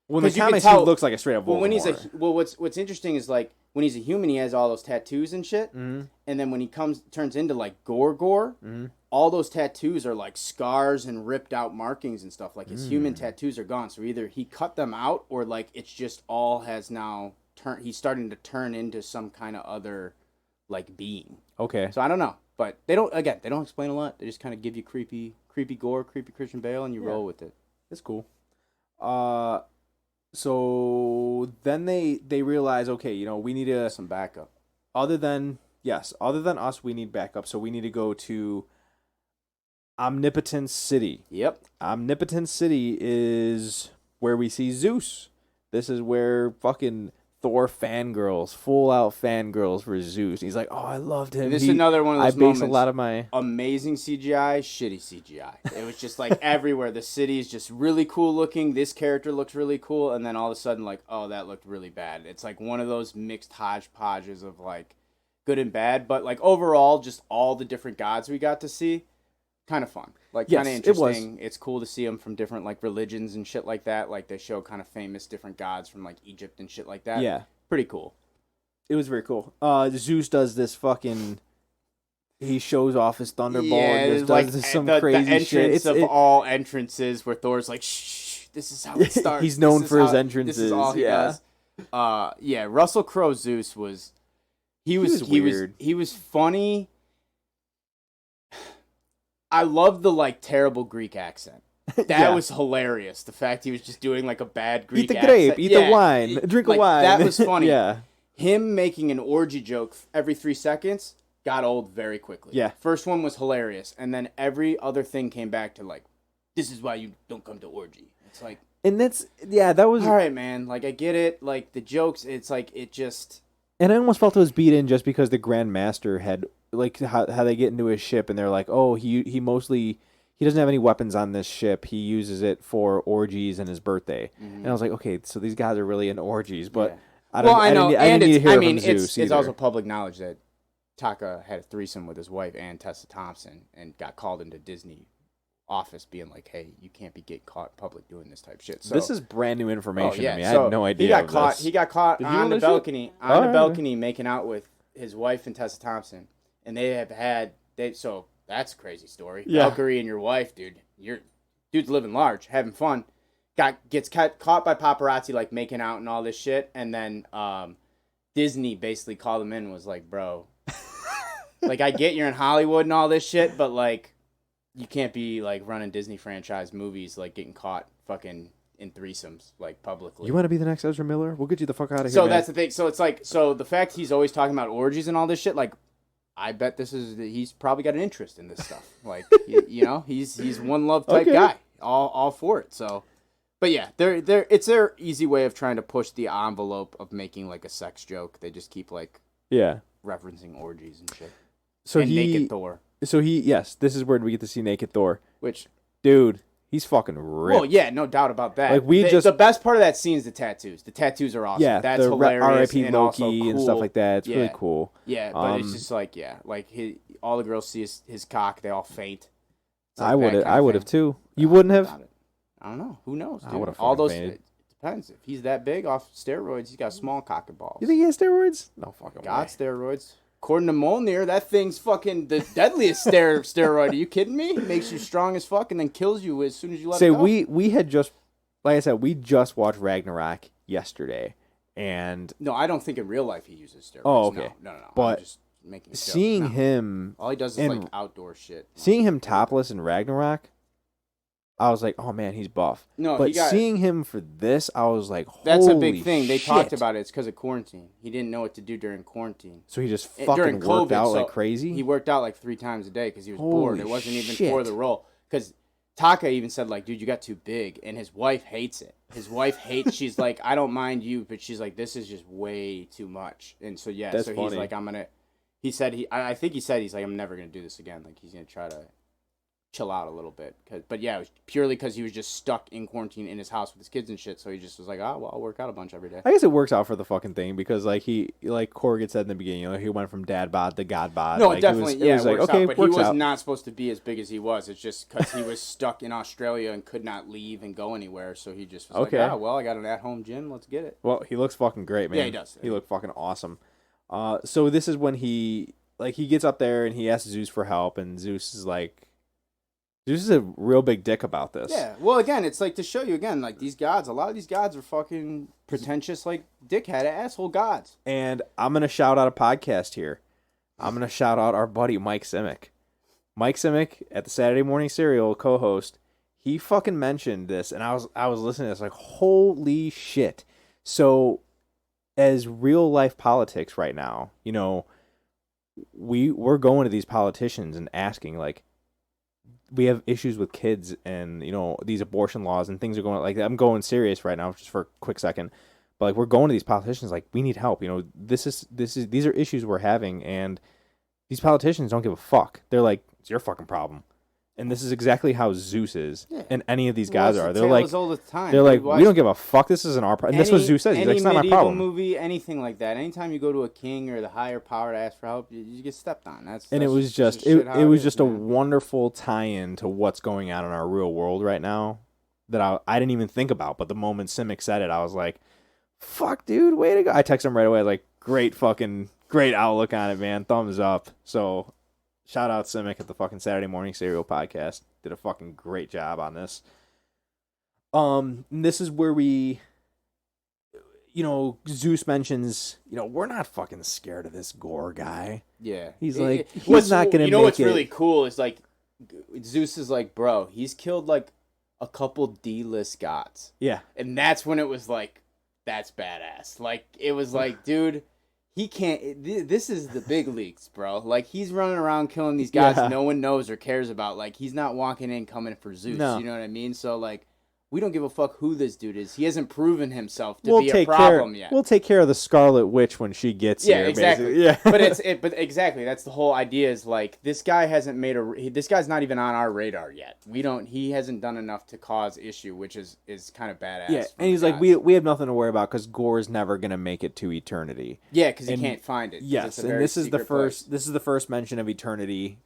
Well, in the comics, he looks like a straight up Voldemort. What's interesting is like when he's a human, he has all those tattoos and shit. Mm-hmm. And then when he turns into like Gore, mm-hmm. all those tattoos are like scars and ripped out markings and stuff. Like his human tattoos are gone. So either he cut them out or like it's just all has now turned. He's starting to turn into some kind of other like being. Okay. So I don't know, but they don't explain a lot. They just kind of give you creepy Gore, creepy Christian Bale, and you roll with it. It's cool. So then they realize, okay, you know, we need some backup. Other than us, we need backup. So we need to go to Omnipotence City. Yep. Omnipotence City is where we see Zeus. This is where fucking Thor full out fangirls for Zeus. He's like, oh, I loved him. This is another one of those moments. I base a lot of my amazing CGI, shitty CGI. It was just like everywhere. The city is just really cool looking. This character looks really cool, and then all of a sudden, like, oh, that looked really bad. It's like one of those mixed hodgepodges of like good and bad, but like overall, just all the different gods we got to see, kind of fun. Like kind of interesting. It's cool to see them from different like religions and shit like that. Like they show kind of famous different gods from like Egypt and shit like that. Yeah, pretty cool. It was very cool. Zeus does this fucking. He shows off his thunderbolt. Yeah, and like does some the crazy entrance shit. It's all entrances where Thor's like, shh, this is how it starts. He's known for his entrances. This is all he does. Russell Crowe Zeus was. He was weird. He was funny. I love the like terrible Greek accent. That was hilarious. The fact he was just doing like a bad Greek accent. Eat the grape, eat the wine, drink a wine. That was funny. Yeah. Him making an orgy joke every 3 seconds got old very quickly. Yeah. First one was hilarious, and then every other thing came back to like, this is why you don't come to orgy. It's like, and that was all right, man. Like I get it. Like the jokes, it's like it just. And I almost felt it was beat in just because the Grand Master had like how they get into his ship and they're like, oh, he doesn't have any weapons on this ship. He uses it for orgies and his birthday. Mm-hmm. And I was like, okay, so these guys are really into orgies, but I didn't need to hear from Zeus it's also public knowledge that Taka had a threesome with his wife and Tessa Thompson and got called into Disney office being like, hey, you can't be getting caught in public doing this type of shit. So this is brand new information to me. So I had no idea. He got caught on the balcony making out with his wife and Tessa Thompson, and so that's a crazy story. Yeah. Valkyrie and your wife, dude. Dude's living large, having fun. Gets caught by paparazzi like making out and all this shit, and then Disney basically called him in and was like, bro, like I get you're in Hollywood and all this shit, but like you can't be like running Disney franchise movies like getting caught fucking in threesomes like publicly. You want to be the next Ezra Miller? We'll get you the fuck out of here. So that's the thing. So it's like, so the fact he's always talking about orgies and all this shit, like I bet he's probably got an interest in this stuff. Like, he's one love type guy, all for it. So, but yeah, it's their easy way of trying to push the envelope of making like a sex joke. They just keep like referencing orgies and shit. So and naked Thor. So yes, this is where we get to see naked Thor. Which, dude, he's fucking ripped. Well, yeah, no doubt about that. Like the best part of that scene is the tattoos. The tattoos are awesome. Yeah, that's the hilarious. R.I.P. and Loki also cool. and stuff like that. It's really cool. Yeah, but it's just like all the girls see his cock, they all faint. Like I would have too. You wouldn't have? I don't know. Who knows? Dude? I would have all those. fainted. It depends. If he's that big off steroids, he's got small cock and balls. You think he has steroids? No fucking got way. steroids. According to Mjolnir, that thing's fucking the deadliest steroid. Are you kidding me? Makes you strong as fuck and then kills you as soon as you let it go. We had just, like I said, we just watched Ragnorak yesterday, and no, I don't think in real life he uses steroids. Oh, okay. No. But I'm just making a seeing joke. him, all he does is like outdoor shit. Seeing him topless in Ragnarok, I was like, oh man, he's buff. No, but seeing him for this, I was like, holy that's a big thing. They shit. talked about it. It's because of quarantine. He didn't know what to do during quarantine. So he just during fucking worked COVID, out so like crazy? He worked out like 3 times a day because he was Holy bored. It wasn't even shit. for the role. Because Taka even said, like, dude, you got too big. And his wife hates it. His wife hates, she's like, I don't mind you, but she's like, this is just way too much. And so, yeah, That's so funny. he's like, I think he said, he's like, I'm never going to do this again. Like, he's going to try to chill out a little bit. But yeah, it was purely because he was just stuck in quarantine in his house with his kids and shit. So he just was like, well, I'll work out a bunch every day. I guess it works out for the fucking thing because like Corey had said in the beginning, he went from dad bod to god bod. No, like, definitely, it was like, works okay, out, but he was out. not supposed to be as big as he was. It's just because he was stuck in Australia and could not leave and go anywhere. So he just was like, well, I got an at-home gym. Let's get it. Well, he looks fucking great, man. Yeah, he does. He looked fucking awesome. So this is when he gets up there and he asks Zeus for help, and Zeus is a real big dick about this. Yeah, well, again, it's like to show you again, like these gods, a lot of these gods are fucking pretentious, like dickhead asshole gods. And I'm going to shout out a podcast here. I'm going to shout out our buddy Mike Simic. Mike Simic at the Saturday Morning Serial co-host, he fucking mentioned this, and I was listening to this like, holy shit. So, as real life politics right now, we're going to these politicians and asking, like, we have issues with kids and, these abortion laws and things are going, like, I'm going serious right now just for a quick second. But, like, we're going to these politicians like, we need help. These are issues we're having, and these politicians don't give a fuck. They're like, it's your fucking problem. And this is exactly how Zeus is, and any of these guys are. They're like, all the time. they're like, we don't give a fuck. This isn't our problem. And that's what Zeus says. He's like, it's not my problem. Movie, anything like that. Anytime you go to a king or the higher power to ask for help, you get stepped on. It was just a wonderful tie-in to what's going on in our real world right now that I didn't even think about. But the moment Simic said it, I was like, fuck, dude, way to go. I texted him right away, like, great outlook on it, man. Thumbs up. So, shout out Simic at the fucking Saturday Morning Serial podcast. Did a fucking great job on this. This is where Zeus mentions, we're not fucking scared of this gore guy. Yeah. He's like, he's not going to make it. You know what's really cool is, like, Zeus is like, bro, he's killed, like, a couple D-list gods. Yeah. And that's when it was like, that's badass. Like, it was like, dude, he can't. This is the big leagues, bro. Like, he's running around killing these guys no one knows or cares about. Like, he's not walking in coming for Zeus. No. You know what I mean? So, like, we don't give a fuck who this dude is. He hasn't proven himself to be a problem yet. We'll take care of the Scarlet Witch when she gets here. Exactly. Basically. Yeah, but exactly. That's the whole idea. Is like, this guy hasn't made this guy's not even on our radar yet. He hasn't done enough to cause issue, which is kind of badass. Yeah, and he's like, we have nothing to worry about because Gore's never gonna make it to eternity. Yeah, because he can't find it. Yes, and this is the first. This is the first mention of eternity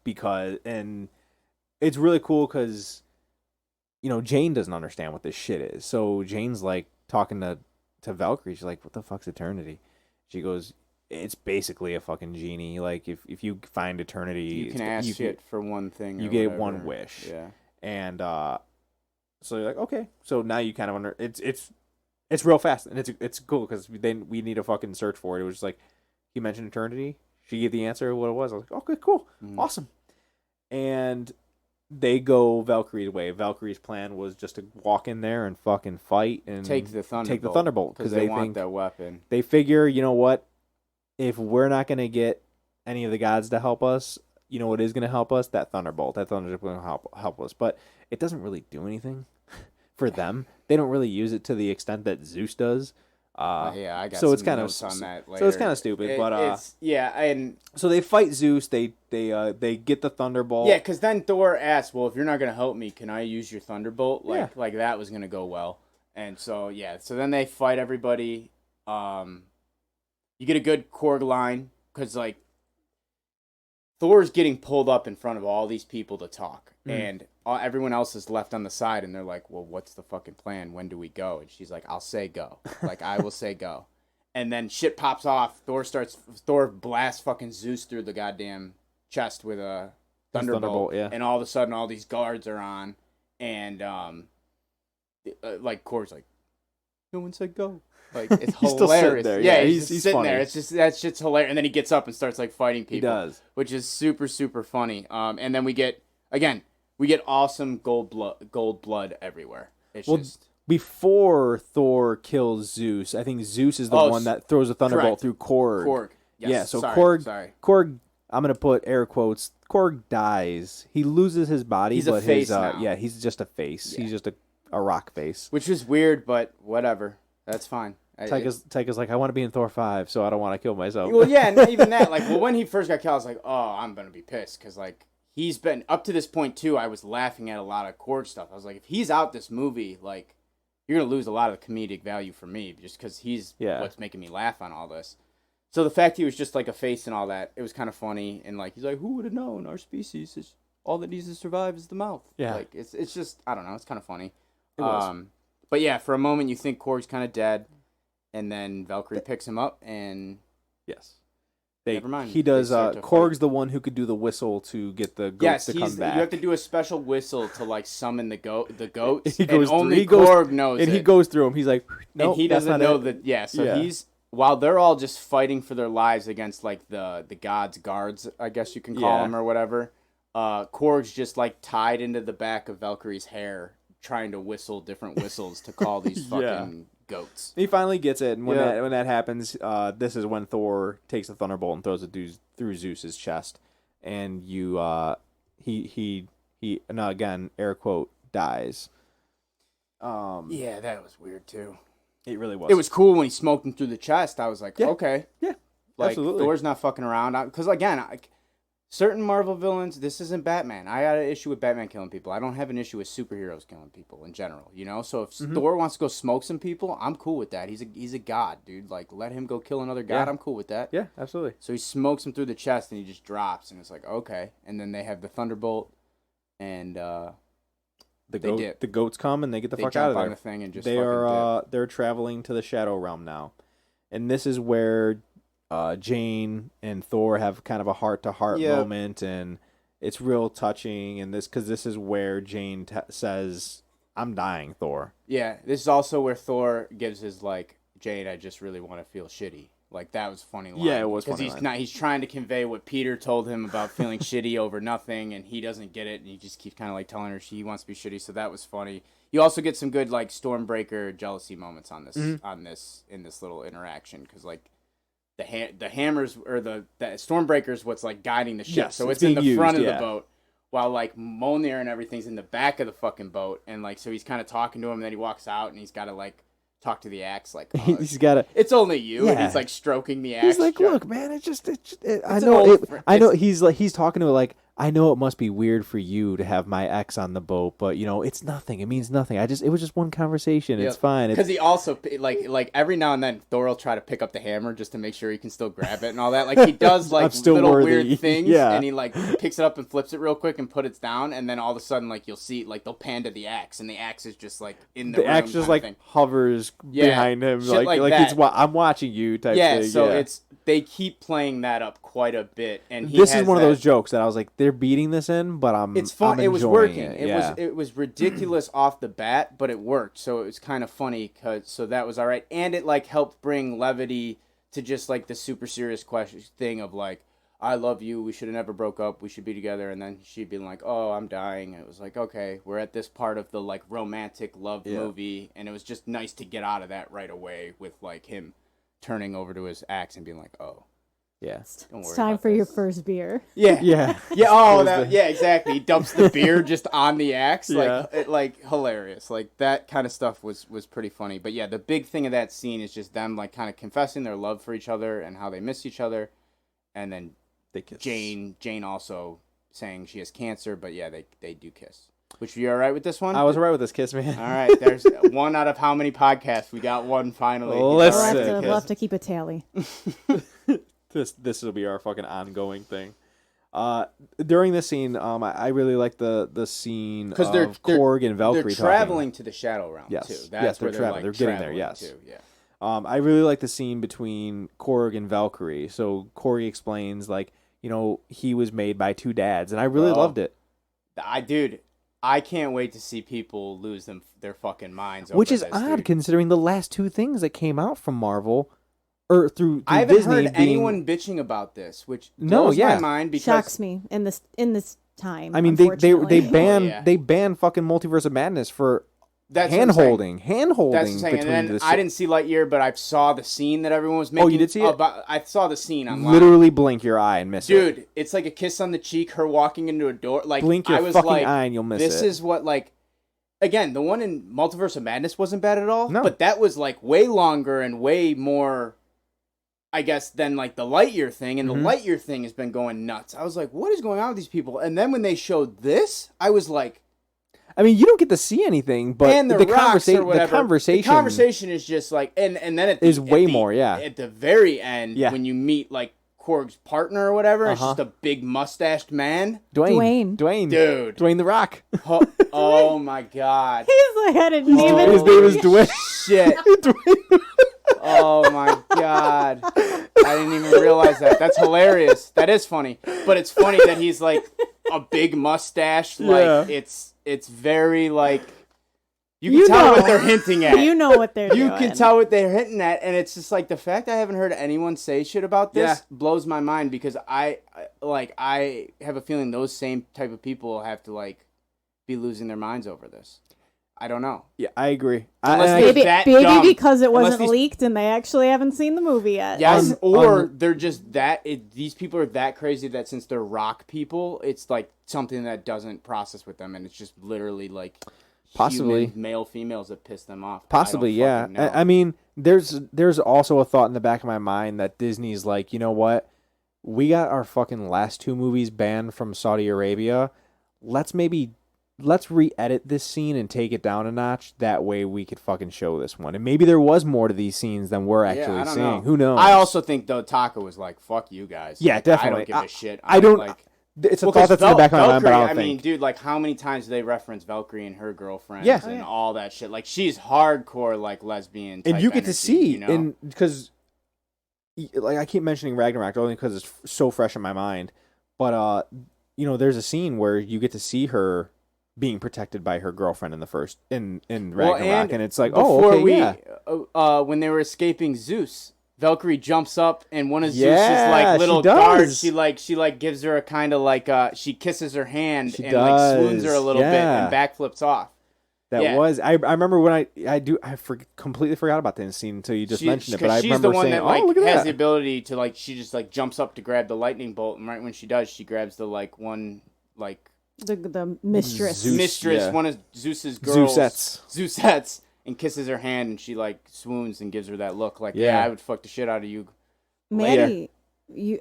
and it's really cool because, Jane doesn't understand what this shit is. So Jane's like talking to Valkyrie. She's like, what the fuck's eternity? She goes, it's basically a fucking genie. Like, if you find eternity, you can ask shit for one thing. You get one wish. Yeah. And so you're like, okay. So now you kind of it's real fast, and it's cool because then we need to fucking search for it. It was just like, he mentioned eternity. She gave the answer of what it was. I was like, okay, cool, awesome. And they go Valkyrie's way. Valkyrie's plan was just to walk in there and fucking fight and take the Thunderbolt because they they want think that weapon. They figure, you know what? If we're not gonna get any of the gods to help us, you know what is going to help us? That thunderbolt. That thunderbolt going to help us. But it doesn't really do anything for them. They don't really use it to the extent that Zeus does. Yeah, I got so some it's kind notes of on that later. So it's kind of stupid, but it's and so they fight Zeus. They get the thunderbolt. yeah, because then Thor asks, "Well, if you're not gonna help me, can I use your thunderbolt?" Like that was gonna go well. And so yeah, so then they fight everybody. You get a good Korg line because like Thor's getting pulled up in front of all these people to talk, and everyone else is left on the side, and they're like, "Well, what's the fucking plan? When do we go?" And she's like, "I'll say go. Like I will say go." And then shit pops off. Thor blasts fucking Zeus through the goddamn chest with a thunderbolt, yeah. And all of a sudden, all these guards are on, and like Korg's like, "No one said go." Like it's He's still hilarious. sitting there. Yeah, Yeah, he's sitting funny. there. It's just that shit's hilarious. And then he gets up and starts like fighting people. He does, which is super super funny. And then we get awesome gold blood everywhere. It's just before Thor kills Zeus, I think Zeus is the one that throws a thunderbolt through Korg. Korg. Yes, Yeah, so sorry. Korg, I'm going to put air quotes, Korg dies. He loses his body, He's but a face now. yeah, he's just a face. Yeah. He's just a rock face. Which is weird, but whatever. That's fine. Taika's like, I want to be in Thor 5, so I don't want to kill myself. Well, yeah, and even that, like, when he first got killed, I was like, oh, I'm going to be pissed, because, like, he's been, up to this point, too, I was laughing at a lot of Korg stuff. I was like, if he's out this movie, like, you're going to lose a lot of the comedic value for me, just because he's what's making me laugh on all this. So the fact he was just, like, a face and all that, it was kind of funny, and, like, he's like, who would have known our species is all that needs to survive is the mouth. Yeah. Like, it's just, I don't know, it's kind of funny. It was. But, yeah, for a moment, you think Korg's kind of dead, and then Valkyrie picks him up, and yes, never mind. He does. Korg's the one who could do the whistle to get the goats to come back. You have to do a special whistle to like summon the goats. He goes and only through, Korg knows and it. he goes through them. He's like, no, and he doesn't know that. Yeah, so he's while they're all just fighting for their lives against like the gods' guards, I guess you can call them or whatever. Korg's just like tied into the back of Valkyrie's hair, trying to whistle different whistles to call these fucking goats. He finally gets it, and when that happens, this is when Thor takes the thunderbolt and throws it through Zeus's chest, and he again air quote dies. Yeah, that was weird too. It really was. It was cool when he smoked him through the chest. I was like, okay, yeah, like absolutely. Thor's not fucking around because again, certain Marvel villains, this isn't Batman. I got an issue with Batman killing people. I don't have an issue with superheroes killing people in general, you know? So if Thor wants to go smoke some people, I'm cool with that. He's a god, dude. Like, let him go kill another god. I'm cool with that. Yeah, absolutely. So he smokes him through the chest, and he just drops, and it's like, okay. And then they have the Thunderbolt, and the goats come, and they get the fuck out of there. They jump on the thing and just they're traveling to the Shadow Realm now. And this is where Jane and Thor have kind of a heart-to-heart moment, and it's real touching. And because this is where Jane says, "I'm dying, Thor." Yeah, this is also where Thor gives his like, "Jane, I just really want to feel shitty." Like that was a funny line. Yeah, it was funny. Because he's trying to convey what Peter told him about feeling shitty over nothing, and he doesn't get it, and he just keeps kind of like telling her he wants to be shitty. So that was funny. You also get some good like Stormbreaker jealousy moments on this in this little interaction because like. The hammers or the Stormbreaker's what's like guiding the ship, yes, so it's in the front of the boat, while like Mjolnir and everything's in the back of the fucking boat, and like so he's kind of talking to him, and then he walks out and he's got to like talk to the axe, like he's got to. It's only you, and he's like stroking the axe. He's like, look, man, I know. He's talking to it like. I know it must be weird for you to have my ex on the boat, but you know it's nothing. It means nothing. It was just one conversation. Yep. It's fine. Because he also like every now and then Thor will try to pick up the hammer just to make sure he can still grab it and all that. Like he does like little weird things, and he like picks it up and flips it real quick and puts it down, and then all of a sudden like you'll see like they'll pan to the axe, and the axe is just like in the room axe just like hovers behind him, like it's I'm watching you type thing. So they keep playing that up quite a bit, and this is one of those jokes that I was like, they're beating this in, but it's fun. It was working. It. It was ridiculous off the bat, but it worked. So it was kind of funny. So that was all right, and it like helped bring levity to just like the super serious question thing of like, I love you. We should have never broke up. We should be together. And then she'd be like, oh, I'm dying. And it was like, okay, we're at this part of the like romantic love movie, and it was just nice to get out of that right away with like him turning over to his axe and being like, oh. Yeah. Don't It's worry time about for your this. first beer. Yeah. Yeah. Yeah. Oh, That was yeah, exactly. He dumps the beer just on the axe. Yeah. Like hilarious. Like that kind of stuff was pretty funny. But yeah, the big thing of that scene is just them like kind of confessing their love for each other and how they miss each other, and then They kiss. Jane also saying she has cancer. But yeah, they do kiss. Which, you all right with this one? I was right with this kiss, man. All right. There's one out of how many podcasts? We got one finally. He's all Listen. right We'll with have, the we'll kiss. have to keep a tally. This will be our fucking ongoing thing. During this scene, I really like the scene 'Cause of they're- Korg and Valkyrie They're talking. traveling to the Shadow Realm Yes. too. Yes, That's they're where they're traveling. like They're getting there, traveling yes. to, yeah. I really like the scene between Korg and Valkyrie. So Korg explains like, he was made by two dads, and I really Bro. loved it. I can't wait to see people lose their fucking minds. Which over is this, odd dude. considering the last two things that came out from Marvel, or through I haven't Disney heard being, anyone bitching about this, which No, blows yeah. my mind because Shocks me in this time. I mean, they unfortunately. banned yeah. they banned fucking Multiverse of Madness for that's what I'm hand saying. holding That's what I'm saying. between And then the I didn't see Lightyear, but I saw the scene that everyone was making. you did see it? I saw the scene online. literally blink your eye and miss it. Dude, it's like a kiss on the cheek, her walking into a door. Like, Blink your I was fucking like, eye and you'll miss this it. is what, like, again, the one in Multiverse of Madness wasn't bad at all. No. But that was, like, way longer and way more, I guess, than, like, the Lightyear thing. And Mhm. the Lightyear thing has been going nuts. I was like, what is going on with these people? And then when they showed this, I was like, I mean, you don't get to see anything, but and the the rocks or whatever. the conversation, The conversation is just like, and then at the, is way at the- more, yeah. At the very end, Yeah. when you meet like Korg's partner or whatever, it's Uh-huh. just a big mustached man, Dwayne, dude. Dwayne the Rock. Oh my god, He's like, I didn't even. His name is Dwayne. shit. Dwayne. Oh my god, I didn't even realize that. That's hilarious. That is funny, but it's funny that he's like a big mustache. Like Yeah. it's very like you can You tell know. what they're hinting at. You know what they're You doing. can tell what they're hinting at, and it's just like the fact I haven't heard anyone say shit about this Yeah. blows my mind because I have a feeling those same type of people have to like be losing their minds over this. I don't know. Yeah, I agree. Unless I- they- Maybe, that maybe dumb. because it Unless wasn't these- leaked and they actually haven't seen the movie yet. Yes, or on- they're just these people are that crazy that since they're rock people, it's like something that doesn't process with them, and it's just literally like Possibly. human male females that piss them off. Possibly, I don't yeah. fucking know. I mean, there's also a thought in the back of my mind that Disney's like, you know what? We got our fucking last two movies banned from Saudi Arabia. Let's re-edit this scene and take it down a notch. That way we could fucking show this one. And maybe there was more to these scenes than we're actually I don't seeing. know. Who knows? I also think though Taka was like, "Fuck you guys." Yeah, Like, definitely. I don't give a shit. I don't. like. It's a Well, thought 'cause that's in the back of my mind, but I Valkyrie, don't mean, think. dude, like how many times do they reference Valkyrie and her girlfriends Yeah. and all that shit? Like she's hardcore, like lesbian. And type you get to energy, see, you know? and because, like, I keep mentioning Ragnarok only because it's so fresh in my mind. But there's a scene where you get to see her being protected by her girlfriend in the first in Ragnarok, and it's like, before yeah. when they were escaping Zeus, Valkyrie jumps up and one of Yeah, Zeus's like little she does. guards, she gives her a kind of like she kisses her hand She and like swoons her a does, little bit yeah. and backflips off. That Yeah. was I remember when completely forgot about that scene until you just mentioned it, but I she's remember the one saying, that like "Oh, look at has that!" the ability to like she just like jumps up to grab the lightning bolt, and right when she does, she grabs the like one like The mistress. Zeus, mistress, yeah. one of Zeus's girls, Zeusettes. and kisses her hand, and she like swoons and gives her that look like, Yeah. yeah, I would fuck the shit out of you. Maddie,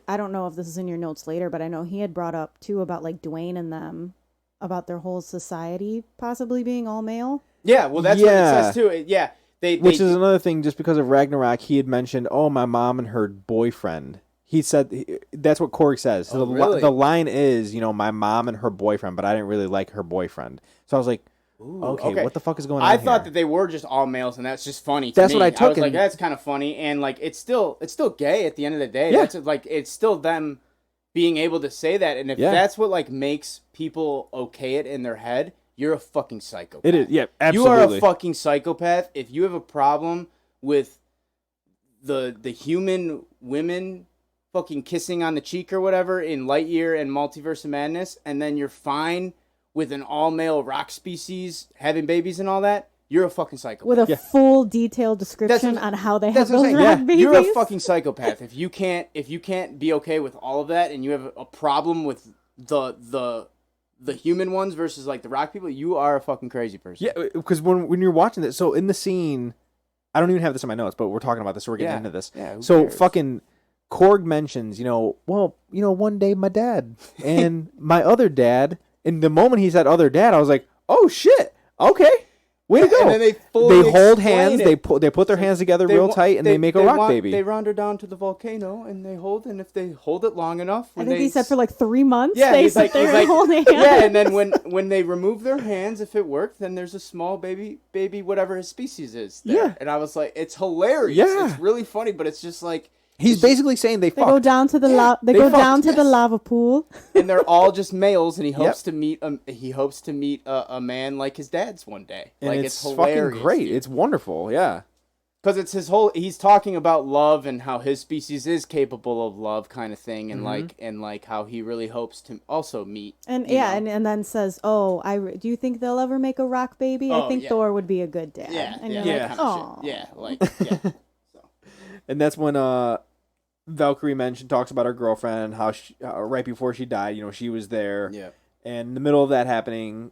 I don't know if this is in your notes later, but I know he had brought up too about like Dwayne and them about their whole society possibly being all male. Yeah, well, that's what it Yeah. says too. Yeah, Which is another thing, just because of Ragnarok, he had mentioned, "Oh, my mom and her boyfriend." He said that's what Korg says. So Oh, really? the line is, my mom and her boyfriend, but I didn't really like her boyfriend. So I was like, Ooh, okay, what the fuck is going on? I thought here? that they were just all males, and that's just funny. To That's me. what I took, was like, and- that's kind of funny, and like it's still gay at the end of the day. Yeah. That's like it's still them being able to say that, and if Yeah. that's what like makes people okay it in their head, you're a fucking psychopath. It is, yeah, absolutely. You are a fucking psychopath if you have a problem with the human women fucking kissing on the cheek or whatever in Lightyear and Multiverse of Madness, and then you're fine with an all-male rock species having babies and all that. you're a fucking psychopath. With a full detailed description what- on how they have That's what those I'm saying. rock Yeah, babies. You're a fucking psychopath if you can't be okay with all of that, and you have a problem with the human ones versus like the rock people. You are a fucking crazy person. Yeah, because when you're watching this, so in the scene, I don't even have this in my notes, but we're talking about this, so we're getting into this. Yeah, who So cares? fucking Korg mentions, one day my dad and my other dad, and the moment he said other dad, I was like, oh shit, okay, way to go. And then they fully hold explain hands, it. they put their hands together real tight, and they make a rock baby. They round her down to the volcano, and they hold, and if they hold it long enough, I when think they he said for like 3 months. Yeah, they he's sit like, there he's and like, hold hands. yeah, and then when they remove their hands, if it worked, then there's a small baby, whatever his species is. There. Yeah. And I was like, it's hilarious. Yeah. It's really funny, but it's just like He's basically saying they They go fucked. down to the they go fucked, down to the yes. lava pool. and they're all just males, and he Yep. hopes to meet a man like his dad's one day. And like it's hilarious, fucking great. dude. It's wonderful. Yeah. Because it's he's talking about love and how his species is capable of love, kind of thing, and like how he really hopes to also meet. And you yeah, know. and then says, "Oh, do you think they'll ever make a rock baby? I Oh, think yeah. Thor would be a good dad." And you're yeah. like, kind of "Oh, shit. Yeah, like yeah. And that's when Valkyrie talks about her girlfriend, how she, right before she died, she was there. Yeah. And in the middle of that happening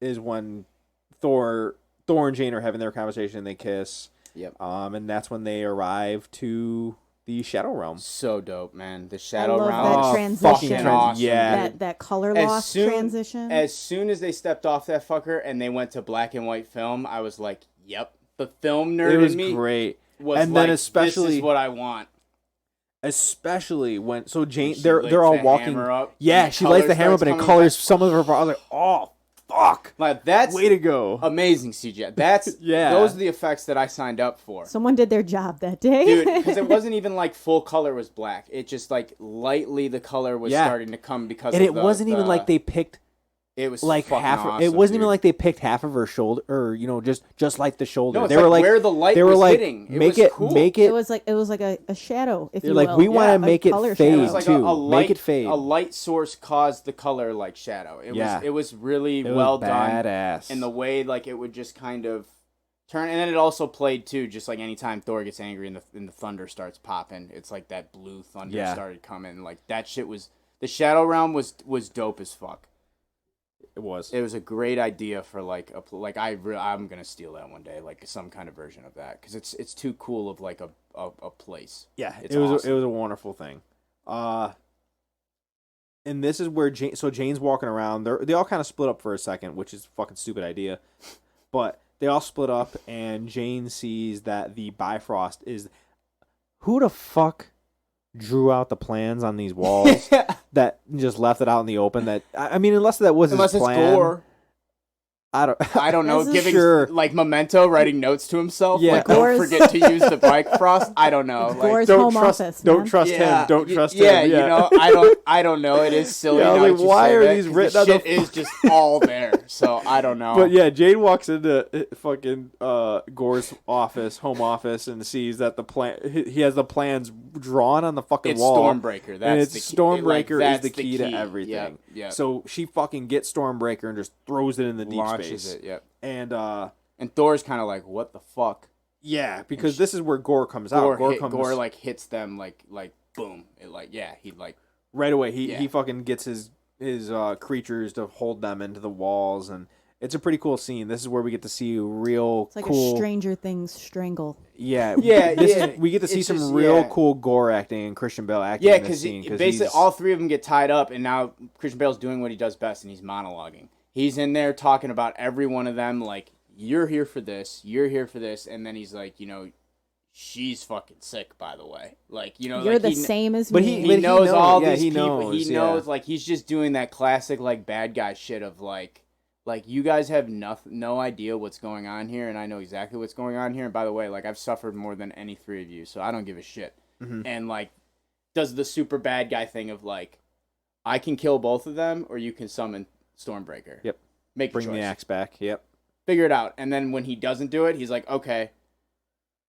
is when Thor and Jane are having their conversation and they kiss. Yep. And that's when they arrive to the Shadow Realm. So dope, man. The I Shadow love Realm. that Oh, transition. fucking awesome, yeah. that color As loss soon- transition." As soon as they stepped off that fucker and they went to black and white film, I was like, "Yep." The film nerd It was in me great. was And like, then "This especially- is what I want." Especially when Jane, She they're lights all the walking. hammer up, Yeah, and the she lights the color hammer up and starts it coming colors back. some of her. I was like, oh fuck, Like that's way to go. amazing CGI. That's Yeah. Those are the effects that I signed up for. Someone did their job that day. Dude, because it wasn't even like full color was black. It just like lightly the color was Yeah. starting to come because And of it wasn't even like they picked it was like fucking half. awesome, It wasn't even dude. like they picked half of her shoulder, or just like the shoulder. No, it's they like were like where the light they were was like hitting. It make was it cool. make it it. was like a shadow, if They're you like will. we want Yeah, to make it color fade shadow. It was like too. a light, make it fade. A light source caused the color like shadow. Yeah. It was really It well was done. badass. And the way like it would just kind of turn, and then it also played too, just like anytime Thor gets angry and the thunder starts popping, it's like that blue thunder Yeah. started coming. Like that shit was the Shadow Realm was dope as fuck. it was. It was a great idea for like I'm gonna steal that one day, like some kind of version of that, because it's too cool of like a place. Yeah, It's it was awesome. it was a wonderful thing. And this is where Jane's walking around. They all kind of split up for a second, which is a fucking stupid idea. But they all split up, and Jane sees that the Bifrost is. Who the fuck drew out the plans on these walls that just left it out in the open? That I mean, unless that was Unless his it's plan. Gore. I don't know, This is- giving Sure. like Memento, writing notes to himself. Yeah. Like, don't Gore's- forget to use the Bifrost. I don't know. Like, Gore's don't home trust. office. Don't man. trust him. Don't trust yeah, him. you know, I don't know. It is silly. Yeah, I was now like, that you why say are that, these 'cause written the on the shit is just all there. So I don't know. But yeah, Jane walks into fucking Gore's home office, and sees that the plan he has the plans drawn on the fucking it's wall. Stormbreaker. That's and it's the key. Stormbreaker that's is the key to everything. Yep, yep. So she fucking gets Stormbreaker and just throws it in the deep launches space. it. Yep. And Thor's kind of like, what the fuck? yeah, because this is where Gore comes out. Gore like hits them like boom. It like he like right away. He Yeah. fucking gets his creatures to hold them into the walls, and it's a pretty cool scene. This is where we get to see real It's like cool. a Stranger Things strangle. Yeah, Yeah, This yeah. is, we get to see It's some just- real yeah. cool Gore acting and Christian Bale acting. yeah, in this because scene, basically he's- all three of them get tied up, and now Christian Bale's doing what he does best, and he's monologuing. He's in there talking about every one of them, like, you're here for this, and then he's like, she's fucking sick, by the way. Like, You're like the he, same as but me. he- he knows all yeah, these he people. knows, He yeah. knows, like, he's just doing that classic, like, bad guy shit of, like you guys have no idea what's going on here, and I know exactly what's going on here. And by the way, like, I've suffered more than any three of you, so I don't give a shit. Mhm. And, like, does the super bad guy thing of, like, I can kill both of them, or you can summon Stormbreaker. Yep. Make your bring choice. the axe back. Yep. Figure it out. And then when he doesn't do it, he's like, okay,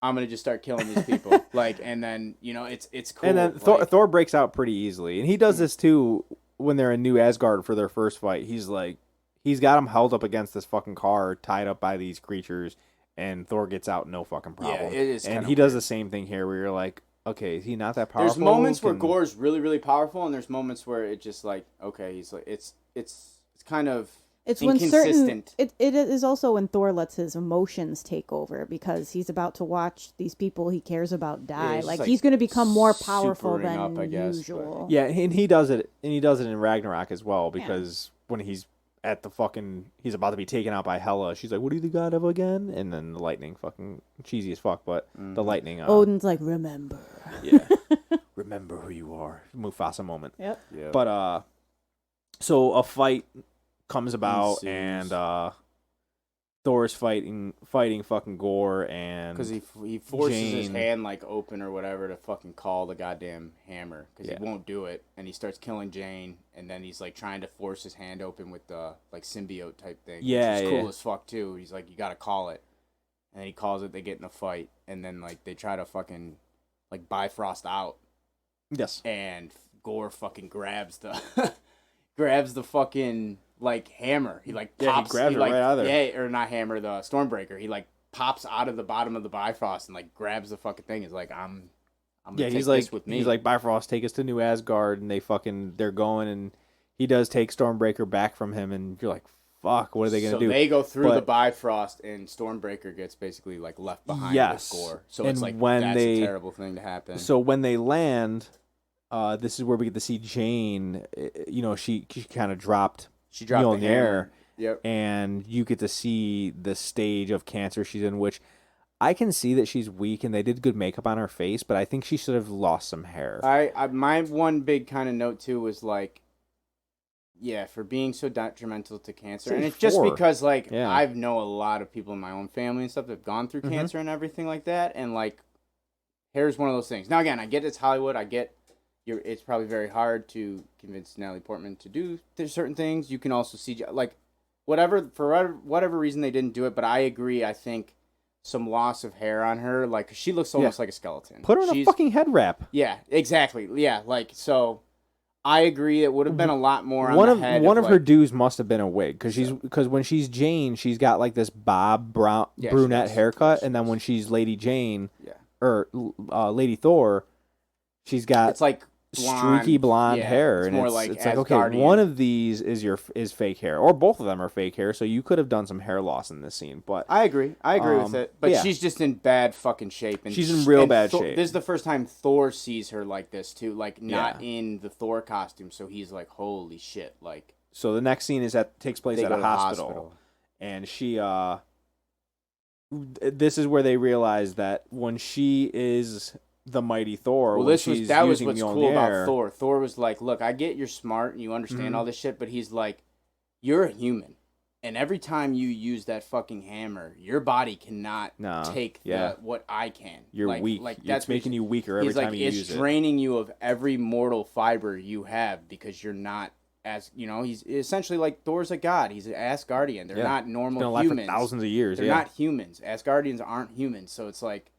I'm gonna just start killing these people. Like, and then it's cool. And then like, Thor breaks out pretty easily, and he does this too when they're in New Asgard for their first fight. He's like, he's got him held up against this fucking car, tied up by these creatures, and Thor gets out no fucking problem. Yeah, it is. And kinda he does weird. the same thing here, where you're like, okay, is he not that powerful? There's moments where Can- Gore's really, really powerful, and there's moments where it just like, okay, he's like, it's kind of It's when certain inconsistent. it is also when Thor lets his emotions take over because he's about to watch these people he cares about die. he's Like just, he's going to become more powerful supering than up, I guess, usual. Yeah, and he does it, in Ragnarok as well, because when he's at the fucking, he's about to be taken out by Hela, she's like, "What are you the god of again?" And then the lightning, fucking cheesy as fuck, but the lightning. Odin's like, remember. Yeah, remember who you are, Mufasa moment. Yep. Yeah. But so a fight comes about, Ensues. and Thor's fighting fucking Gore, and Because he forces his Jane. hand like open or whatever to fucking call the goddamn hammer because Yeah. he won't do it, and he starts killing Jane, and then he's like trying to force his hand open with the like symbiote type thing. Yeah, which is yeah. cool as fuck too. He's like, you gotta call it, and then he calls it. They get in a fight, and then like they try to fucking like Bifrost out, yes, and Gore fucking grabs the grabs the fucking like hammer. He like Yeah, he pops. grabs it like, right out of there. Yeah, or not hammer, the Stormbreaker. He like pops out of the bottom of the Bifrost and like grabs the fucking thing. He's like, I'm gonna take he's like, this with me. he's like, Bifrost, take us to New Asgard, and they're going, and he does take Stormbreaker back from him, and you're like, fuck, what are they gonna so do? they go through the But- Bifrost, and Stormbreaker gets basically like left behind Yes. with Gore. So And it's like when that's they- a terrible thing to happen. So when they land, this is where we get to see Jane. She kind of dropped she dropped Mjolnir, the hammer. Yep. and you get to see the stage of cancer she's in, which I can see that she's weak, and they did good makeup on her face, but I think she should have lost some hair. I my one big kind of note too was like, yeah, for being so detrimental to cancer, Say and it's just 4. because like Yeah. I've know a lot of people in my own family and stuff that have gone through Mhm. cancer and everything like that, and like, hair is one of those things. Now again, I get it's Hollywood. I get it's probably very hard to convince Natalie Portman to do certain things. You can also see like whatever reason they didn't do it, but I agree. I think some loss of hair on her, like she looks almost like a skeleton. Put her in a fucking head wrap. Yeah, exactly. Yeah, like so. I agree. It would have been a lot more on One the of head. one of like, her dues must have been a wig, because when she's Jane, she's got like this Yeah, she brunette does. haircut, She and then does. when she's Lady Jane Yeah. or Lady Thor, she's got It's like streaky blonde yeah, hair, it's and more it's like like okay, Asgardian. one of these is fake hair, or both of them are fake hair, so you could have done some hair loss in this scene, but I agree with it, but yeah. she's just in bad fucking shape. And She's in real and bad shape. This is the first time Thor sees her like this too, like not in the Thor costume. So he's like, "Holy shit!" Like so the next scene takes place they at go a to the hospital, and she this is where they realize that when she is the mighty Thor, Well, when she's that was using what's Mjolnir, cool about Thor. Thor was like, "Look, I get you're smart and you understand all this shit, but he's like, you're a human, and every time you use that fucking hammer, your body cannot take what I can. You're like, weak. Like It's making you weaker every he's time like, you it's use it. draining you of every mortal fiber you have because you're not." As you know, he's essentially like Thor's a god. He's an Asgardian. They're not normal Been alive humans. for thousands of years. They're yeah. not humans. Asgardians aren't humans. So it's like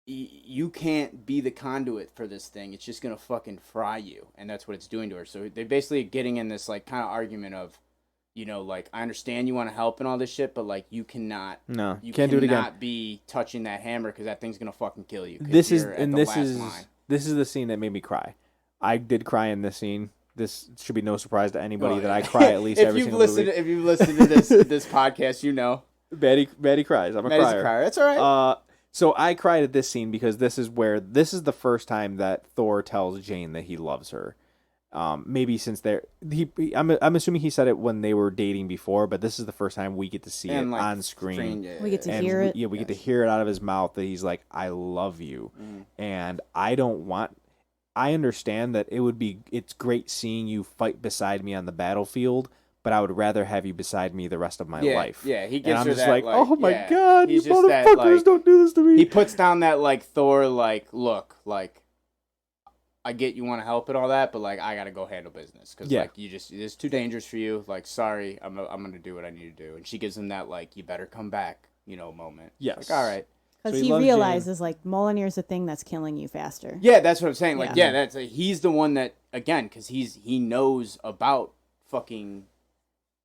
you can't be the conduit for this thing. It's just gonna fucking fry you, and that's what it's doing to her. So they're basically getting in this like kind of argument of, like I understand you want to help and all this shit, but like you cannot. No, You can't do it again. cannot be touching that hammer because that thing's gonna fucking kill you. 'cause This is you're at and the this last is line. this is the scene that made me cry. I did cry in this scene. This should be no surprise to anybody that I cry at least every single movie. If you've listened to this podcast, you know. Betty cries. I'm a Maddie's crier. a crier. That's all right. So I cried at this scene because this is the first time that Thor tells Jane that he loves her. Maybe since I'm assuming he said it when they were dating before, but this is the first time we get to see it And, like, on screen. We get to And hear it. Yeah, we get to hear it out of his mouth that he's like, "I love you," and I understand that it's great seeing you fight beside me on the battlefield, but I would rather have you beside me the rest of my life. Yeah, he And gives I'm her just that, like, oh my yeah, god, you he's just that, motherfuckers, like- don't do this to me. He puts down that like Thor, like, look, like, I get you want to help and all that, but like I gotta go handle business because like it's too dangerous for you. Like, sorry, I'm gonna do what I need to do. And she gives him that like, you better come back, moment. Yes. Like, all right. Because So he he loves realizes, like, Mjolnir's the thing that's killing you faster. Yeah, that's what I'm saying. Like, Yeah. that's he's the one that again because he knows about fucking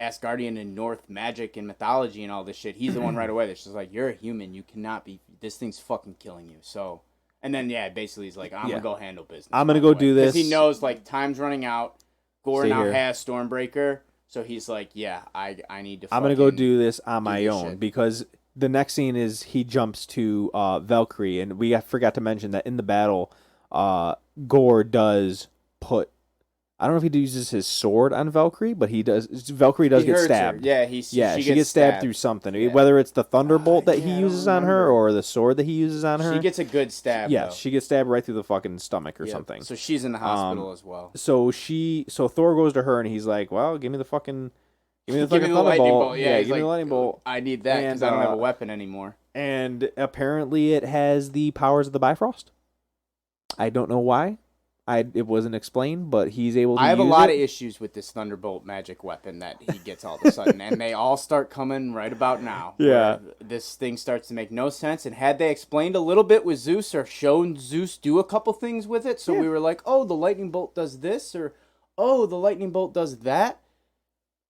Asgardian and North magic and mythology and all this shit. He's the one right away that's just like, you're a human. You cannot be. This thing's fucking killing you. So, and then basically he's like, I'm gonna go handle business. I'm gonna go do this. Because he knows like time's running out. Gore Stay now here. has Stormbreaker, so he's like, yeah, I need to. I'm gonna go do this on do my this own shit. because the next scene is he jumps to Valkyrie, and we forgot to mention that in the battle, Gore does put. I don't know if he uses his sword on Valkyrie, but he does. Valkyrie does He get hurts her. stabbed. Yeah, she gets stabbed through something. Yeah. Whether it's the thunderbolt that he yeah, I uses don't on her remember. or the sword that he uses on her. She gets a good stab. Yes, though. she gets stabbed right through the fucking stomach or Yep. something. So she's in the hospital as well. So Thor goes to her and he's like, "Well, give me the fucking lightning thunderbolt. bolt. Yeah, he's give me the like, lightning bolt." I need that because I don't have a weapon anymore. And apparently, it has the powers of the Bifrost. I don't know why. It wasn't explained, but he's able to. I have a use lot it. of issues with this Thunderbolt magic weapon that he gets all of a sudden, and they all start coming right about now. Yeah. where this thing starts to make no sense. And had they explained a little bit with Zeus or shown Zeus do a couple things with it, so we were like, oh, the lightning bolt does this, or oh, the lightning bolt does that,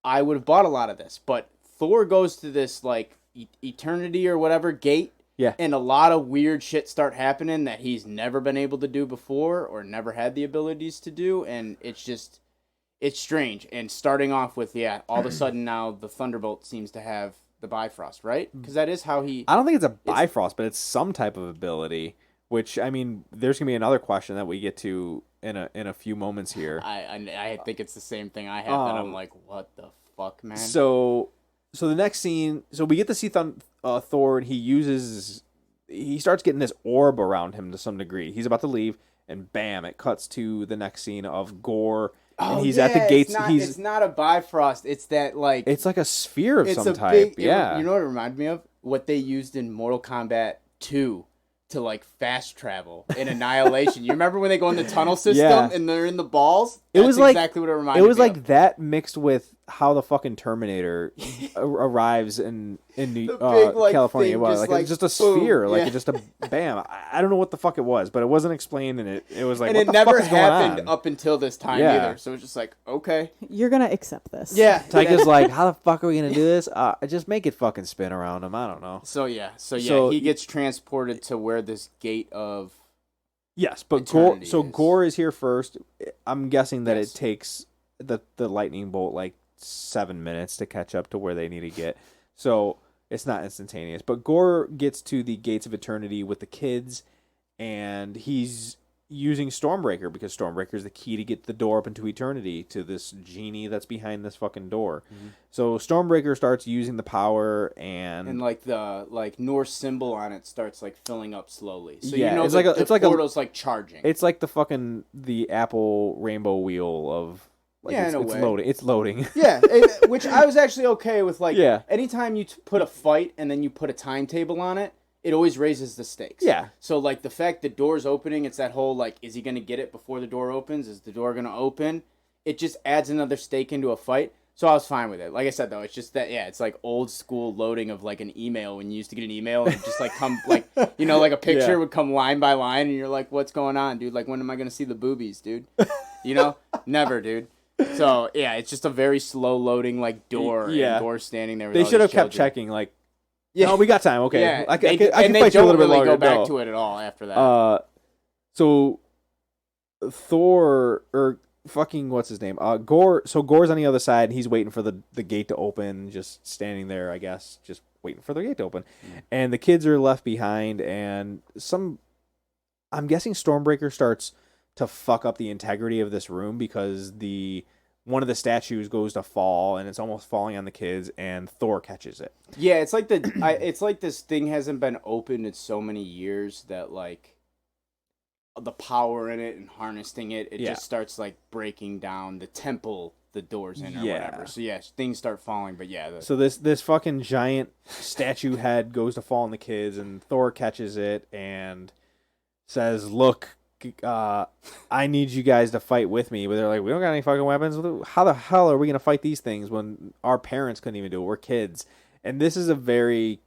I would have bought a lot of this. But Thor goes to this like eternity or whatever gate. Yeah. And a lot of weird shit start happening that he's never been able to do before or never had the abilities to do. And it's strange. And starting off with, all of a sudden now the Thunderbolt seems to have the Bifrost, right? Because that is how he... I don't think it's a Bifrost, but it's some type of ability. Which, I mean, there's gonna be another question that we get to in a few moments here. I think it's the same thing I have that I'm like, what the fuck, man? So the next scene, so we get to see Thor, and he starts getting this orb around him to some degree. He's about to leave, and bam, it cuts to the next scene of Gore, and he's at the gates. It's not a Bifrost. It's that, like... It's like a sphere of It's some a type. big... You know what it reminded me of? What they used in Mortal Kombat 2 to, like, fast travel in Annihilation. You remember when they go in the tunnel system and they're in the balls? That's exactly what it reminded me of. It was like that mixed with how the fucking Terminator arrives in New, big, like, California. thing, Well, just it's just a boom, sphere, like just a bam. I don't know what the fuck it was, but it wasn't explained, and it was like, and what it the never fuck is going happened on? up until this time Yeah. either. So it's just like, okay. You're gonna accept this. Yeah. Tyka's like, how the fuck are we gonna do this? Just make it fucking spin around him. I don't know. So So- he gets transported to where this gate of... Yes, but Eternity is. Gore is here first. I'm guessing that Yes. it takes the lightning bolt like 7 minutes to catch up to where they need to get. So it's not instantaneous. But Gore gets to the gates of eternity with the kids, and he's using Stormbreaker because Stormbreaker is the key to get the door up into eternity to this genie that's behind this fucking door. Mm-hmm. So Stormbreaker starts using the power, and like the Norse symbol on it starts like filling up slowly. So Yeah, you know it's the, like the a portal's like charging. it's like the Apple rainbow wheel of like Yeah, it's, in a it's way. loading. It's loading. Yeah, which I was actually okay with. Like, Yeah. anytime you put a fight and then you put a timetable on it, it always raises the stakes. Yeah. So, like, the fact the door's opening, it's that whole, like, is he going to get it before the door opens? Is the door going to open? It just adds another stake into a fight. So I was fine with it. Like I said, though, it's just that, it's like old school loading of, like, an email when you used to get an email and it just, like, come, like, like a picture Yeah. would come line by line and you're like, what's going on, dude? Like, when am I going to see the boobies, dude? Never, dude. So, it's just a very slow loading, like, door. Yeah. And Gore standing there with They all should have these kept children. checking. Like, Yeah. no, we got time. Okay, Yeah, I can they fight you a don't little bit really longer. go back No. to it at all after that. So Thor or fucking what's his name? Gore. So Gore's on the other side, and he's waiting for the gate to open, just standing there, I guess, just waiting for the gate to open. And the kids are left behind, and I'm guessing Stormbreaker starts to fuck up the integrity of this room because one of the statues goes to fall, and it's almost falling on the kids, and Thor catches it. Yeah, it's like it's like this thing hasn't been opened in so many years that like the power in it and harnessing it just starts like breaking down the temple the doors in or whatever. So things start falling, but So this fucking giant statue head goes to fall on the kids, and Thor catches it and says, "Look, I need you guys to fight with me." But they're like, "We don't got any fucking weapons. How the hell are we gonna fight these things when our parents couldn't even do it? We're kids." And this is a very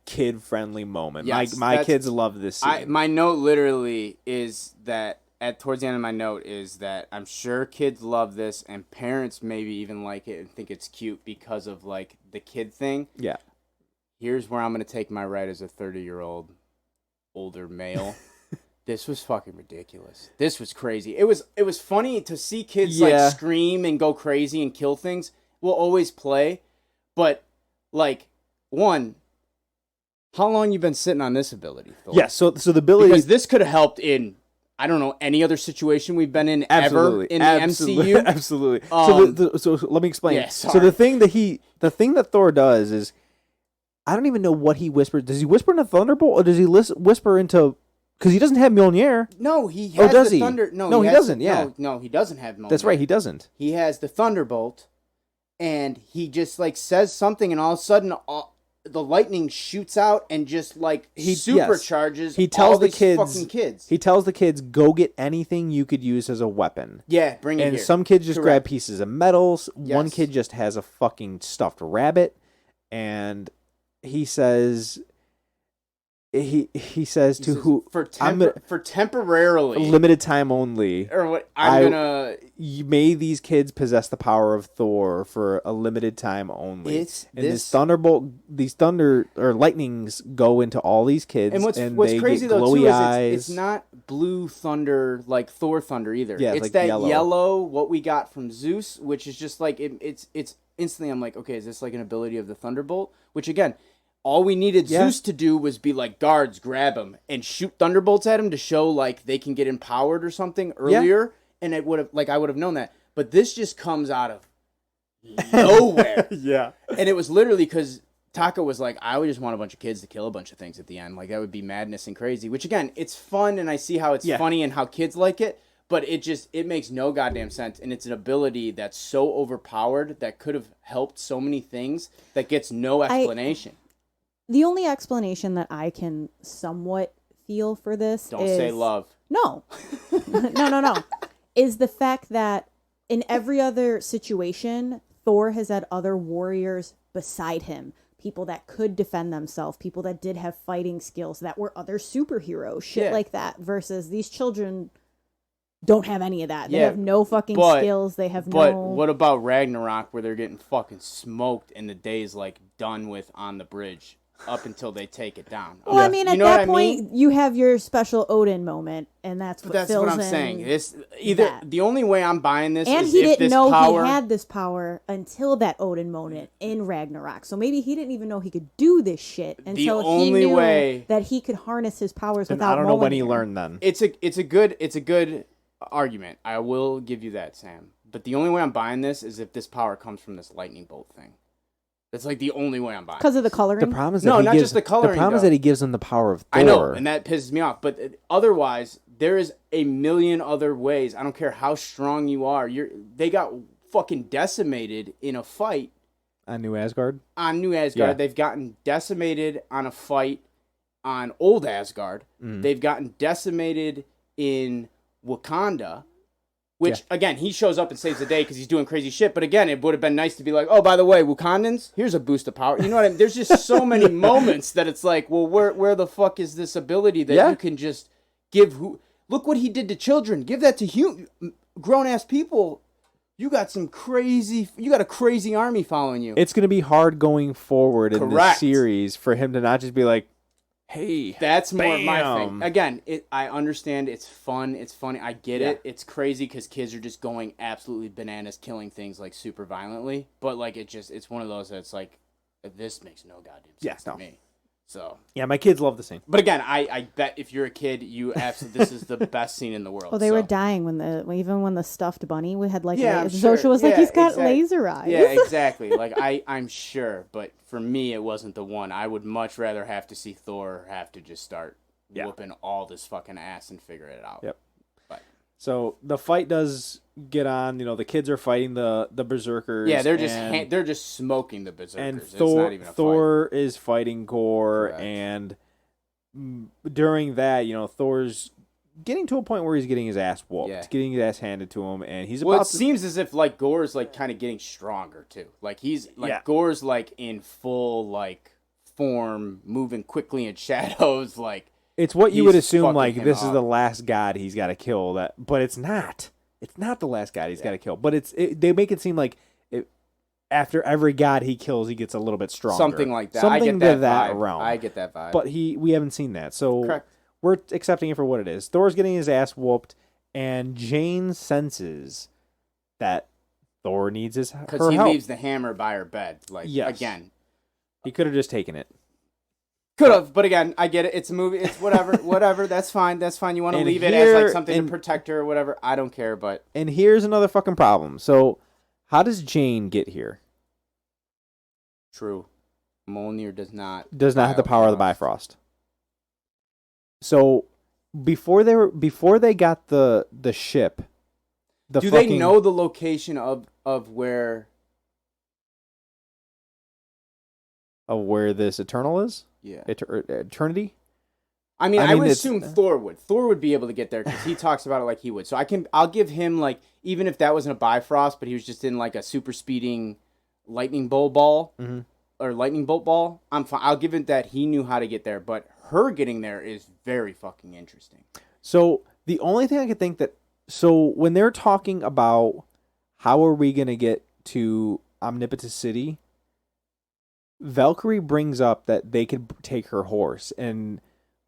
kid-friendly moment. Yes, my kids love this scene. my note literally is that towards the end of my note is that I'm sure kids love this, and parents maybe even like it and think it's cute because of like the kid thing. Yeah. Here's where I'm gonna take my right as a 30-year-old older male. This was fucking ridiculous. This was crazy. It was funny to see kids like scream and go crazy and kill things. We'll always play, but like one. How long you been sitting on this ability, Thor? Yeah, so the ability... Because this could have helped in, I don't know, any other situation we've been in ever in the MCU. Absolutely. So let me explain. Yeah, so the thing that Thor does is, I don't even know what he whispers. Does he whisper into Thunderbolt, or does he whisper into... Because he doesn't have Mjolnir. No, he has does the he? Thunder... No, he doesn't, yeah. No, he doesn't have Mjolnir. That's right, he doesn't. He has the Thunderbolt, and he just, like, says something, and all of a sudden... the lightning shoots out and just like supercharges he tells all the these kids, fucking kids. He tells the kids, go get anything you could use as a weapon. Yeah, bring it and here. Some kids just grab Correct. pieces of metals. Yes. One kid just has a fucking stuffed rabbit, and he says he says to who for temporarily limited time only. Or what May these kids possess the power of Thor for a limited time only. This thunderbolt, these thunder or lightnings go into all these kids, and what's they crazy get though glowy too eyes. is it's not blue thunder like Thor thunder either. Yeah, it's like that yellow. what we got from Zeus, which is just like it's instantly I'm like, okay, is this like an ability of the Thunderbolt? Which again, all we needed Zeus to do was be like, guards, grab him and shoot thunderbolts at him to show like they can get empowered or something earlier, and it would have I would have known that. But this just comes out of nowhere. Yeah, and it was literally because Taka was like, I would just want a bunch of kids to kill a bunch of things at the end. Like that would be madness and crazy. Which again, it's fun, and I see how it's funny and how kids like it. But it makes no goddamn sense, and it's an ability that's so overpowered that could have helped so many things that gets no explanation. The only explanation that I can somewhat feel for this Don't say love. No. No. Is the fact that in every other situation, Thor has had other warriors beside him. People that could defend themselves. People that did have fighting skills. That were other superheroes. Shit like that. Versus these children don't have any of that. They have no fucking skills. They have But what about Ragnarok where they're getting fucking smoked and the day's like done with on the bridge? Up until they take it down. Well, I mean, at that point, you have your special Odin moment, and that's what that's fills what I'm in saying. The only way I'm buying this and is he if didn't this know power... he had this power until that Odin moment in Ragnarok. So maybe he didn't even know he could do this shit until he knew that he could harness his powers without. I don't know when he learned. Then it's a good argument. I will give you that, Sam. But the only way I'm buying this is if this power comes from this lightning bolt thing. That's like the only way I'm buying. Because of the coloring? The problem is that just the coloring. The problem is that he gives them the power of Thor. I know, and that pisses me off. But otherwise, there is a million other ways. I don't care how strong you are. They got fucking decimated in a fight. On New Asgard? On New Asgard. Yeah. They've gotten decimated on a fight on Old Asgard. Mm. They've gotten decimated in Wakanda. Which, again, he shows up and saves the day because he's doing crazy shit. But again, it would have been nice to be like, oh, by the way, Wakandans, here's a boost of power. You know what I mean? There's just so many moments that it's like, well, where the fuck is this ability that you can just give? Look what he did to children. Give that to grown-ass people. You got a crazy army following you. It's going to be hard going forward in this series for him to not just be like, hey, that's more my thing. Again, I understand it's fun, it's funny, I get it. It's crazy because kids are just going absolutely bananas, killing things like super violently. But like it's one of those that's like, this makes no goddamn sense to me. So yeah, my kids love the scene. But again, I bet if you're a kid, you absolutely this is the best scene in the world. Well, they were dying even when the stuffed bunny we had like sure. Zosha was like, he's got laser eyes. Yeah, exactly. Like I'm sure, but for me, it wasn't the one. I would much rather have to see Thor have to just start whooping all this fucking ass and figure it out. Yep. But so the fight does get on. You know, the kids are fighting the berserkers. Yeah, they're just smoking the berserkers. And it's not even a Thor is fighting Gore, Correct. and during that, you know, Thor's getting to a point where he's getting his ass whooped, getting his ass handed to him, and he's it seems as if like Gore's like kind of getting stronger too. Like he's like Gore's like in full like form, moving quickly in shadows. Like It's what you He's would assume, fucking like, him this is up. the last god he's got to kill. But it's not. It's not the last god he's got to kill. But they make it seem like after every god he kills, he gets a little bit stronger. Something like that. Something I get to that that vibe. realm. I get that vibe. But we haven't seen that. So Correct. we're accepting it for what it is. Thor's getting his ass whooped, and Jane senses that Thor needs her help. Because he leaves the hammer by her bed. Like, Yes. again. He could have just taken it. Could have, but again, I get it. It's a movie. It's whatever. Whatever. That's fine. That's fine. You want to And leave it as like here- something and- to protect her or whatever. I don't care, but And here's another fucking problem. So, how does Jane get here? true. Mjolnir does not Have the power of the Bifrost. So, before they got the ship, Do they know the location of where? of where this Eternal is? Yeah. Eternity? I mean, I I mean, would it's- assume Thor would. Thor would be able to get there because he talks about it like he would. So I'll give him like, even if that wasn't a Bifrost, but he was just in like a super speeding lightning bolt ball Mhm. or lightning bolt ball. I'm fine. I'll give it that he knew how to get there, but her getting there is very fucking interesting. So the only thing I could think when they're talking about how are we gonna get to Omnipotent City, Valkyrie brings up that they could take her horse, and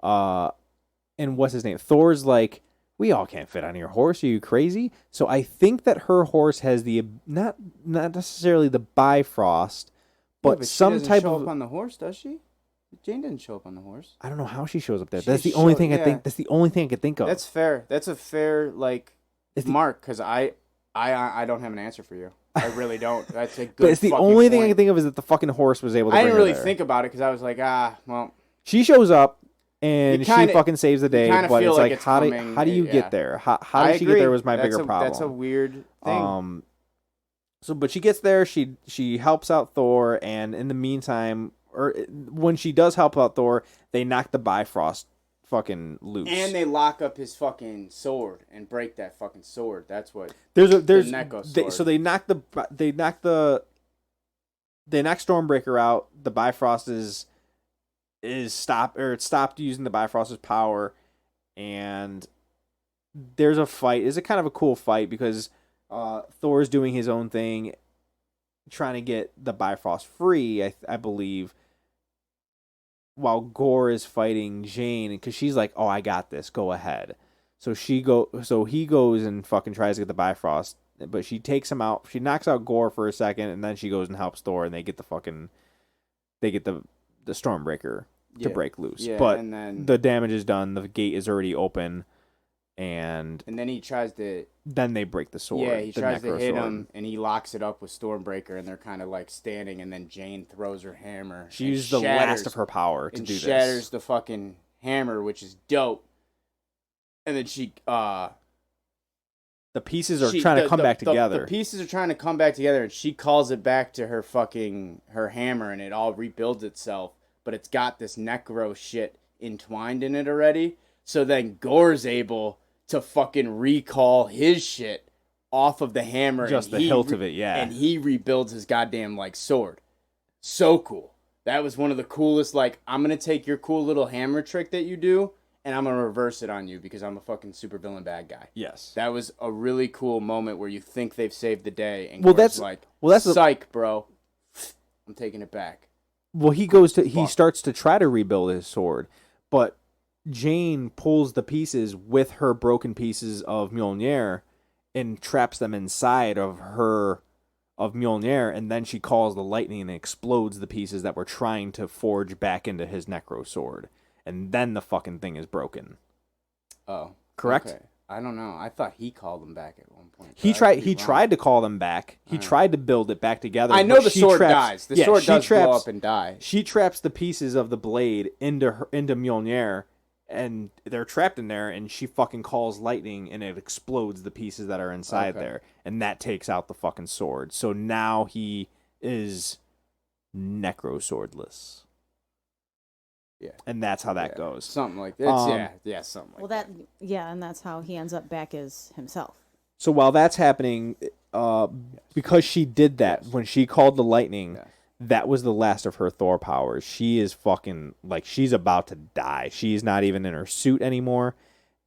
what's his name? Thor's like, we all can't fit on your horse. Are you crazy? So I think that her horse has the not necessarily the Bifrost, but she some doesn't type show of. up on the horse, does she? Jane didn't show up on the horse. I don't know how she shows up there. She That's the only showed- thing I yeah. think. That's the only thing I could think of. That's fair. That's a fair like It's the- mark because I don't have an answer for you. I really don't. That's a good. But it's the fucking only thing I point. can think of is that the fucking horse was able to. I bring didn't her really there. think about it because I was like, well, She shows up and You kinda- she fucking saves the day, kinda but feel it's like like it's how coming, do you yeah. get there? How I did she get agree. there was my That's bigger problem. That's a weird thing. So but she gets there, she helps out Thor, and in the meantime, or when she does help out Thor, they knock the Bifrost fucking loose. And they lock up his fucking sword and break that fucking sword. That's what. there's Neko sword. so they knock Stormbreaker out. The Bifrost is stopped, or it's stopped using the Bifrost's power, and there's a fight. It's a kind of a cool fight because Thor's doing his own thing, trying to get the Bifrost free, I believe, while Gore is fighting Jane, because she's like, "Oh, I got this. Go ahead." So he goes and fucking tries to get the Bifrost, but she takes him out. She knocks out Gore for a second, and then she goes and helps Thor, and they get the Stormbreaker to break loose. Yeah, but and then the damage is done. The gate is already open, and then he tries to. then they break the sword. Yeah, he the tries to Necro hit sword. him, and he locks it up with Stormbreaker, and they're kind of like standing, and then Jane throws her hammer. She and used the shatters- last of her power to and do shatters this. the fucking hammer, which is dope. And then she The pieces are trying to come back together. The pieces are trying to come back together, and she calls it back to her hammer, and it all rebuilds itself. But it's got this Necro shit entwined in it already. So then Gore's able to fucking recall his shit off of the hammer. Just and the hilt of it, yeah. And he rebuilds his goddamn like sword. So cool. That was one of the coolest. Like, I'm gonna take your cool little hammer trick that you do, and I'm gonna reverse it on you because I'm a fucking supervillain bad guy. Yes. That was a really cool moment where you think they've saved the day, and Well, Gore's that's- like, well, that's psych, bro. I'm taking it back. Well, he starts to try to rebuild his sword, but Jane pulls the pieces with her broken pieces of Mjolnir and traps them inside of Mjolnir, and then she calls the lightning and explodes the pieces that were trying to forge back into his Necro sword, and then the fucking thing is broken. Oh, Correct? Okay. I don't know. I thought he called them back at one point. He but I could be tried. wrong. He tried to call them back. He tried to build it back together. I know but the she sword traps- dies. The yeah, sword she does blow traps- up and die. She traps the pieces of the blade into Mjolnir, and they're trapped in there, and she fucking calls lightning, and it explodes the pieces that are inside Okay. there, and that takes out the fucking sword. So now he is Necro swordless. Yeah. And that's how that Yeah. goes. Something like this. Yeah, something like that. And that's how he ends up back as himself. So while that's happening, because she did that, Yes. when she called the lightning, Yes. that was the last of her Thor powers. She is fucking, like, she's about to die. She's not even in her suit anymore.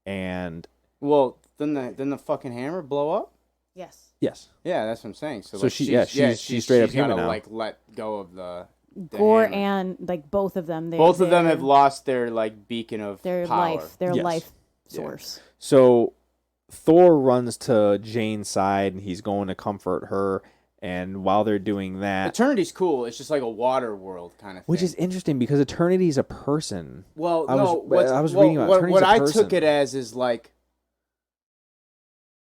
And Well, then the fucking hammer blow up? Yes. yes. Yeah, that's what I'm saying. So, So like, she's straight up human gotta, now. like, let go of the Gore hammer. and like both of them. Both of them have lost their like beacon of their power. life, their Yes. life Yeah. source. So Thor runs to Jane's side and he's going to comfort her. And while they're doing that, Eternity's cool. It's just like a water world kind of thing. which is interesting because Eternity's a person. well, I no. I was reading about Eternity's what a I person. took it as is like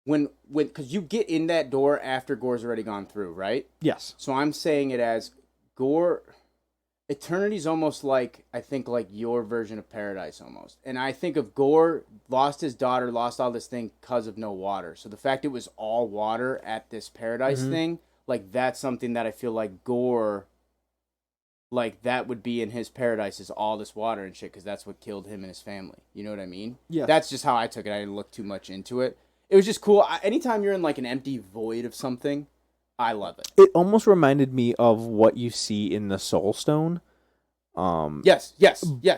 when because you get in that door after Gore's already gone through, right? Yes. So I'm saying it as Gore. Eternity's almost like, I think, like your version of Paradise almost. And I think of Gore lost his daughter, lost all this thing because of no water. So the fact it was all water at this Paradise thing, like that's something that I feel like Gore, like that would be in his Paradise is all this water and shit because that's what killed him and his family. You know what I mean? Yeah. That's just how I took it. I didn't look too much into it. It was just cool. Anytime you're in like an empty void of something, I love it. It almost reminded me of what you see in the Soul Stone. Yes.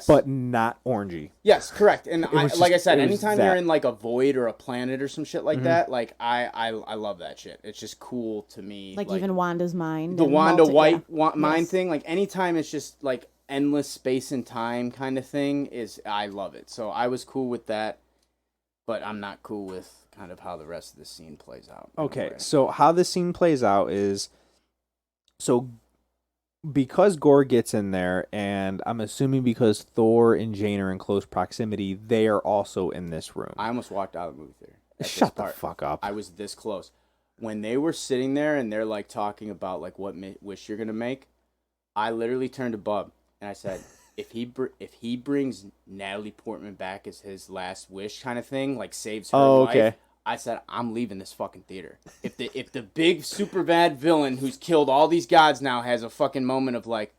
But not orangey. Yes, correct. And It was like I just- said, it was anytime that. you're in like a void or a planet or some shit like that, like I love that shit. It's just cool to me. Like even Wanda's mind. the and Wanda White yeah. mind Yes. thing. Like anytime it's just like endless space and time kind of thing is I love it. So I was cool with that, but I'm not cool with kind of how the rest of the scene plays out. in a Okay, way. so how this scene plays out is, so because Gore gets in there, and I'm assuming because Thor and Jane are in close proximity, they are also in this room. I almost walked out of the movie theater. at this Shut the part. fuck up. I was this close. When they were sitting there and they're like talking about like what wish you're gonna make, I literally turned to Bub and I said, if he brings Natalie Portman back as his last wish kind of thing, like saves her life, okay. I said I'm leaving this fucking theater. If the big super bad villain who's killed all these gods now has a fucking moment of like,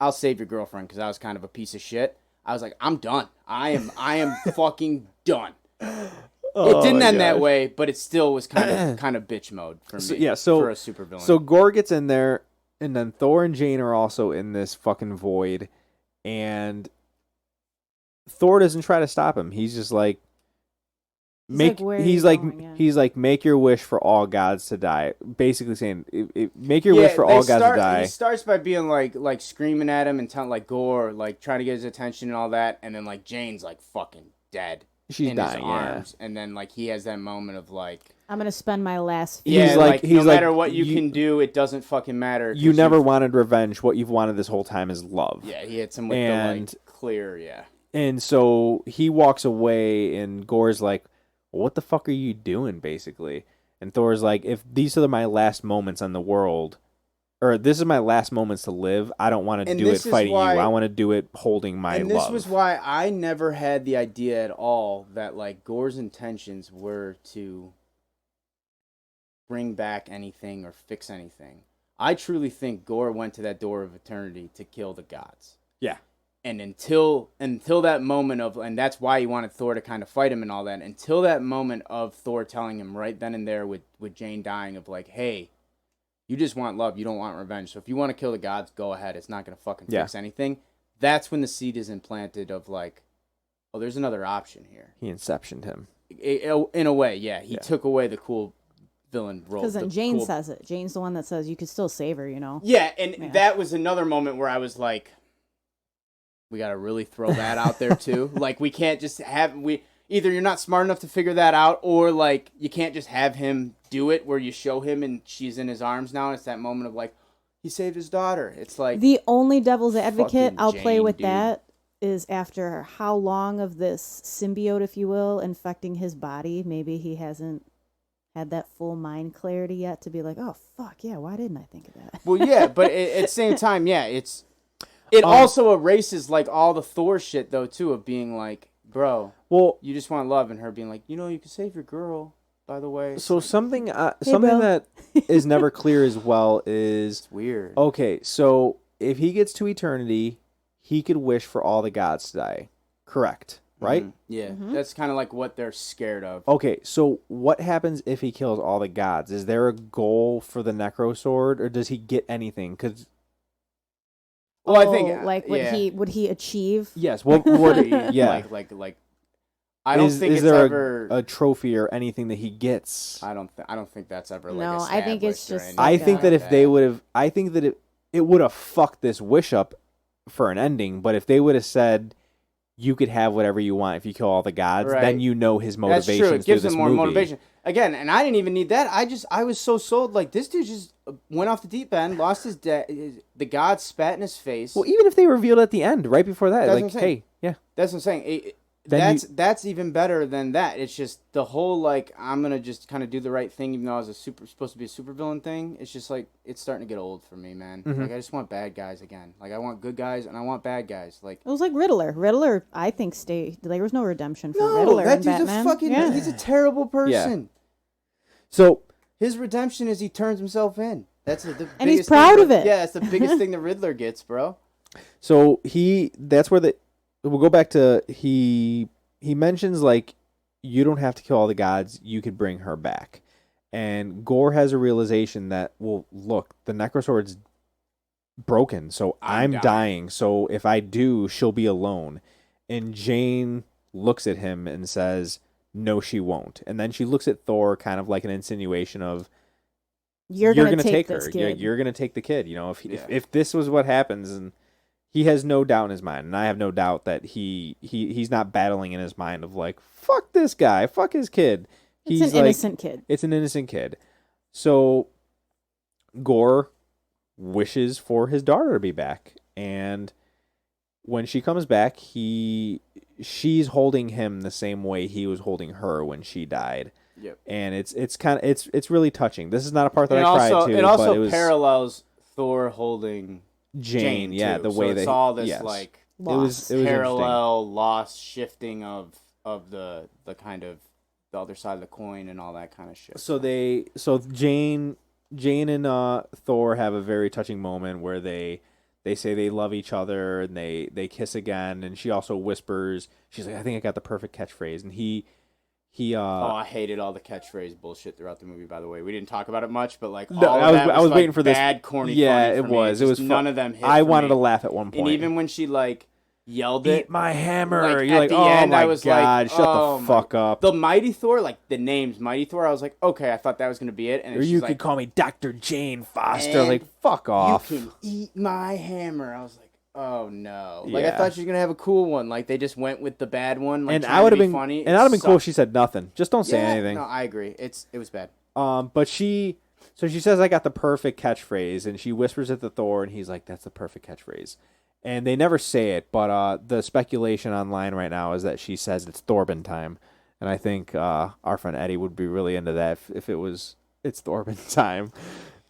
I'll save your girlfriend because I was kind of a piece of shit. I was like, I'm done. I am fucking done. It didn't end that way, but it still was kind of bitch mode for me. For a super villain. So Gore gets in there, and then Thor and Jane are also in this fucking void, and Thor doesn't try to stop him. He's just like, make your wish for all gods to die. Basically saying, make your wish for all gods to die. He starts by being like screaming at him and telling like Gore, like trying to get his attention and all that, and then like Jane's like fucking dead. She's in dying, his arms, and then like he has that moment of like, I'm gonna spend my last. He's no like, matter what you can do, it doesn't fucking matter. You never wanted revenge. What you've wanted this whole time is love. Yeah, he hits him with the like clear. Yeah, and so he walks away, and Gore's like, "What the fuck are you doing?" Basically, and Thor's like, "If these are my last moments on the world, or this is my last moments to live, I don't want to do it fighting you. I want to do it holding my love." And this was why I never had the idea at all that like Gore's intentions were to bring back anything or fix anything. I truly think Gore went to that door of eternity to kill the gods. Yeah. And until that moment of, and that's why he wanted Thor to kind of fight him and all that, until that moment of Thor telling him right then and there with Jane dying of like, hey, you just want love, you don't want revenge. So if you want to kill the gods, go ahead. It's not going to fucking fix anything. That's when the seed is implanted of like, oh, there's another option here. He inceptioned him. In a way, yeah. He took away the cool villain role. Because then Jane says it. Jane's the one that says you could still save her, you know? Yeah, and that was another moment where I was like, we got to really throw that out there too. Like, we can't just either you're not smart enough to figure that out, or like you can't just have him do it where you show him and she's in his arms now, and it's that moment of like, he saved his daughter. It's like the only devil's advocate fucking I'll play Jane, with dude. that is after how long of this symbiote, if you will, infecting his body. Maybe he hasn't had that full mind clarity yet to be like, oh fuck yeah, why didn't I think of that? Well, yeah, but at the same time, yeah, it also erases like all the Thor shit though too, of being like, bro, well, you just want love, and her being like, you know, you can save your girl, by the way. So something bro. that is never clear as well is It's weird. Okay, so if he gets to eternity, he could wish for all the gods to die. Correct, right? Mhm. Yeah, that's kind of like what they're scared of. Okay, so what happens if he kills all the gods? Is there a goal for the Necro Sword, or does he get anything? Because Well, I think like would he achieve? Yes. What? Yeah. like. I don't think is it's there ever a trophy or anything that he gets? I don't think that's ever like No, I think it's established or just anything I think that like if they would have, I think that it would have fucked this wish up for an ending. But if they would have said, you could have whatever you want if you kill all the gods, Right. then you know his That's motivation. true. It gives through him this more movie. motivation. Again, and I didn't even need that. I was so sold. Like, this dude just went off the deep end, lost his the gods spat in his face. Well, even if they revealed at the end, right before that, That's like, what I'm saying. hey, yeah, That's what I'm saying. Then That's even better than that. It's just the whole like I'm gonna just kind of do the right thing, even though I was supposed to be a supervillain thing. It's just like it's starting to get old for me, man. Mhm. Like I just want bad guys again. Like I want good guys and I want bad guys. Like It was like Riddler. Riddler, I think, there was no redemption for no, Riddler that in dude's Batman. a fucking. Yeah. He's a terrible person. So His redemption is he turns himself in. That's the biggest And he's thing proud that- of it. Yeah, it's the biggest thing the Riddler gets, bro. So that's where we'll go back to he mentions like you don't have to kill all the gods, you could bring her back. And Gore has a realization that, well, look, the Necrosword's broken, so I'm dying. So if I do, she'll be alone. And Jane looks at him and says, no, she won't. And then she looks at Thor kind of like an insinuation of, You're gonna take this her. kid. You're gonna take the kid. You know, if this was what happens, and he has no doubt in his mind, and I have no doubt that he's not battling in his mind of like, fuck this guy, fuck his kid. It's He's an innocent kid. It's an innocent kid. So Gore wishes for his daughter to be back, and when she comes back, she's holding him the same way he was holding her when she died. Yep. And it's really touching. This is not a part that And I cried to. it also but it was parallels Thor holding Jane. Yeah, too. the way so that it's all this yes. like Loss. it was parallel loss shifting of the kind of the other side of the coin and all that kind of shit. So Jane and Thor have a very touching moment where they say they love each other and they kiss again, and she also whispers, she's like, I think I got the perfect catchphrase, and he I hated all the catchphrase bullshit throughout the movie. By the way, we didn't talk about it much, but like No, all I of was- that I was like, waiting for this- bad, corny. yeah, funny it for me. was. It was Just fun. none of them hit. I for wanted me. to laugh at one point. And even when she like yelled it, Eat my hammer. like, You're at like, the oh end, my I was god, like, shut oh the fuck up. the Mighty Thor, like the name's Mighty Thor, I was like, okay, I thought that was gonna be it. And Or she's you like, could call me Dr. Jane Foster. And Like, fuck off. you can eat my hammer. I was like, oh no. Like I Yeah. thought she was gonna have a cool one. Like they just went with the bad one. Like, And trying I would to have be been funny. and I'd have been cool if sucked. she said nothing. Just don't say Yeah, anything. No, I agree. It was bad. But she says I got the perfect catchphrase, and she whispers it to Thor, and he's like, that's the perfect catchphrase. And they never say it, but the speculation online right now is that she says it's Thorbin time. And I think our friend Eddie would be really into that if it was it's Thorbin time.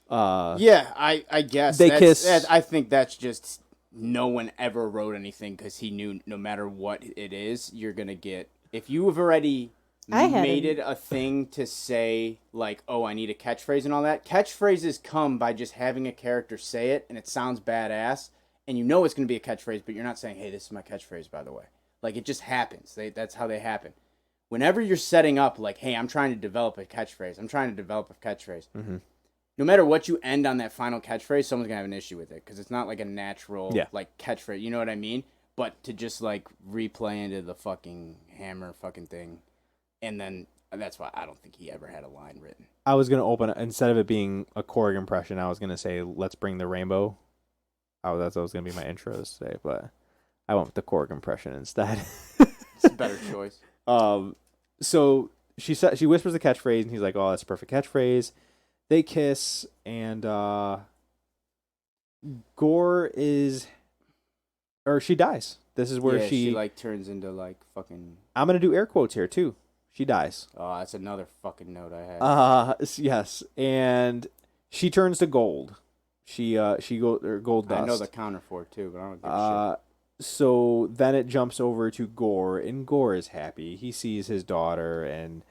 Yeah, I guess they kiss. I think that's just no one ever wrote anything because he knew no matter what it is, you're gonna get. If you have already made it a thing to say like, oh, I need a catchphrase and all that. Catchphrases come by just having a character say it, and it sounds badass, and you know it's gonna be a catchphrase, but you're not saying, hey, this is my catchphrase, by the way. Like it just happens. That's how they happen. Whenever you're setting up, like, hey, I'm trying to develop a catchphrase. Mm-hmm. No matter what you end on that final catchphrase, someone's gonna have an issue with it because it's not like a natural like catchphrase. You know what I mean? But to just like replay into the fucking hammer fucking thing, and then that's why I don't think he ever had a line written. I was gonna open it instead of it being a Korg impression. I was gonna say, "Let's bring the rainbow." Oh, that was gonna be my intro to say, but I went with the Korg impression instead. It's a better choice. So she whispers the catchphrase, and he's like, "Oh, that's a perfect catchphrase." They kiss, and Gore she dies. This is where she like turns into like fucking. I'm gonna do air quotes here too. She dies. Oh, that's another fucking note I had. Yes, and she turns to gold. She gold dust. I know the counter for it too, but I don't give a shit. So then it jumps over to Gore, and Gore is happy. He sees his daughter, and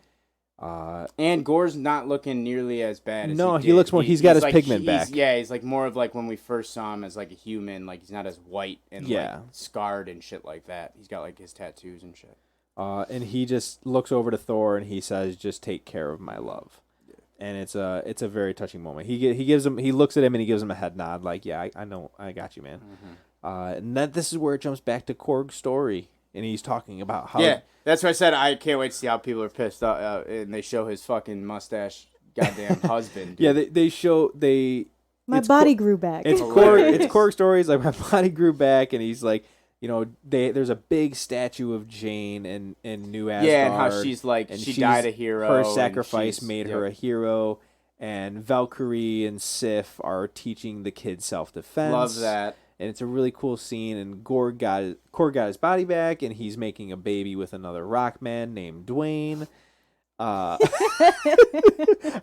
Gore's not looking nearly as bad as no, he he did. looks more. He's got his like, pigment back. Yeah, he's like more of like when we first saw him as like a human. Like he's not as white and like scarred and shit like that. He's got like his tattoos and shit. And he just looks over to Thor and he says, "Just take care of my love." Yeah. And it's a very touching moment. He looks at him and he gives him a head nod, like, "Yeah, I know, I got you, man." And then this is where it jumps back to Korg's story, and he's talking about how Yeah, that's why I said I can't wait to see how people are pissed off, and they show his fucking mustache, goddamn husband. Dude. yeah they show My it's body grew back. It's Hilarious. Korg stories like my body grew back, and he's like, there's a big statue of Jane in New Asgard. Yeah, and how she's like and she died a hero. Her and sacrifice she's- made yep. her a hero, and Valkyrie and Sif are teaching the kids self-defense. Love that. And it's a really cool scene. And Korg got his body back, and he's making a baby with another rock man named Dwayne. I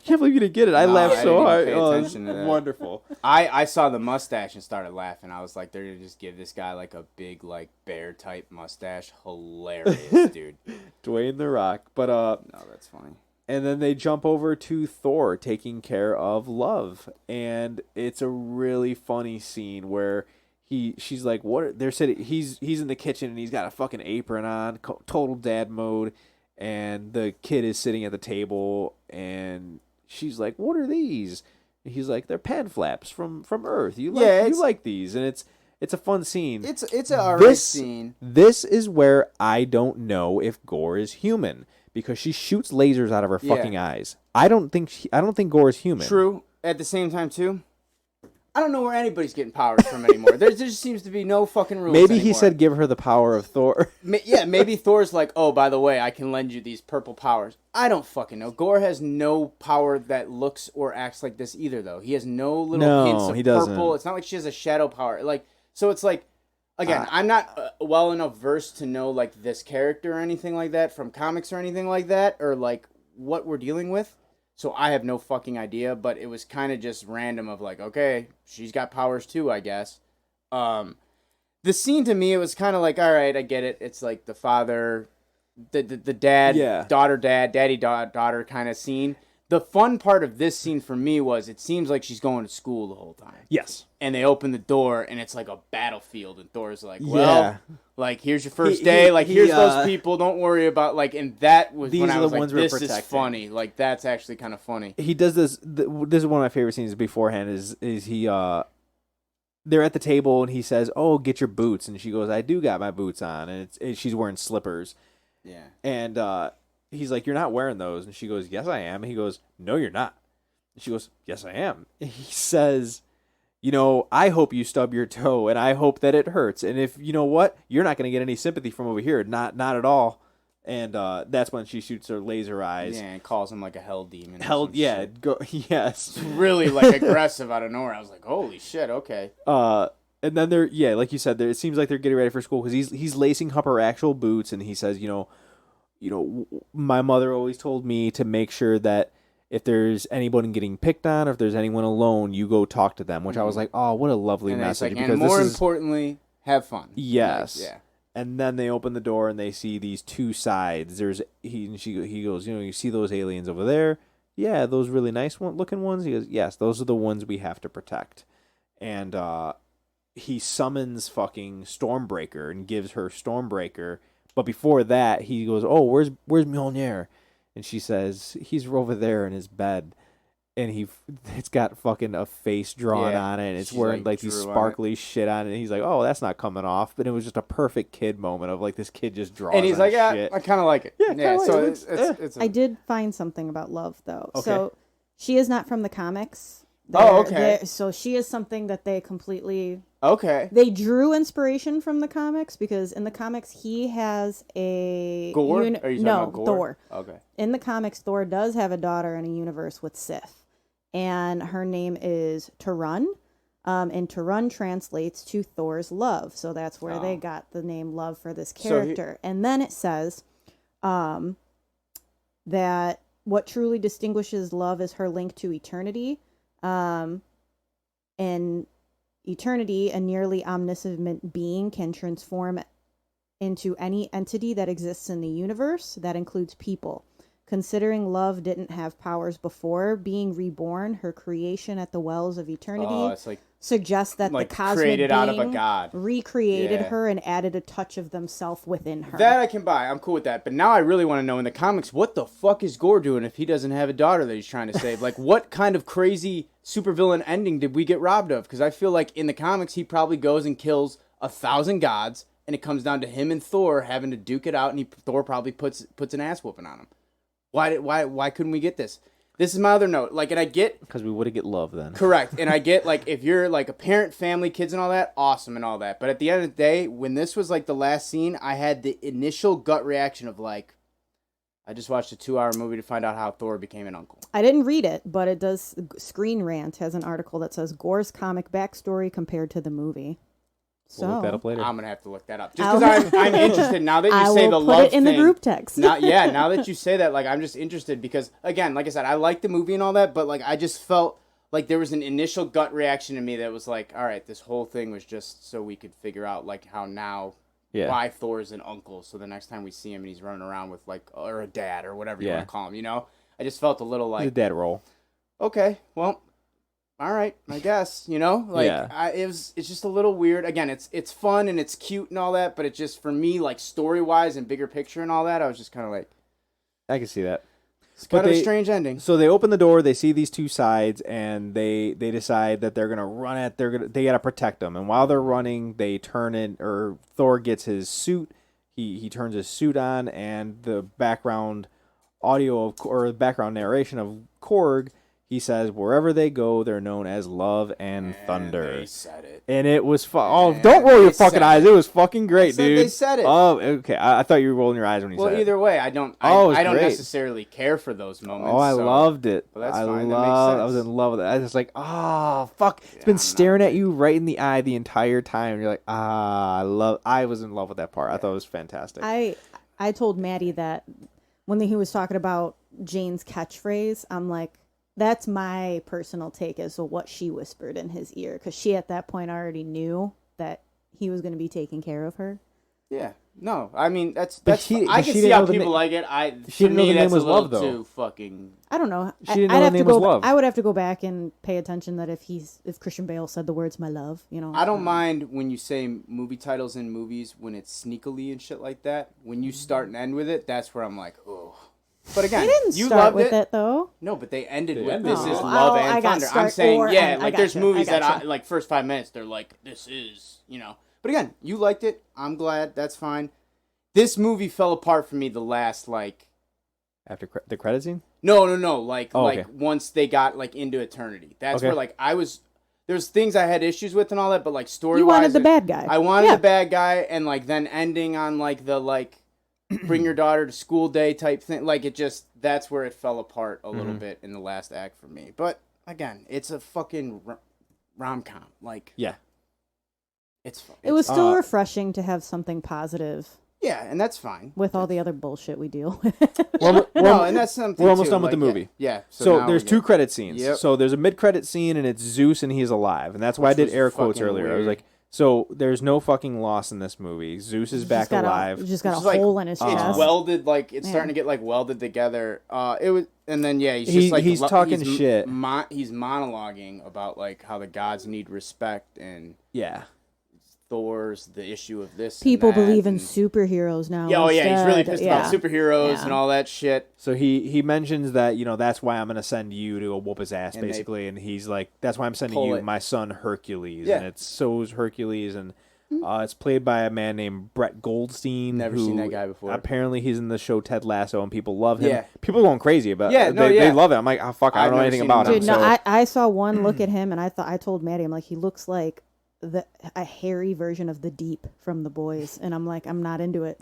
can't believe you didn't get it. I No, laughed I so didn't hard. pay Oh, attention to that. wonderful. I saw the mustache and started laughing. I was like, they're gonna just give this guy like a big like bear type mustache. Hilarious, dude. Dwayne the Rock. But No, that's funny. and then they jump over to Thor taking care of Love, and it's a really funny scene where she's like, what? They're sitting. He's in the kitchen and he's got a fucking apron on, total dad mode, and the kid is sitting at the table, and she's like, what are these? And he's like, they're pan flaps from Earth. You like these, and it's a fun scene. It's an alright scene. This is where I don't know if Gore is human, because she shoots lasers out of her fucking eyes. I don't think Gore is human. True. At the same time, too, I don't know where anybody's getting powers from anymore. There just seems to be no fucking rules. Maybe he anymore. said give her the power of Thor. Yeah, maybe Thor's like, oh, by the way, I can lend you these purple powers. I don't fucking know. Gore has no power that looks or acts like this either, though. He has no little hints of he doesn't. purple. It's not like she has a shadow power. Like, so it's like, again, I'm not well enough versed to know like this character or anything like that from comics or anything like that, or like what we're dealing with. So I have no fucking idea, but it was kind of just random of like, okay, she's got powers too, I guess. The scene to me, it was kind of like, all right, I get it. It's like the father, the dad, daughter, daddy, daughter kind of scene. The fun part of this scene for me was it seems like she's going to school the whole time. Yes. And they open the door, and it's like a battlefield, and Thor's like, well, like, here's your first day, here's those people, don't worry about, like, and that was when I was like, this is funny. Like, that's actually kind of funny. He does this, this is one of my favorite scenes beforehand, is he, they're at the table, and he says, oh, get your boots, and she goes, I do got my boots on, and she's wearing slippers. Yeah. And, he's like, you're not wearing those. And she goes, yes, I am. And he goes, no, you're not. And she goes, yes, I am. And he says, I hope you stub your toe, and I hope that it hurts. And if, you know what, you're not going to get any sympathy from over here. Not at all. And that's when she shoots her laser eyes. Yeah, and calls him like a hell demon. Yeah. Yes. It's really, like, aggressive out of nowhere. I was like, holy shit, okay. And then they're, like you said, it seems like they're getting ready for school, because he's lacing up her actual boots, and he says, my mother always told me to make sure that if there's anyone getting picked on, or if there's anyone alone, you go talk to them, which I was like, oh, what a lovely message. Like, and more importantly, have fun. Yes. Like, yeah. And then they open the door and they see these two sides. He goes, you see those aliens over there? Yeah, those really nice looking ones? He goes, yes, those are the ones we have to protect. And he summons fucking Stormbreaker and gives her Stormbreaker. But before that, he goes, oh, where's Mjolnir? And she says, he's over there in his bed. And it's got fucking a face drawn on it. And it's wearing like these sparkly shit on it. And he's like, oh, that's not coming off. But it was just a perfect kid moment of like this kid just draws. And he's like, yeah, shit. I kind of like it. Yeah, so like it's I did find something about Love, though. Okay. So she is not from the comics. Okay. So she is something that they completely... Okay. They drew inspiration from the comics, because in the comics he has a... Gore? Are you talking about Gore? Thor. Okay. In the comics, Thor does have a daughter in a universe with Sif. And her name is Tarun. And Tarun translates to Thor's love. So that's where they got the name Love for this character. And then it says that what truly distinguishes Love is her link to eternity. In eternity, a nearly omniscient being can transform into any entity that exists in the universe. That includes people. Considering Love didn't have powers before being reborn, her creation at the wells of eternity It's like suggests that like the cosmic created being out of a god. recreated Yeah. her and added a touch of themselves within her. That I can buy. I'm cool with that. But now I really want to know in the comics, what the fuck is Gore doing if he doesn't have a daughter that he's trying to save? Like, what kind of crazy supervillain ending did we get robbed of? Because I feel like in the comics, he probably goes and kills 1,000 gods, and it comes down to him and Thor having to duke it out, and Thor probably puts an ass whooping on him. Why couldn't we get this? This is my other note. Like, and I get Because we would have get love then. correct, and I get like if you're like a parent, family, kids, and all that, awesome and all that. But at the end of the day, when this was like the last scene, I had the initial gut reaction of like, I just watched a 2-hour movie to find out how Thor became an uncle. I didn't read it, but it does. Screen Rant has an article that says Gore's comic backstory compared to the movie. So We'll look that up later. I'm gonna have to look that up just because I'm interested now that you I say will the put love it in thing. the group text. Now that you say that, like I'm just interested because again, like I said, I like the movie and all that, but like I just felt like there was an initial gut reaction to me that was like, all right, this whole thing was just so we could figure out like how now why Thor's an uncle. So the next time we see him and he's running around with like or a dad or whatever you want to call him, you know, I just felt a little like He's a dad role. okay, well. All right, I guess, you know, like it's just a little weird. Again, it's fun and it's cute and all that, but it just for me, like story wise and bigger picture and all that, I was just kind of like, I can see that. it's kind of a strange ending. So they open the door, they see these two sides, and they decide that they're gonna run at. They gotta protect them. And while they're running, they turn in, or Thor gets his suit. He turns his suit on, and the background audio or the background narration of Korg. He says, wherever they go, they're known as Love and Thunder. They said it. And it was Oh, don't roll your fucking eyes. It was fucking great, dude. They said it. Oh, okay. I thought you were rolling your eyes when you said it. Well, either way, I don't great. necessarily care for those moments. Oh, I so. loved it. Well, that's I fine. That loved. makes I was sense. in love with it. I was like, fuck. It's been I'm staring at you right in the eye the entire time. You're like, I was in love with that part. I thought it was fantastic. I told Maddie that when he was talking about Jane's catchphrase, I'm like, that's my personal take as to what she whispered in his ear, because she at that point already knew that he was going to be taking care of her. Yeah. No, I mean that's But I she can didn't see know how the people na- like it. She For didn't know me, the name that's was a little Love, though. too fucking. I don't know. She didn't know I'd the have name to go. was Love. I would have to go back and pay attention that if Christian Bale said the words "my love," you know. I don't mind when you say movie titles in movies when it's sneakily and shit like that. When you start and end with it, that's where I'm like, oh. But again, They didn't you start loved with it though. No, but they ended They with ended this with is it. Love I and got Thunder. I'm start saying, or yeah, end. I like there's gotcha. movies I that gotcha. like first 5 minutes they're like, this is, you know. But again, you liked it. I'm glad. That's fine. This movie fell apart for me the last like. After the credit scene? No. Like okay. once they got like into eternity. That's Okay. where like I was. There's things I had issues with and all that, but like story. You wanted the bad guy. I wanted Yeah. the bad guy, and like then ending on like the like bring your daughter to school day type thing. Like it just that's where it fell apart a little bit in the last act for me. But again, it's a fucking rom-com. Like Yeah. It was still refreshing to have something positive yeah, and that's fine. with all the other bullshit we deal with. No, and that's something. We're almost too, done with like, the movie. Yeah. So now there's we two get- credit scenes. Yep. So there's a mid-credit scene, and it's Zeus, and he's alive, and that's why Which I did was air quotes fucking earlier. I was weird. like, so there's no fucking loss in this movie. Zeus is back alive. Just got It's a like- hole in his It's chest. welded, like it's Yeah. starting to get like welded together. It was, and then yeah, he's He- just like he's talking shit. He's monologuing about like how the gods need respect and Yeah. Thor's the issue of this. People and that, believe in and- superheroes now. Yeah, oh yeah, he's really instead. pissed Yeah. about superheroes Yeah. and all that shit. So he mentions that, that's why I'm going to send you to go whoop his ass, And they basically. And he's like, that's why I'm sending pull you it. my son Hercules. Yeah. And it's so's Hercules. And it's played by a man named Brett Goldstein. Never who seen that guy before. Apparently he's in the show Ted Lasso, and people love him. Yeah. People are going crazy about Yeah, it. no, They yeah. love it. I'm like, oh, fuck, I I've don't know never anything seen about him. him. Dude, no, So I saw one look at him, and I told Maddie, I'm like, he looks like a hairy version of the Deep from The Boys, and I'm like, I'm not into it.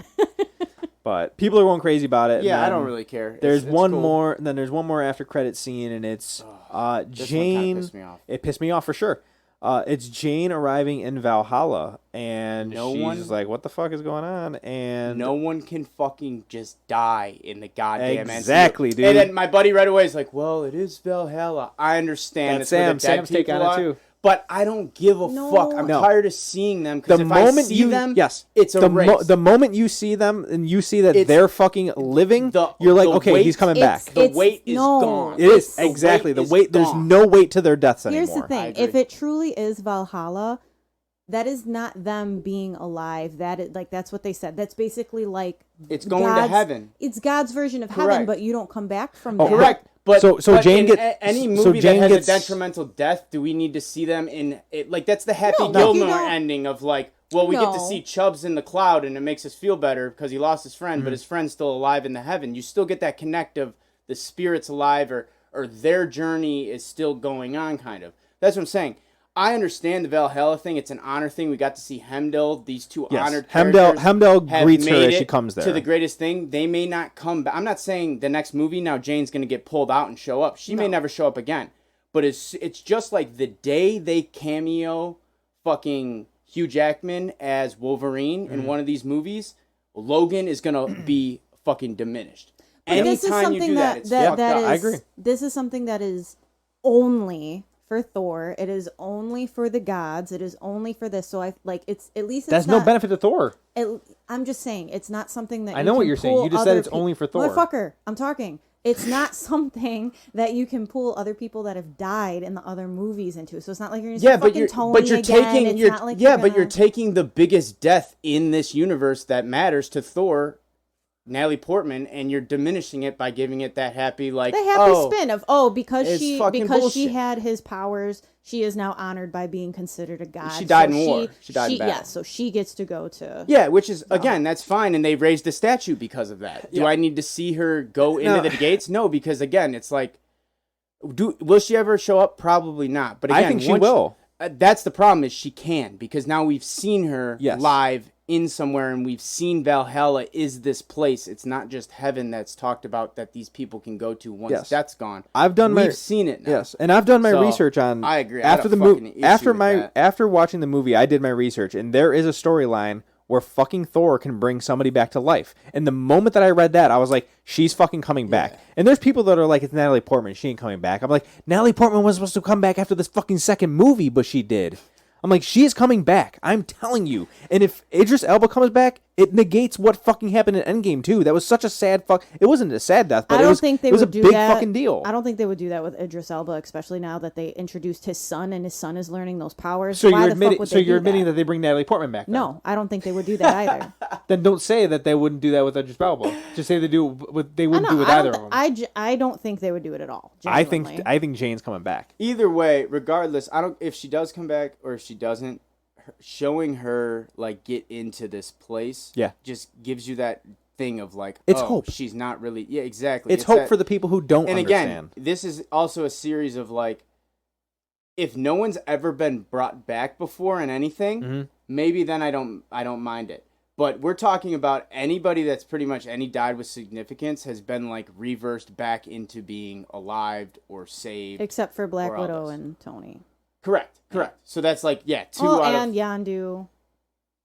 But people are going crazy about it. and Yeah, I then don't really care. There's It's one cool. more. Then there's one more after credit scene, and it's This one kinda Jane. pissed me off. It pissed me off for sure. It's Jane arriving in Valhalla, and No she's one- like, "What the fuck is going on?" And No one can fucking just die in the goddamn MCU. Exactly, dude. And then my buddy right away is like, "Well, it is Valhalla. I understand. That's it's where Sam. the dead Sam's take people on it, are, too. But I don't give a No. fuck. I'm No. tired of seeing them because the if I moment see you them, yes, it's a race. the moment you see them and you see that It's- they're fucking living, the- you're like, the okay, weight- he's coming It's- back. The it's- weight is no. gone. It is The exactly the is weight. There's gone. no weight to their deaths anymore. Here's the I thing: agree. if it truly is Valhalla, that is not them being alive. That is like that's what they said. That's basically like It's going to God's- heaven. It's God's version of heaven, Correct. but you don't come back from Oh, that. Correct. But So but Jane in any so movie Jane that has gets- a detrimental death, do we need to see them in it? Like that's the Happy No, but you Gilmore don't- ending of like, Well, we get to No. see Chubbs in the cloud, and it makes us feel better because he lost his friend, but his friend's still alive in the heaven. You still get that connect of the spirit's alive, or their journey is still going on, kind of. That's what I'm saying. I understand the Valhalla thing. It's an honor thing. We got to see Heimdall, these two honored characters. Heimdall have greets her made as she it comes there. to the greatest thing. They may not come back. I'm not saying the next movie, now Jane's going to get pulled out and show up. She may never show up again. But it's just like the day they cameo fucking Hugh Jackman as Wolverine in one of these movies, Logan is going to be fucking diminished. But this is Anytime you something do that, it's fucked up. I agree. This is something that is only for Thor. It is only for the gods. It is only for this. So I like it's at least it's That's not, no benefit to Thor. I'm just saying it's not something that I know what you're saying. pull You just said other it's only for Thor. Motherfucker, I'm talking. It's not something that you can pull other people that have died in the other movies into. So it's not like you're gonna fucking Tony but you're again. taking It's you're, not like yeah, you're but you're gonna- taking the biggest death in this universe that matters to Thor, Natalie Portman, and you're diminishing it by giving it that happy like the happy spin of because it's she fucking because she bullshit. had his powers, she is now honored by being considered a god. She died So in war. She died in battle. Yeah, so she gets to go to. Yeah, which is again that's fine, and they raised a statue because of that. Do I need to see her go into the gates? No, because again, it's like, will she ever show up? Probably not. But again, I think she once will. That's the problem, is she can, because now we've seen her Yes. live in somewhere, and we've seen Valhalla is this place. It's not just heaven that's talked about that these people can go to once Yes. that's gone. We've seen it now. Yes, and I've done my So, research on. I agree. I had After a the fucking movie, issue after with my that. after watching the movie, I did my research, and there is a storyline where fucking Thor can bring somebody back to life. And the moment that I read that, I was like, she's fucking coming back. And there's people that are like, it's Natalie Portman, she ain't coming back. I'm like, Natalie Portman was supposed to come back after this fucking second movie, but she did. I'm like, she is coming back. I'm telling you. And if Idris Elba comes back, it negates what fucking happened in Endgame too. That was such a sad fuck. It wasn't a sad death, but I don't it was, think they it was would a do big that. fucking deal. I don't think they would do that with Idris Elba, especially now that they introduced his son and his son is learning those powers. So Why you're the admitting, fuck would so they you're do admitting that? that they bring Natalie Portman back? Then? No, I don't think they would do that either. Then don't say that they wouldn't do that with Idris Elba. Just say they do. They wouldn't do it with either of them. I don't think they would do it at all. I Genuinely. think Jane's coming back. Either way, regardless, I don't. If she does come back or if she doesn't, showing her like get into this place, just gives you that thing of like, it's hope. She's not really. Yeah, exactly. It's hope that, for the people who don't and understand. again, this is also a series of like, if no one's ever been brought back before in anything, maybe then I don't mind it. But we're talking about anybody that's pretty much any died with significance has been like reversed back into being alive or saved. Except for Black or Widow others. and Tony. Correct. So that's like, two Oh, out and of... Yondu.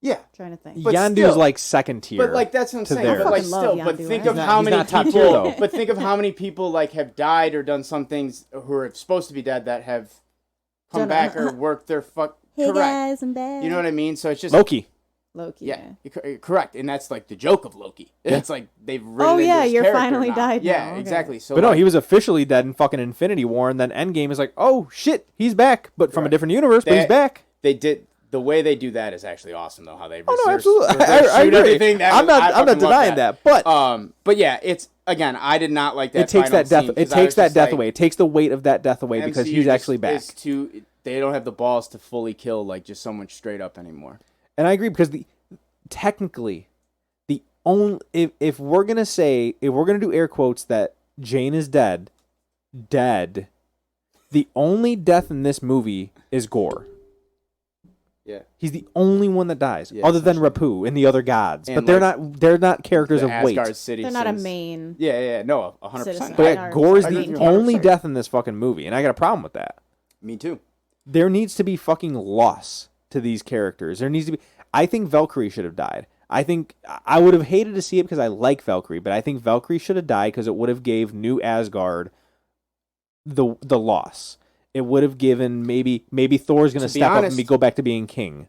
Yeah. Trying to think. But Yondu's still- like second tier. But like that's what I'm to saying. theirs. But I like fucking love still, but Yondu, think right? of He's how not many top people. tier, though. But think of how many people like have died or done some things who are supposed to be dead that have come Done- back or worked their fuck. Hey correct. guys, I'm back. You know what I mean? So it's just Loki. Loki. Yeah, correct. And that's like the joke of Loki. It's like they've written Oh, into yeah, his you're character finally now. died Yeah, now, okay. exactly. So But no, like, he was officially dead in fucking Infinity War, and then Endgame is like, oh shit, he's back, but from a Correct. different universe, but he's That- back. they did. The way they do that is actually awesome, though. How they Oh no, reverse- absolutely. reverse I shoot agree. everything. That I'm was- I not fucking love denying that, but yeah, it's again. I did not like that. it takes final that death. scene, It 'cause I takes was that just death like, away. It takes the weight of that death away because MCU he's just actually back. is they don't have the balls to fully kill like just someone straight up anymore. And I agree because technically, the only if we're gonna do air quotes that Jane is dead, the only death in this movie is Gore. Yeah, He's the only one that dies, Yeah, other than Rapu and the other gods. And but they're like not characters the of Asgard weight. City. They're not a main. Yeah, no, 100%. Citizen. But I Gore is I the agree with you only 100%. death in this fucking movie, and I got a problem with that. Me too. There needs to be fucking loss to these characters. There needs to be. I think Valkyrie should have died. I think I would have hated to see it because I like Valkyrie, but I think Valkyrie should have died because it would have gave New Asgard the loss. It would have given maybe Thor's going to To be step up honest- and go back to being king.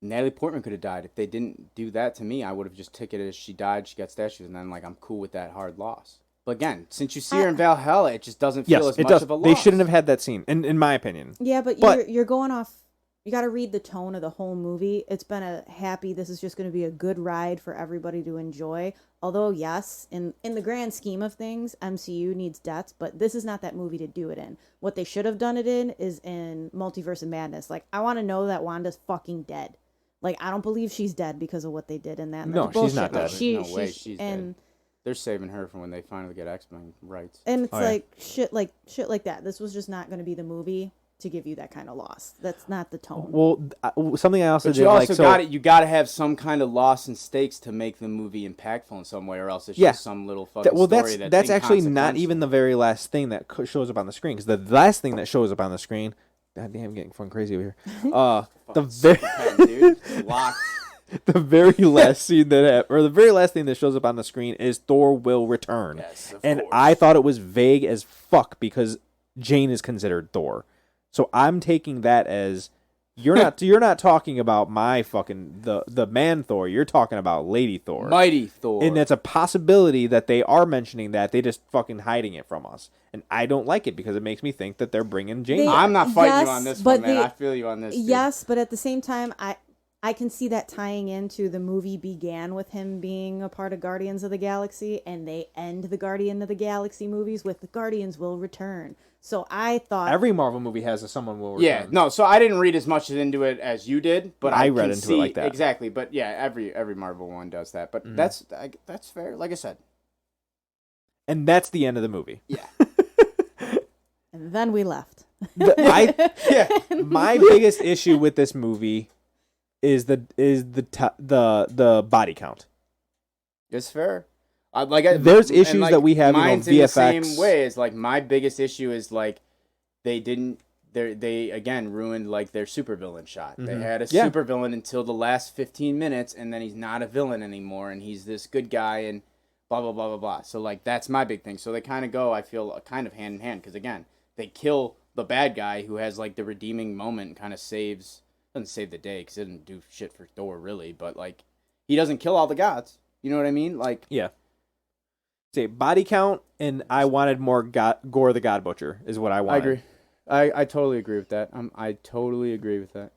Natalie Portman could have died. If they didn't do that to me, I would have just taken it as she died, she got statues, and then like I'm cool with that hard loss. But again, since you see her in Valhalla, it just doesn't feel Yes, as it much does. of a loss. They shouldn't have had that scene, in my opinion. Yeah, but you're going off. You got to read the tone of the whole movie. It's been a happy. This is just going to be a good ride for everybody to enjoy. Although, yes, in the grand scheme of things, MCU needs deaths, but this is not that movie to do it in. What they should have done it in is in Multiverse of Madness. Like, I want to know that Wanda's fucking dead. Like, I don't believe she's dead because of what they did in that. No, That's she's not bullshit. dead. Like, There's no way she's and dead. They're saving her from when they finally get X-Men rights. and it's Oh, yeah. like shit like that. This was just not going to be the movie to give you that kind of loss. That's not the tone. Well, something I also But did you like also so. got it. You got to have some kind of loss and stakes to make the movie impactful in some way, or else it's Yeah. just some little fucking Well, story that's actually not inconsequential. even the very last thing that shows up on the screen. Because the last thing that shows up on the screen, God damn, I'm getting fun crazy over here. The very Pen, dude. It's locked. the very last scene the very last thing that shows up on the screen is Thor will return. Yes, of And course. I thought it was vague as fuck because Jane is considered Thor. So I'm taking that as you're not talking about my fucking the man Thor. You're talking about Lady Thor. Mighty Thor. And it's a possibility that they are mentioning that. They just fucking hiding it from us. And I don't like it because it makes me think that they're bringing Jane. They- I'm not fighting Yes, you on this but one, man. the- I feel you on this. Dude. Yes, but at the same time, I can see that tying into the movie began with him being a part of Guardians of the Galaxy, and they end the Guardian of the Galaxy movies with the Guardians will return. So I thought Every Marvel movie has a someone will return. Yeah, no. So I didn't read as much into it as you did, but I I read can into it see, like that. exactly. But yeah, every Marvel one does that. But Mm-hmm. that's fair. Like I said, And that's the end of the movie. yeah. and then we left. Yeah. My biggest issue with this movie is the body count. It's fair. There's issues that we have, Mine's in VFX. the same way. Is like my biggest issue is like they again ruined like their supervillain shot. They had a Yeah. supervillain until the last 15 minutes, and then he's not a villain anymore, and he's this good guy, and blah blah blah blah blah. So like that's my big thing. So they kind of go, I feel, kind of hand in hand because again they kill the bad guy who has like the redeeming moment and kind of doesn't save the day because it didn't do shit for Thor really, but like he doesn't kill all the gods. You know what I mean? Like Yeah. Say body count, and I wanted more Gore the God Butcher is what I I wanted. agree. I totally agree with that. I totally agree with that.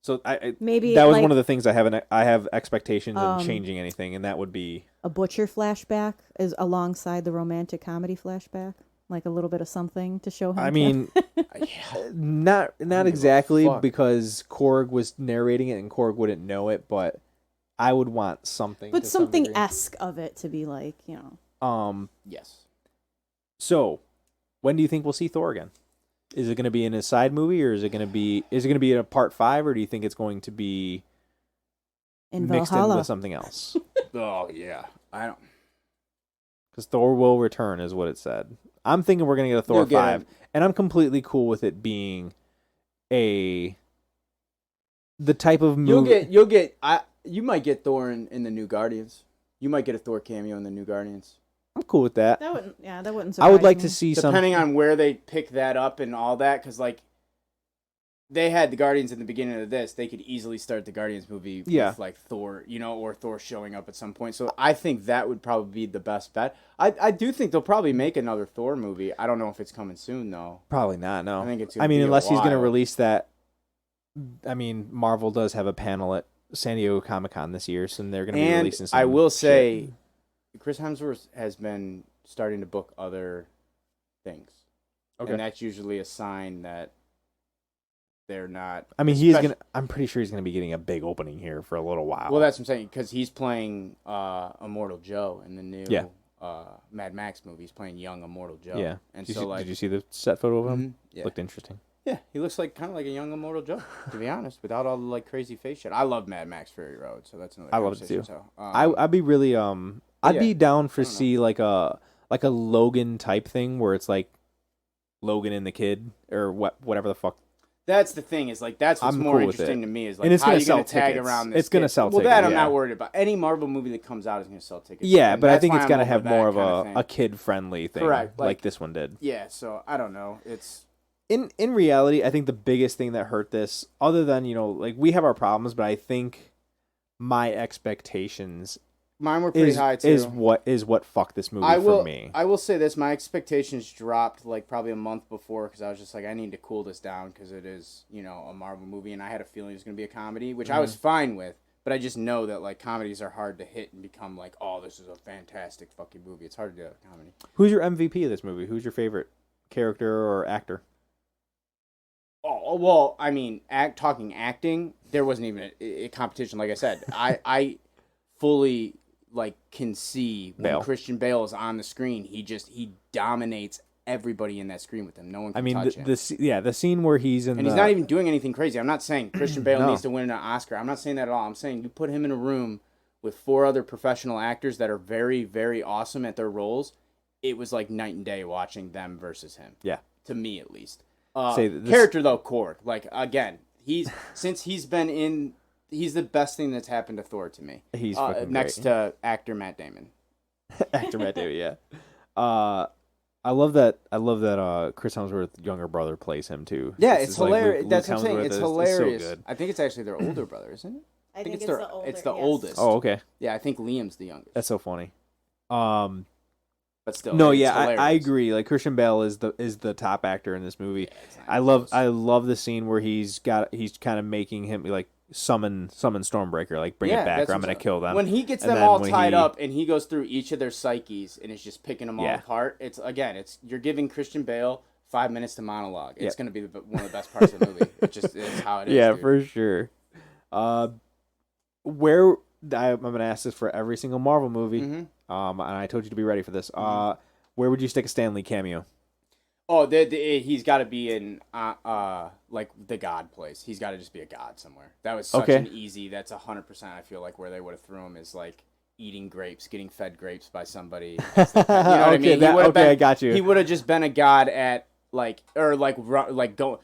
So I Maybe that was like one of the things I have expectations in Um, changing anything, and that would be a Butcher flashback is alongside the romantic comedy flashback, like a little bit of something to show him. I mean, Yeah. not give a exactly fuck. because Korg was narrating it and Korg wouldn't know it, but I would want something. but to some something degree. esque of it to be like, Yes. So, when do you think we'll see Thor again? Is it going to be in a side movie, or is it going to be in a part 5, or do you think it's going to be in mixed in Valhalla. with something else? Oh yeah. I don't. Because Thor will return is what it said. I'm thinking we're going to get a Thor You'll get 5, and I'm completely cool with it being the type of movie. You might get Thor in the new Guardians. You might get a Thor cameo in the new Guardians. I'm cool with that. That wouldn't I surprise would like me. to see some. Depending on where they pick that up and all that, because like they had the Guardians in the beginning of this, they could easily start the Guardians movie with like Thor, or Thor showing up at some point. So I think that would probably be the best bet. I do think they'll probably make another Thor movie. I don't know if it's coming soon though. Probably not. No. I think it's gonna I mean, be a unless he's going to while. release that. I mean, Marvel does have a panel at San Diego Comic-Con this year, so they're going to be And releasing some I will shit. say, Chris Hemsworth has been starting to book other things. Okay. And that's usually a sign that they're not. I mean, he's especially- gonna. I'm pretty sure he's gonna be getting a big opening here for a little while. Well, that's what I'm saying, because he's playing Immortal Joe in the new Yeah. Mad Max movie. He's playing young Immortal Joe. yeah. And did, so, you, like, did you see the set photo of him? Mhm, yeah. Looked interesting. Yeah, he looks like kind of like a young Immortal Joe, to be honest, without all the like crazy face shit. I love Mad Max Fury Road, so that's another I love it conversation. too. So, I'd be really I'd yeah, be down for I don't know. see like a Logan type thing where it's like Logan and the kid or whatever the fuck. that's the thing is like that's what's I'm more cool with interesting it. to me is like And it's how gonna you gonna sell tag tickets. around this. It's gonna kid. sell Well, that tickets, I'm yeah. not worried about. Any Marvel movie that comes out is gonna sell tickets. Yeah, and but I that's think why it's I'm gotta over have that more of kind a thing. kid friendly thing, Correct, like like- this one did. Yeah, so I don't know. It's In reality, I think the biggest thing that hurt this, other than like we have our problems, but I think my expectations mine were pretty high too. is what fucked this movie for me. I will say this: my expectations dropped like probably a month before because I was just like, I need to cool this down because it is a Marvel movie, and I had a feeling it was gonna be a comedy, which I was fine with. But I just know that like comedies are hard to hit and become like, oh, this is a fantastic fucking movie. It's hard to do a comedy. Who's your MVP of this movie? Who's your favorite character or actor? Oh well, I mean, talking acting, there wasn't even a competition. Like I said, I fully like can see when Bale. Christian Bale is on the screen, he dominates everybody in that screen with him. No one can I mean, touch him. the scene where he's in And the he's not even doing anything crazy. I'm not saying Christian Bale No. needs to win an Oscar. I'm not saying that at all. I'm saying you put him in a room with 4 other professional actors that are very, very awesome at their roles. It was like night and day watching them versus him. yeah. To me, at least. Say this- Character though, Korg. Like again, since he's been in, he's the best thing that's happened to Thor to me. He's fucking next great. to actor Matt Damon. Actor Matt Damon, yeah. I love that. Chris Hemsworth's younger brother plays him too. Yeah, This it's is like hilarious. Luke That's what I'm saying. Hemsworth It's is hilarious. so good. I think it's actually their older brother, isn't it? I think it's the older. It's the yes. oldest. Oh, okay. Yeah, I think Liam's the youngest. That's so funny. But still, No, it's yeah, I hilarious. agree. Like Christian Bale is the top actor in this movie. Yeah, it's not I even love close. the scene where he's kind of making him like summon Stormbreaker, like bring it back that's or I'm what's gonna up. kill them. When he gets And them then all when tied he- up and he goes through each of their psyches and is just picking them all Yeah. apart, it's you're giving Christian Bale 5 minutes to monologue. It's Yep. going to be one of the best parts of the movie. It's how it is. Yeah, dude. for sure. Where I'm gonna ask this for every single Marvel movie. Mhm. And I told you to be ready for this. Mhm. Where would you stick a Stan Lee cameo? Oh, he's got to be in like the God place. He's got to just be a god somewhere. That was such Okay. an easy. That's 100%. I feel like where they would have threw him is like eating grapes, getting fed grapes by somebody. You know what I mean? He would've I got you. He would have just been a god at go.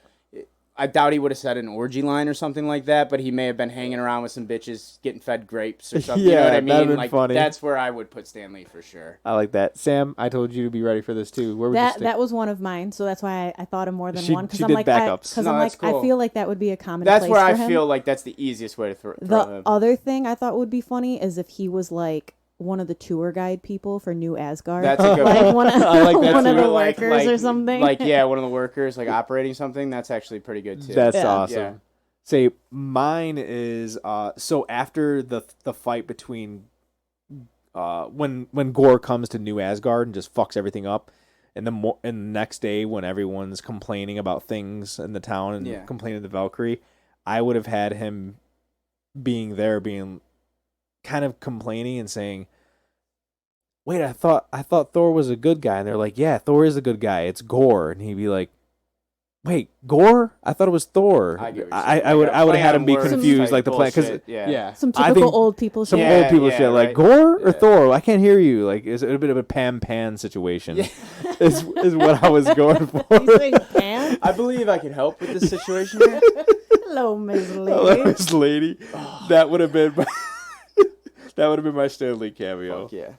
I doubt he would have said an orgy line or something like that, but he may have been hanging around with some bitches getting fed grapes or something. You know Yeah, what I that'd mean? been Like funny. that's where I would put Stan Lee for sure. I like that. Sam, I told you to be ready for this too. Where would you That stick? that was one of mine, so that's why I thought of more than She- one. Because she I'm did like, backups. because No, I'm that's like, cool. I feel like that would be a common. That's place where I for him. feel like that's the easiest way to throw The him. other thing I thought would be funny is if he was like one of the tour guide people for New Asgard. That's a good like one. one of, I like that one of too. the workers or something. Like yeah, one of the workers like operating something. That's actually pretty good too. That's Yeah. awesome. Yeah. Say mine is so after the fight between when Gore comes to New Asgard and just fucks everything up, and the next day when everyone's complaining about things in the town and Yeah. complaining to Valkyrie, I would have had him being kind of complaining and saying, "Wait, I thought Thor was a good guy," and they're like, "Yeah, Thor is a good guy. It's Gore," and he'd be like, "Wait, Gore? I thought it was Thor." I get what you're I saying. would Like a I would play have had on him be words confused, type like the plan, because bullshit, yeah. some I typical think old people some shit. old people yeah, shit like right. Gore or Yeah. Thor. I can't hear you. Like it's a bit of a Pan situation. Yeah. is what I was going for. You saying Pan? I believe I can help with this situation here. Hello, Ms. Hello, Lady. this lady. That would have been my Stan Lee cameo. Fuck yeah.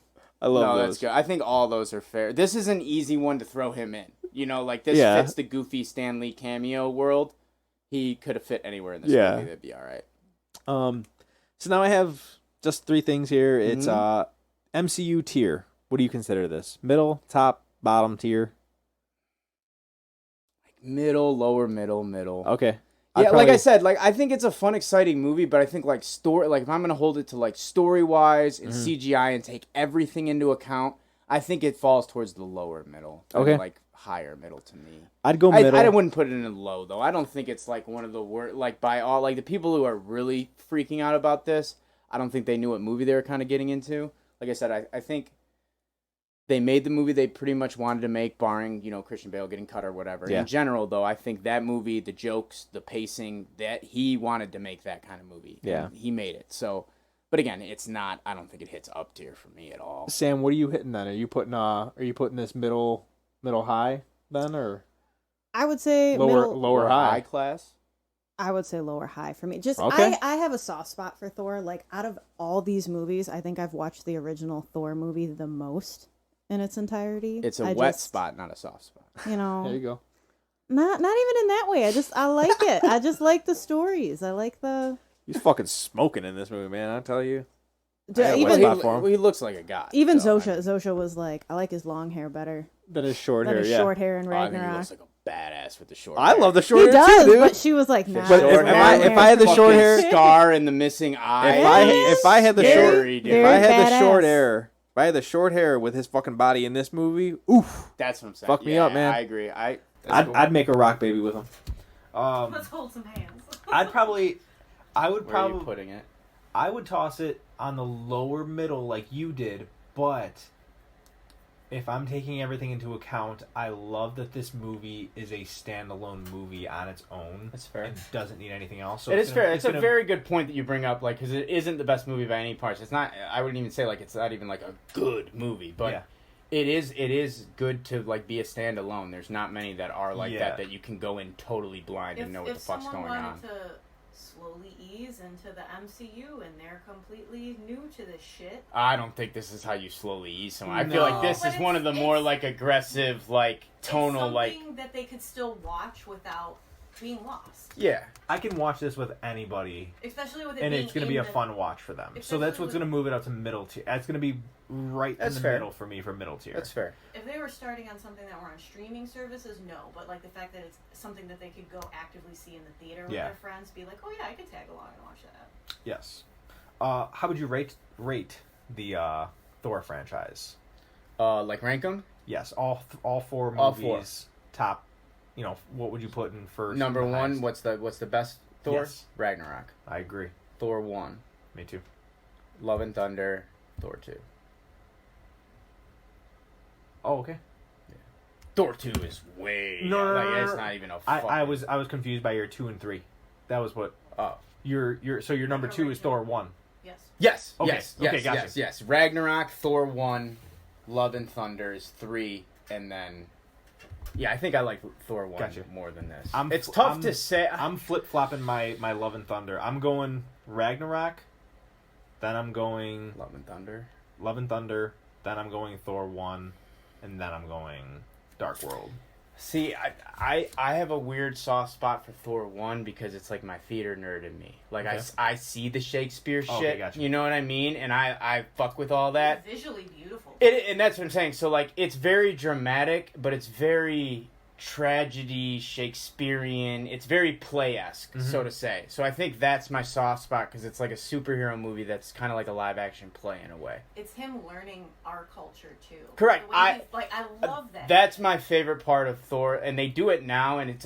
I love No, those. that's good. I think all those are fair. This is an easy one to throw him in. You know, like this Yeah. fits the goofy Stan Lee cameo world. He could have fit anywhere in this Yeah. movie. That'd be all right. So now I have just 3 things here. It's Mhm. MCU tier. What do you consider this? Middle, top, bottom tier? Middle, lower, middle. Okay. Yeah, like I said, like I think it's a fun, exciting movie, but I think like like if I'm gonna hold it to like story wise and CGI and take everything into account, I think it falls towards the lower middle. than, Okay. like higher middle to me. I'd go middle. I wouldn't put it in low though. I don't think it's like one of the worst. Like by all, like the people who are really freaking out about this, I don't think they knew what movie they were kind of getting into. Like I said, I think they made the movie they pretty much wanted to make, barring Christian Bale getting cut or whatever. Yeah. In general, though, I think that movie, the jokes, the pacing, that he wanted to make that kind of movie. Yeah. And he made it. So, but again, it's not. I don't think it hits up tier for me at all. Sam, what are you hitting then? Are you putting this middle high then, or I would say lower middle. lower high? class. I would say lower high for me. Just Okay. I have a soft spot for Thor. Like out of all these movies, I think I've watched the original Thor movie the most in its entirety. It's a I wet just, spot, not a soft spot. You know, There you go. not even in that way. I like it. I just like the stories. I like the He's fucking smoking in this movie, man. I tell you. Yeah, wet even spot for him. He looks like a god. even so, Zosha was like, I like his long hair better That is short than hair. his Yeah. short hair in I think he Ragnarok. looks like a badass with the short. I hair. love the short He hair does, too, dude. but she was like, nah. But Short if hair, I had the short fucking hair- scar and the missing eye. If I had the short Scary, dude. if I had the badass. short hair, if I had the short hair with his fucking body in this movie, oof. That's what I'm saying. Fuck me up, man. I agree. I'd make a rock baby with him. Let's hold some hands. I would Where are you probably, putting it? I would toss it on the lower middle like you did, but if I'm taking everything into account, I love that this movie is a standalone movie on its own. That's fair. And doesn't need anything else. So It is fair. It's a gonna- very good point that you bring up, like, because it isn't the best movie by any parts. It's not. I wouldn't even say like it's not even like a good movie, but Yeah. it is good to like be a standalone. There's not many that are like Yeah. that you can go in totally blind and know what the fuck's going someone on. wanted to slowly ease into the MCU and they're completely new to this shit. I don't think this is how you slowly ease someone. I feel like No. this But is one of the it's- more it's- like aggressive, like tonal, it's like something that they could still watch without being lost. yeah. I can watch this with anybody, Especially with it and being it's going to be in a the- fun watch for them. So Especially that's what's with- going to move it up to middle tier. It's going to be right That's in the fair. middle for me for middle tier. That's fair. If they were starting on something that were on streaming services, no. But like the fact that it's something that they could go actively see in the theater with Yeah. their friends, be like, oh yeah, I could tag along and watch that. Yes. How would you rate the Thor franchise? Like rank them. Yes, all four movies. All four. Top. You know, what would you put in first? Number and one. highest? What's the best Thor? Yes. Ragnarok. I agree. Thor 1. Me too. Love and Thunder. Thor 2. Oh, okay. Thor 2 is way No, like it's not even a fucking... I was confused by your 2 and 3. That was what Oh. your number 2 is Thor 1. Yes. Yes, Okay, yes, okay, yes, gotcha. yes. Ragnarok, Thor 1, Love and Thunder is 3, and then... Yeah, I think I like Thor 1 Gotcha. more than this. I'm It's fl- tough I'm- to say. I'm flip-flopping my Love and Thunder. I'm going Ragnarok, then I'm going Love and Thunder. Love and Thunder, then I'm going Thor 1, and then I'm going Dark World. See, I have a weird soft spot for Thor 1 because it's like my theater nerd in me. Like, Okay. I see the Shakespeare Okay, shit, gotcha. you know what I mean? And I fuck with all that. It's visually beautiful. And that's what I'm saying. So, like, it's very dramatic, but it's very tragedy, Shakespearean. It's very play-esque, so to say. So I think that's my soft spot because it's like a superhero movie that's kind of like a live-action play in a way. It's him learning our culture too. Correct. The way I love that. That's my favorite part of Thor, and they do it now, and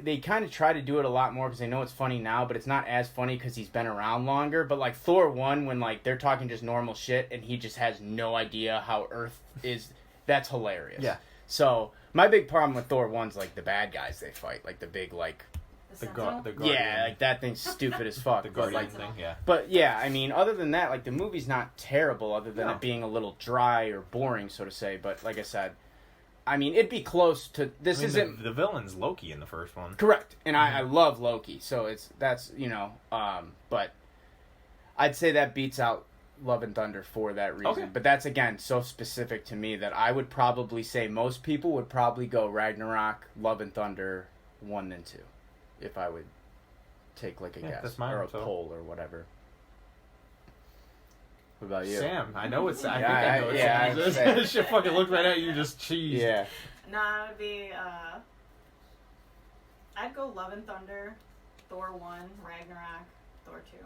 they kind of try to do it a lot more because they know it's funny now, but it's not as funny because he's been around longer. But like Thor 1, when like they're talking just normal shit, and he just has no idea how Earth is, that's hilarious. Yeah. So my big problem with Thor 1's like the bad guys they fight, like the big like The Sentinel? Guardian. yeah, like that thing's stupid as fuck. The but, Guardian like, thing, yeah. but yeah, I mean, other than that, like the movie's not terrible, other than No. it being a little dry or boring, so to say. But like I said, I mean, it'd be close to this. I mean, Isn't the villain's Loki in the first one. correct, and I love Loki, so that's but I'd say that beats out Love and Thunder for that reason. Okay. But that's again so specific to me that I would probably say most people would probably go Ragnarok, Love and Thunder, 1 and 2, if I would take like a Yeah, guess that's mine, or a so. poll or whatever. What about you? Sam, I know it's. I Yeah, think I know it's. yeah, Sam. I would say- This shit fucking looked right at you, just cheese. Yeah. Nah, it would be I'd go Love and Thunder, Thor 1, Ragnarok, Thor 2.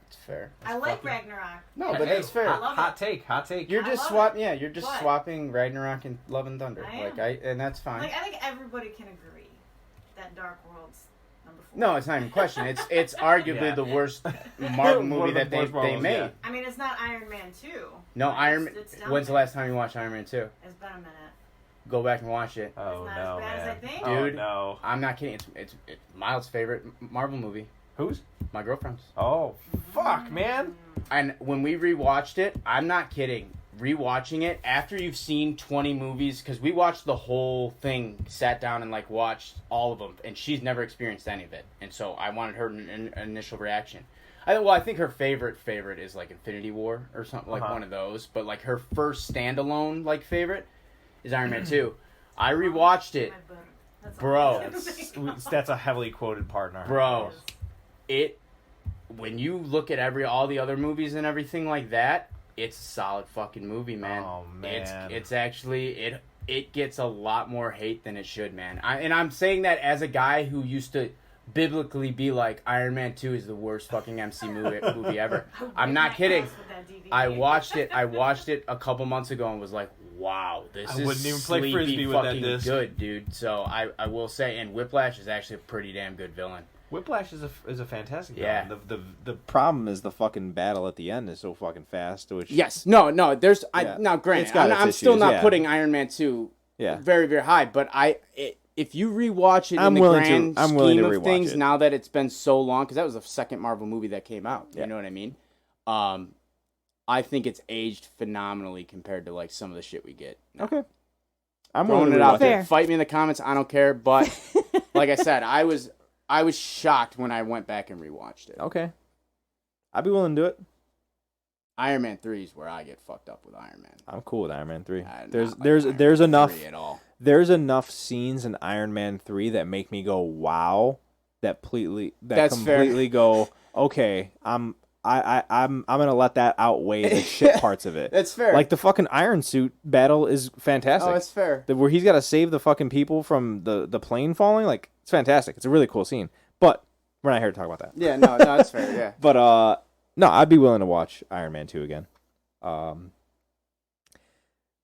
It's fair. I like fucking- Ragnarok. No, but Hey, that's fair. I love Hot it. take. Hot take. You're I just love you're just But- swapping Ragnarok and Love and Thunder. I am. And that's fine. Like I think everybody can agree that Dark World's number 4. No, it's not even a question. It's arguably Yeah. the worst Marvel One movie of the that they worst Marvels, made. yeah. I mean, it's not Iron Man 2. No, Iron. It's down When's the there. last time you watched Iron Man 2? It's been a minute. Go back and watch it. Oh It's not no, as bad as man. I think. Oh, Dude. no. I'm not kidding. It's Miles' favorite Marvel movie. Who's? My girlfriend's. Oh, fuck, man. And when we rewatched it, I'm not kidding. Rewatching it after you've seen 20 movies, because we watched the whole thing, sat down and like watched all of them, and she's never experienced any of it, and so I wanted her an initial reaction. I think her favorite is like Infinity War or something like one of those, but like her first standalone like favorite is Iron Man 2. I rewatched it, My butter. That's all Bro. I can think. That's a heavily quoted part in our bro. It is. When you look at all the other movies and everything like that, it's a solid fucking movie, man. Oh, man. It's actually it gets a lot more hate than it should, man. I'm saying that as a guy who used to biblically be like Iron Man 2 is the worst fucking MC movie ever. I'm not kidding. With that DVD. I watched it a couple months ago and was like, wow, this I is wouldn't even play sleepy Frisbee with that fucking disc. good, dude. So I will say, and Whiplash is actually a pretty damn good villain. Whiplash is a fantastic Yeah. villain. The problem is the fucking battle at the end is so fucking fast. Which Yes, no, there's Yeah. now It's granted, got I'm its still issues, not yeah. putting Iron Man 2 yeah, very, very high, but if you rewatch it I'm in the willing to- grand I'm willing scheme to of rewatch things, it. now that it's been so long, because that was the second Marvel movie that came out, Yeah. you know what I mean? I think it's aged phenomenally compared to like some of the shit we get. okay. I'm Throwing willing it to out rewatch there. Fair. Fight me in the comments. I don't care. But like I said, I was shocked when I went back and rewatched it. Okay, I'd be willing to do it. Iron Man 3 is where I get fucked up with Iron Man. I'm cool with Iron Man 3. I There's not like there's Iron there's Man enough 3 at all. there's enough scenes in Iron Man 3 that make me go wow, that That's fair. completely go okay. I'm gonna let that outweigh the shit parts of it. That's fair. Like the fucking Iron Suit battle is fantastic. Oh, that's fair. Where he's got to save the fucking people from the plane falling, like it's fantastic. It's a really cool scene. But we're not here to talk about that. Yeah, no, that's fair. Yeah. But no, I'd be willing to watch Iron Man 2 again.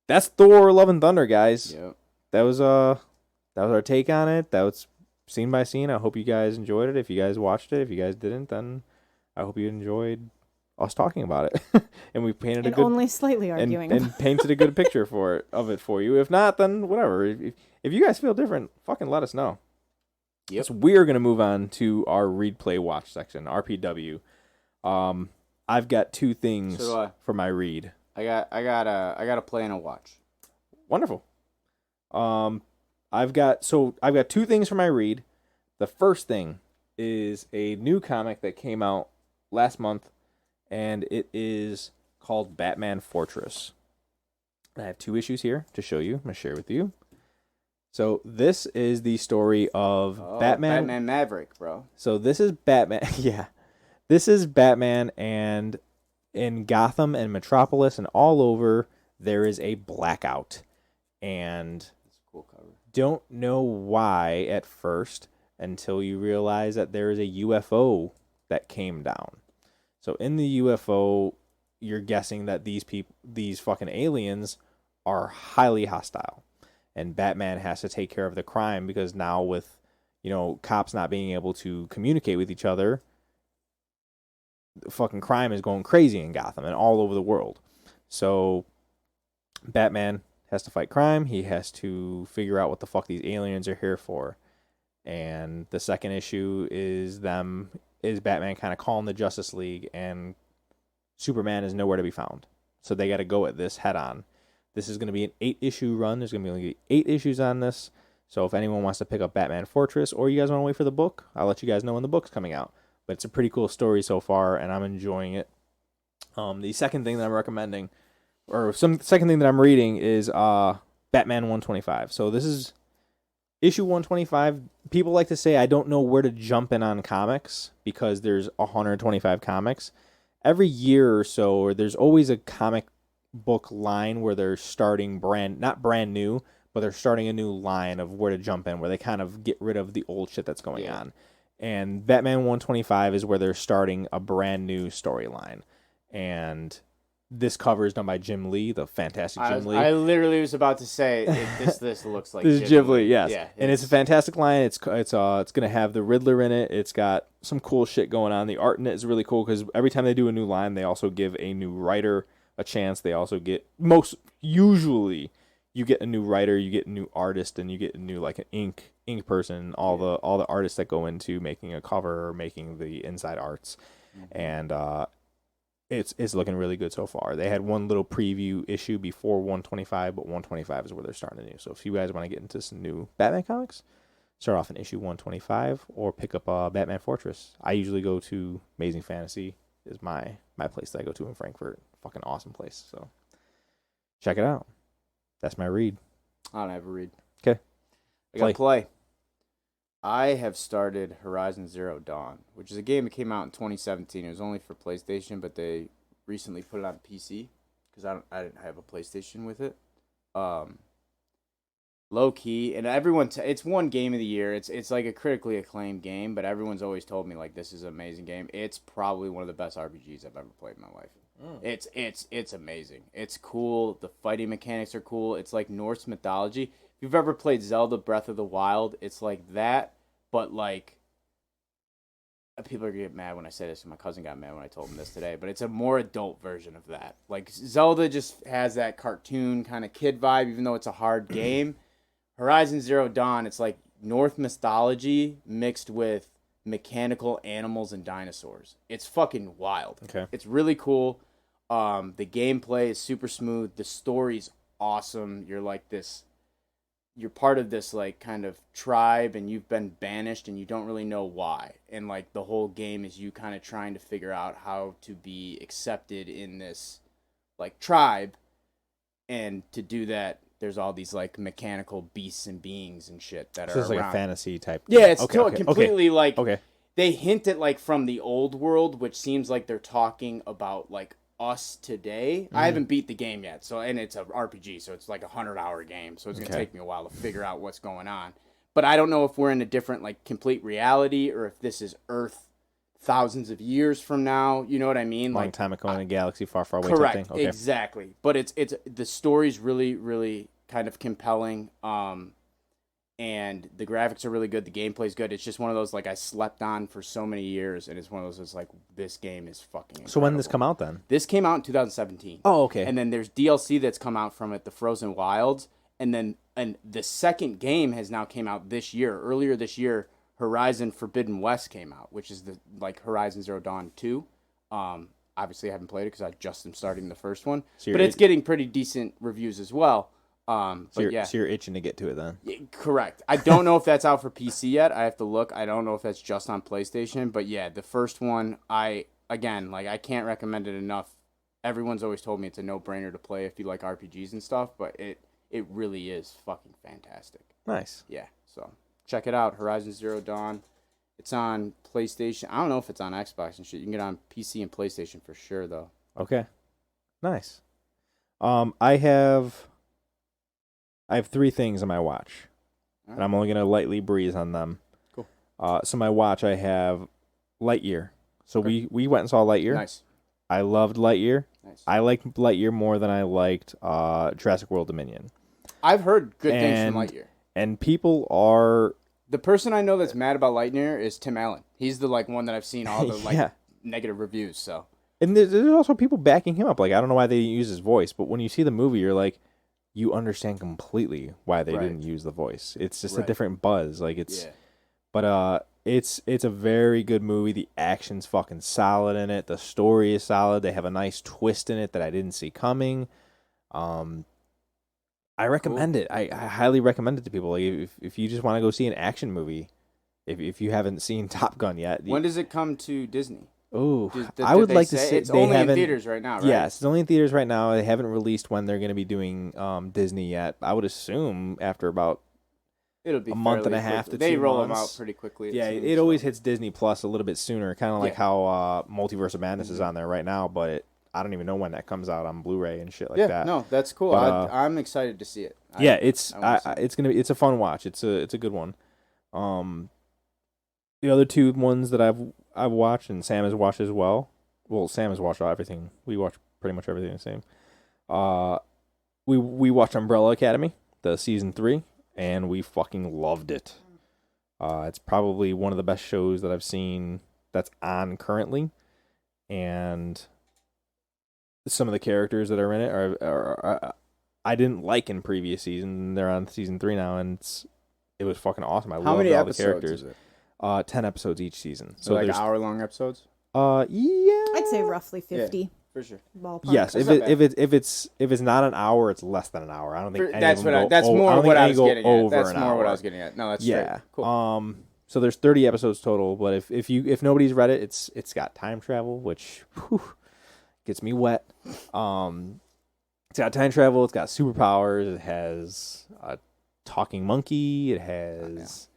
That's Thor: Love and Thunder, guys. Yep. That was our take on it. That was scene by scene. I hope you guys enjoyed it. If you guys watched it, if you guys didn't, then I hope you enjoyed us talking about it. And we painted And a good only slightly arguing. and painted a good picture of it for you. If not, then whatever. If you guys feel different, fucking let us know. Yep. So we're gonna move on to our read, play, watch section, RPW. I've got two things So do I. for my read. I got a play and a watch. Wonderful. I've got two things for my read. The first thing is a new comic that came out last month, and it is called Batman Fortress. I have 2 issues here to show you. I'm gonna share with you. So this is the story of Batman Maverick, bro. So this is Batman. Yeah, this is Batman, and in Gotham and Metropolis and all over there is a blackout, and That's a cool cover. don't know why at first until you realize that there is a UFO that came down. So in the UFO, you're guessing that these fucking aliens are highly hostile, and Batman has to take care of the crime because now with, cops not being able to communicate with each other, fucking crime is going crazy in Gotham and all over the world. So Batman has to fight crime. He has to figure out what the fuck these aliens are here for. And the second issue is Batman kind of calling the Justice League, and Superman is nowhere to be found. So they got to go at this head on. This is going to be an 8-issue run. There's going to be only 8 issues on this. So if anyone wants to pick up Batman Fortress, or you guys want to wait for the book, I'll let you guys know when the book's coming out. But it's a pretty cool story so far, and I'm enjoying it. The second thing that I'm recommending, second thing that I'm reading is Batman 125. So this is issue 125. People like to say I don't know where to jump in on comics because there's 125 comics. Every year or so, there's always a comic book line where they're starting not brand new, but they're starting a new line of where to jump in, where they kind of get rid of the old shit that's going on. And Batman 125 is where they're starting a brand new storyline. And this cover is done by Jim Lee, the fantastic Jim Lee. I literally was about to say this looks like This is Jim Lee, yes. Yeah, and it's a fantastic line. It's gonna have the Riddler in it. It's got some cool shit going on. The art in it is really cool because every time they do a new line, they also give a new writer a chance. They also get usually you get a new writer, you get a new artist, and you get a new like an ink person. All the artists that go into making a cover or making the inside arts, and it's looking really good so far. They had one little preview issue before 125, but 125 is where they're starting new. So if you guys want to get into some new Batman comics, start off in issue 125 or pick up Batman Fortress. I usually go to Amazing Fantasy is my place that I go to in Frankfurt. Fucking awesome place. So check it out. That's my read. I don't have a read. 'Kay. I got to play. I have started Horizon Zero Dawn, which is a game that came out in 2017. It was only for PlayStation, but they recently put it on PC because I didn't have a PlayStation with it. Low key, and everyone it's one game of the year. It's like a critically acclaimed game, but everyone's always told me like this is an amazing game. It's probably one of the best RPGs I've ever played in my life. It's amazing. It's cool. The fighting mechanics are cool. It's like Norse mythology. If you've ever played Zelda Breath of the Wild, it's like that, but like people are gonna get mad when I say this, and my cousin got mad when I told him this today, but it's a more adult version of that. Like Zelda just has that cartoon kind of kid vibe, even though it's a hard game. Horizon Zero Dawn, it's like Norse mythology mixed with mechanical animals and dinosaurs. It's fucking wild. Okay. It's really cool. The gameplay is super smooth. The story's awesome. You're part of this like kind of tribe, and you've been banished and you don't really know why. And like the whole game is you kind of trying to figure out how to be accepted in this like tribe. And to do that, there's all these like mechanical beasts and beings and shit that So are it's like around. a fantasy type. Yeah, it's Okay. completely like Okay. they hint at like from the old world, which seems like they're talking about like us today. I haven't beat the game yet, and it's a RPG, so it's like a 100-hour game, so it's gonna take me a while to figure out what's going on. But I don't know if we're in a different like complete reality or if this is Earth thousands of years from now. You know what I mean? Long Like time ago in a galaxy far, far away. correct, Type thing. Okay. exactly. But it's the story's really, really kind of compelling. And the graphics are really good. The gameplay's good. It's just one of those like I slept on for so many years, and it's one of those that's like this game is fucking incredible. So when did this come out then? This came out in 2017. Oh, okay. And then there's DLC that's come out from it, the Frozen Wilds, and the second game has now came out this year. Earlier this year, Horizon Forbidden West came out, which is the like Horizon Zero Dawn 2. Obviously I haven't played it because I just am starting the first one, but it's getting pretty decent reviews as well. So you're itching to get to it then. Yeah, correct. I don't know if that's out for PC yet. I have to look. I don't know if that's just on PlayStation, but yeah, the first one, I can't recommend it enough. Everyone's always told me it's a no-brainer to play if you like RPGs and stuff, but it really is fucking fantastic. Nice. Yeah, so check it out, Horizon Zero Dawn. It's on PlayStation. I don't know if it's on Xbox and shit. You can get it on PC and PlayStation for sure, though. Okay. Nice. I have 3 things on my watch, All and I'm only gonna lightly breeze on them. Cool. So my watch, I have Lightyear. So we went and saw Lightyear. Nice. I loved Lightyear. Nice. I liked Lightyear more than I liked Jurassic World Dominion. I've heard good things from Lightyear. And people are... The person I know that's mad about Lightyear is Tim Allen. He's the like one that I've seen all the negative reviews. So. And there's also people backing him up. Like, I don't know why they didn't use his voice, but when you see the movie, you're like, you understand completely why they didn't use the voice. It's just a different buzz. Like it's, but it's a very good movie. The action's fucking solid in it. The story is solid. They have a nice twist in it that I didn't see coming. I recommend it. I highly recommend it to people. Like if you just want to go see an action movie, if you haven't seen Top Gun yet. When does it come to Disney? Oh, I would like to say it's only in theaters right now, right? Yes, it's only in theaters right now. They haven't released when they're going to be doing Disney yet. I would assume after about it'll be a month and a half to 2 months. They roll them out pretty quickly. Yeah, it always hits Disney Plus a little bit sooner, kind of like how Multiverse of Madness is on there right now. But I don't even know when that comes out on Blu-ray and shit like that. Yeah, no, that's cool. But, I'm excited to see it. It's a fun watch. It's a good one. The other 2 ones that I've watched and Sam has watched as well. Well, Sam has watched everything. We watch pretty much everything the same. We watched Umbrella Academy, the season 3, and we fucking loved it. It's probably one of the best shows that I've seen that's on currently, and some of the characters that are in it are I didn't like in previous seasons. They're on season 3 now, and it was fucking awesome. I loved all the characters. Is it? 10 episodes each season. So like hour-long episodes? Yeah. I'd say roughly 50. Yeah, for sure. Ballpark. Yes, if it's not an hour, it's less than an hour. I don't think that's more what I was getting at. That's more what I was getting at. No, that's straight. Cool. So there's 30 episodes total, but if nobody's read it, it's got time travel, which gets me wet. It's got time travel, it's got superpowers, it has a talking monkey, it has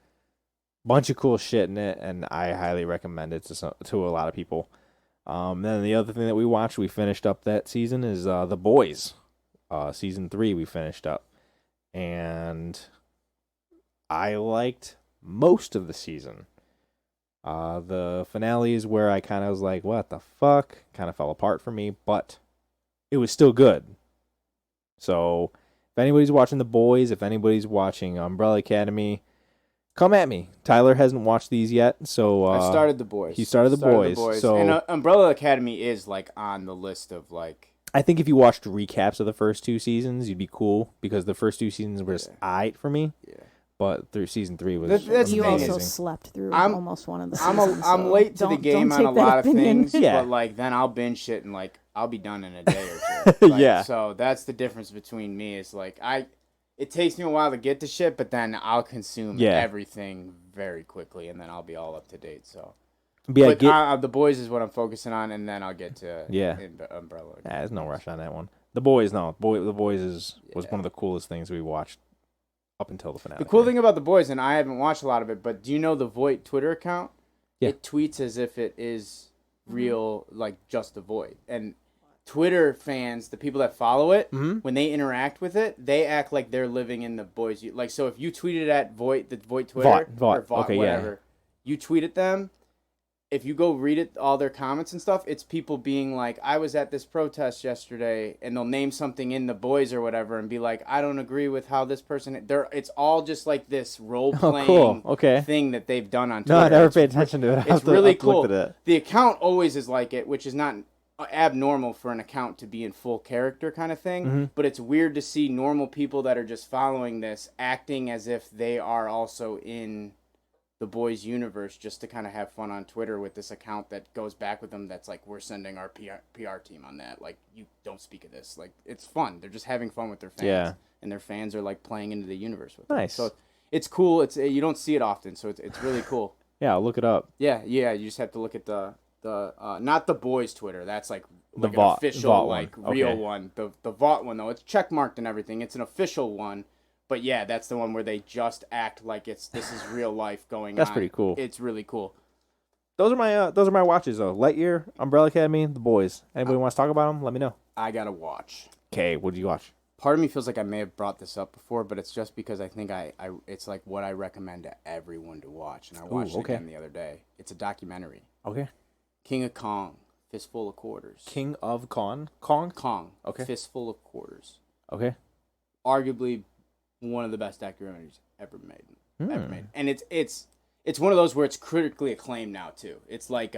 bunch of cool shit in it, and I highly recommend it to a lot of people. Then the other thing that we finished up that season is The Boys. Season 3 we finished up, and I liked most of the season. The finale is where I kind of was like, what the fuck? Kind of fell apart for me, but it was still good. So if anybody's watching The Boys, if anybody's watching Umbrella Academy, come at me. Tyler hasn't watched these yet, so I started The Boys. He started The Boys. So and Umbrella Academy is like on the list of like. I think if you watched recaps of the first 2 seasons, you'd be cool because the first 2 seasons were just aight for me. Yeah. But through season 3 was That's You the thing also is, slept through I'm- almost one of the I'm seasons. I'm so late to the don't game on take a that lot of opinion. things, Yeah. but like then I'll binge shit and like I'll be done in a day or 2. Like, Yeah. So that's the difference between me. Is like it takes me a while to get to shit, but then I'll consume Yeah. everything very quickly, and then I'll be all up to date. So, But yeah, but The Boys is what I'm focusing on, and then I'll get to Umbrella. there's no rush on that one. The Boys, no. The Boys was Yeah. one of the coolest things we watched up until the finale. The cool thing about The Boys, and I haven't watched a lot of it, but do you know the Voight Twitter account? Yeah. It tweets as if it is real, like just the Voight. And Twitter fans, the people that follow it, Mhm. when they interact with it, they act like they're living in the Boys. Like, so if you tweeted at Voight, the Voight Twitter, Vought. or Vought, Okay, yeah. whatever, you tweet at them. If you go read it, all their comments and stuff, it's people being like, I was at this protest yesterday, and they'll name something in The Boys or whatever and be like, I don't agree with how this person... It's all just like this role-playing cool. Okay. thing that they've done on Twitter. No, I never It's paid attention to it. It's really cool. Look at it. The account always is like it, which is not abnormal for an account to be in full character kind of thing, Mhm. but it's weird to see normal people that are just following this acting as if they are also in the Boys universe, just to kind of have fun on Twitter with this account that goes back with them. That's like, we're sending our PR team on that. Like, you don't speak of this. Like, it's fun. They're just having fun with their fans. Yeah. And their fans are like playing into the universe with them. Nice. So it's cool. You don't see it often. So it's really cool. Yeah, I'll look it up. Yeah. You just have to look at the not the Boys Twitter. That's like The an Vought official, one. like real Okay. one. The Vought one though, it's checkmarked and everything. It's an official one. But yeah, that's the one where they just act like this is real life going on. That's pretty cool. It's really cool. Those are my watches though. Lightyear, Umbrella Academy, The Boys. Anybody wants to talk about them? Let me know. I gotta watch. Okay, what did you watch? Part of me feels like I may have brought this up before, but it's just because I think it's like what I recommend to everyone to watch, and I watched it okay. again the other day. It's a documentary. Okay. King of Kong, Fistful of Quarters. King of Kong. Kong. Okay. Fistful of Quarters. Okay. Arguably one of the best documentaries ever made. Hmm. And it's one of those where it's critically acclaimed now too. It's like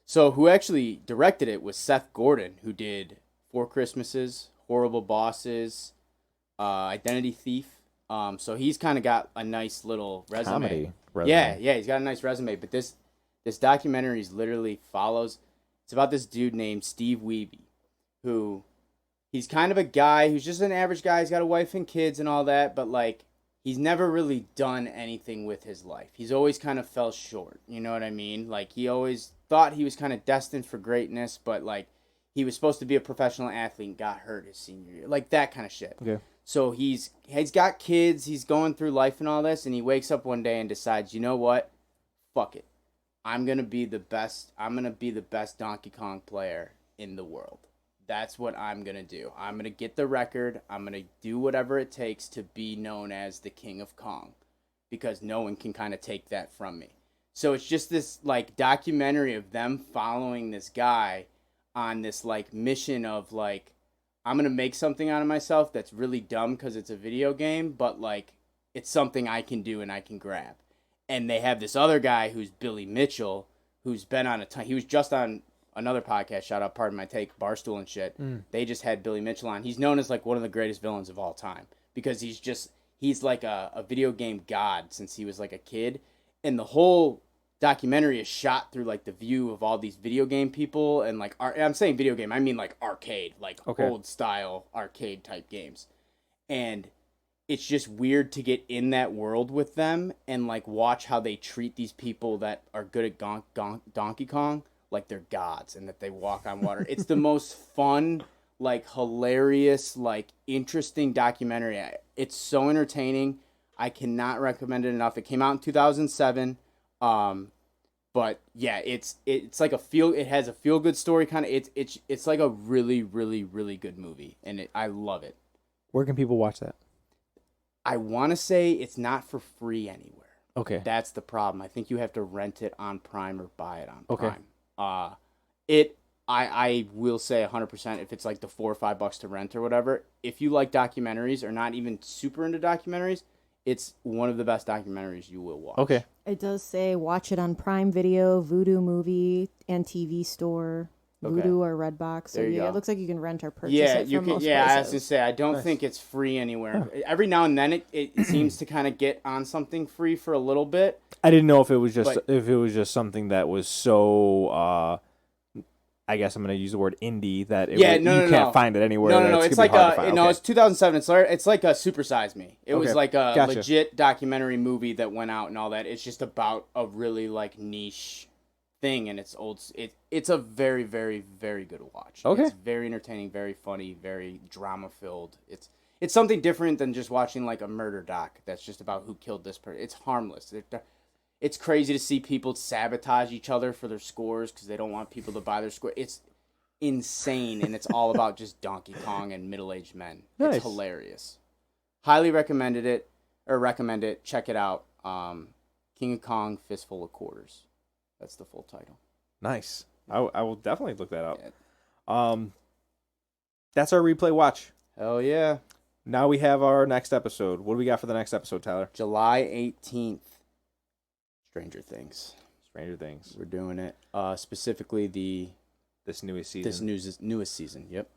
so who actually directed it was Seth Gordon, who did Four Christmases, Horrible Bosses, Identity Thief. So he's kind of got a nice little resume. Comedy resume. Yeah, he's got a nice resume. But this documentary literally follows. It's about this dude named Steve Wiebe, who he's kind of a guy who's just an average guy. He's got a wife and kids and all that, but like he's never really done anything with his life. He's always kind of fell short. You know what I mean? Like he always thought he was kind of destined for greatness, but like he was supposed to be a professional athlete and got hurt his senior year. Like that kind of shit. Okay. So he's got kids, he's going through life and all this, and he wakes up one day and decides, you know what? Fuck it. I'm gonna be the best Donkey Kong player in the world. That's what I'm gonna do. I'm gonna get the record. I'm gonna do whatever it takes to be known as the King of Kong, because no one can kind of take that from me. So it's just this like documentary of them following this guy on this like mission of like, I'm gonna make something out of myself that's really dumb because it's a video game, but like it's something I can do and I can grab. And they have this other guy who's Billy Mitchell, who's been on he was just on another podcast, shout out, pardon my take, Barstool and shit. They just had Billy Mitchell on. He's known as like one of the greatest villains of all time because he's like a video game god since he was like a kid. And the whole documentary is shot through like the view of all these video game people and like I'm saying video game, I mean like arcade, like old style arcade type games. And it's just weird to get in that world with them and like watch how they treat these people that are good at Donkey Kong like they're gods and that they walk on water. It's the most fun, like hilarious, like interesting documentary. It's so entertaining. I cannot recommend it enough. It came out in 2007. But yeah, it's like it has a feel good story kind of. It's like a really, really, really good movie, and I love it. Where can people watch that? I want to say it's not for free anywhere. Okay. That's the problem. I think you have to rent it on Prime or buy it on Okay. Prime. I will say 100% if it's like the $4 or $5 to rent or whatever. If you like documentaries or not even super into documentaries, it's one of the best documentaries you will watch. Okay. It does say watch it on Prime Video, Vudu Movie, and TV Store. Okay. Vudu or Redbox. So There you yeah, go. it looks like you can rent or purchase Yeah, it you from can. most Yeah, I was places. gonna say I don't Nice. think it's free anywhere. Every now and then it seems to kind of get on something free for a little bit. I didn't know if it was just But- something that was so I guess I'm gonna use the word indie that you no. can't find it anywhere. No. that It's gonna like be hard to find. no, Okay. it's 2007. It's like a Super Size Me. It was Okay. like a Gotcha. legit documentary movie that went out and all that. It's just about a really like niche thing, and it's old. It's a very, very, very good watch. Okay. It's very entertaining, very funny, very drama filled. It's something different than just watching like a murder doc that's just about who killed this person. It's harmless. It's crazy to see people sabotage each other for their scores because they don't want people to buy their score. It's insane, and it's all about just Donkey Kong and middle-aged men. Nice. It's hilarious. Highly recommend it. Check it out. King of Kong, Fistful of Quarters. That's the full title. Nice. I will definitely look that up. Yeah. That's our replay watch. Hell yeah. Now we have our next episode. What do we got for the next episode, Tyler? July 18th. Stranger Things. Stranger Things. We're doing it. Specifically This newest season. newest season. Yep.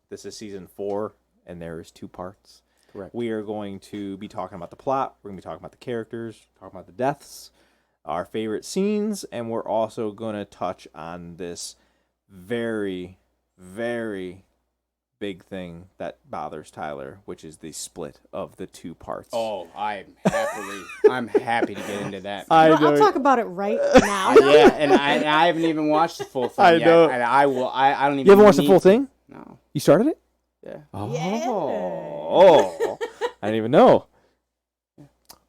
This is season 4, and there's 2 parts. Correct. We are going to be talking about the plot. We're going to be talking about the characters, talking about the deaths, our favorite scenes, and we're also going to touch on this very, very big thing that bothers Tyler, which is the split of the 2 parts. Oh, I'm happy to get into that. I'll talk about it right now. Yeah, and I haven't even watched the full thing I yet. know. And I will. I don't even. You haven't watched the need full to. thing? No. You started it? Yeah. Oh, I didn't even know.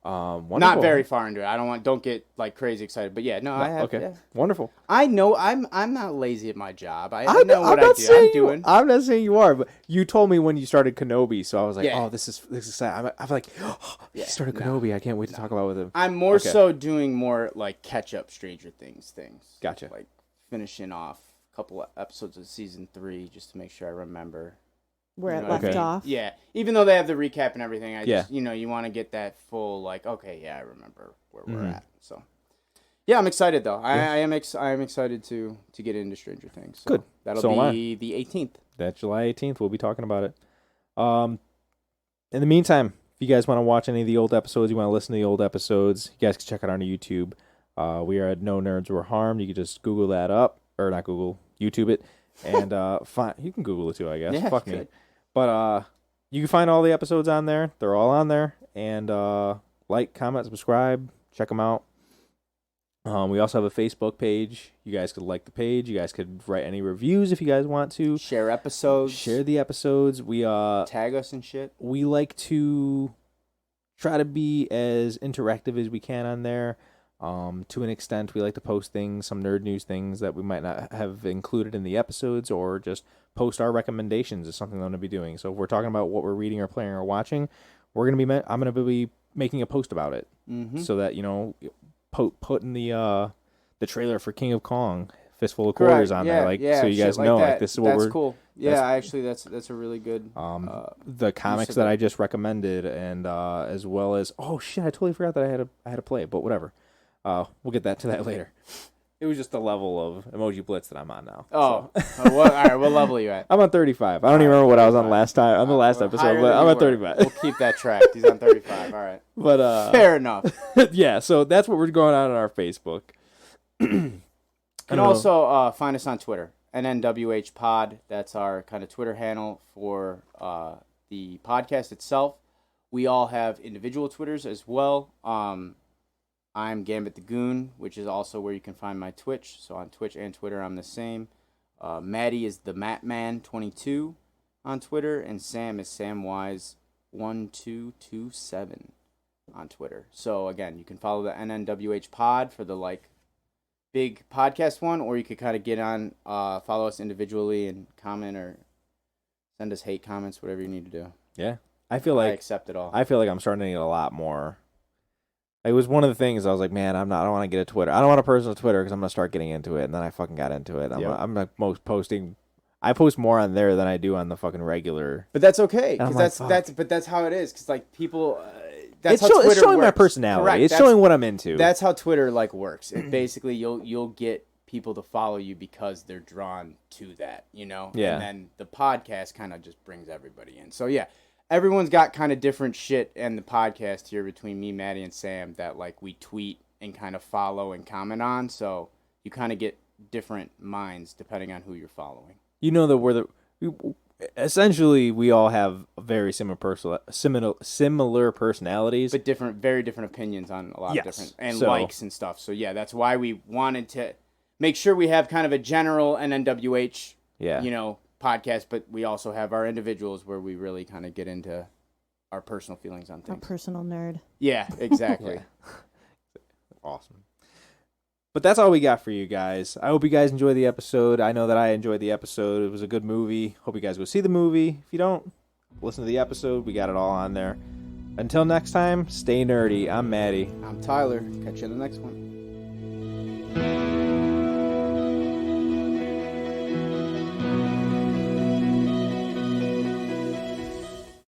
Wonderful. Not very far into it. Don't get like crazy excited. But yeah, no, I have. Okay, Yeah. wonderful. I know. I'm not lazy at my job. I know what I do. I'm doing. I'm not saying you are, but you told me when you started Kenobi, so I was like, Yeah. oh, this is exciting. I'm like, oh, he Yeah, started no, Kenobi. I can't wait to talk about it with him. I'm more Okay. so doing more like catch up Stranger Things. Gotcha. Like finishing off a couple of episodes of season 3 just to make sure I remember. Where You it know what left Okay. off. Yeah, even though they have the recap and everything, I Yeah. just you want to get that full like, okay, yeah, I remember where we're Mhm. at. So, yeah, I'm excited though. I am excited to get into Stranger Things. So Good. That'll So am be the 18th. That July 18th, we'll be talking about it. In the meantime, if you guys want to watch any of the old episodes, you want to listen to the old episodes, you guys can check it out on YouTube. We are at No Nerds Were Harmed. You can just Google that up, or not Google, YouTube it, and find. You can Google it too, I guess. Yeah, Fuck you me. could. But you can find all the episodes on there. They're all on there. And like, comment, subscribe, check them out. We also have a Facebook page. You guys could like the page. You guys could write any reviews if you guys want to. Share episodes. Share the episodes. We Tag us and shit. we like to try to be as interactive as we can on there. To an extent, we like to post things, some nerd news things that we might not have included in the episodes, or just post our recommendations is something I'm going to be doing. So if we're talking about what we're reading or playing or watching, I'm going to be making a post about it, Mm-hmm. so that putting the trailer for King of Kong, Fistful of Quarters on there, so you guys know that. this is what that's we're cool. Yeah, actually, that's a really good. the comics of that it. I just recommended, and as well as I totally forgot that I had to play it, but whatever. We'll get to that later. It was just the level of Emoji Blitz that I'm on now. Oh, so. all right. What level are you at? I'm on 35. I don't even remember what I was on last time on the last Well, episode, higher but than I'm you at were. 35. We'll keep that track. He's on 35. All right. But Fair enough. yeah. So that's what we're going on our Facebook. You can also find us on Twitter, NNWH Pod. That's our kind of Twitter handle for the podcast itself. We all have individual Twitters as well. I'm Gambit the Goon, which is also where you can find my Twitch. So on Twitch and Twitter, I'm the same. Maddie is the Matman22 on Twitter, and Sam is Samwise1227 on Twitter. So again, you can follow the NNWH Pod for the big podcast one, or you could kind of get on, follow us individually and comment or send us hate comments, whatever you need to do. Yeah, I feel I like accept it all. I'm starting to get a lot more It was one of the things I was like, man, I don't want to get a Twitter. I don't want a personal Twitter because I'm gonna start getting into it, and then I fucking got into it. I'm like posting. I post more on there than I do on the fucking regular. But that's okay, And I'm because like, that's how it is. Because like people, that's It's, how Twitter it's showing my works. personality. Correct. It's showing what I'm into. That's how Twitter like works. It basically you'll get people to follow you because they're drawn to that, you know. Yeah. And then the podcast kind of just brings everybody in. So yeah, everyone's got kind of different shit in the podcast here between me, Matty, and Sam that like we tweet and kind of follow and comment on. So you kind of get different minds depending on who you're following. You know that essentially we all have very similar personalities, But very different opinions on a lot Yes. of different and So- likes and stuff. So yeah, that's why we wanted to make sure we have kind of a general NNWH, yeah. you know, podcast, but we also have our individuals where we really kind of get into our personal feelings on A things. personal nerd. Yeah, exactly. Yeah. Awesome. But that's all we got for you guys. I hope you guys enjoyed the episode. I know that I enjoyed the episode. It was a good movie. Hope you guys go see the movie. If you don't, listen to the episode. We got it all on there. Until next time, stay nerdy. I'm Maddie. I'm Tyler. Catch you in the next one.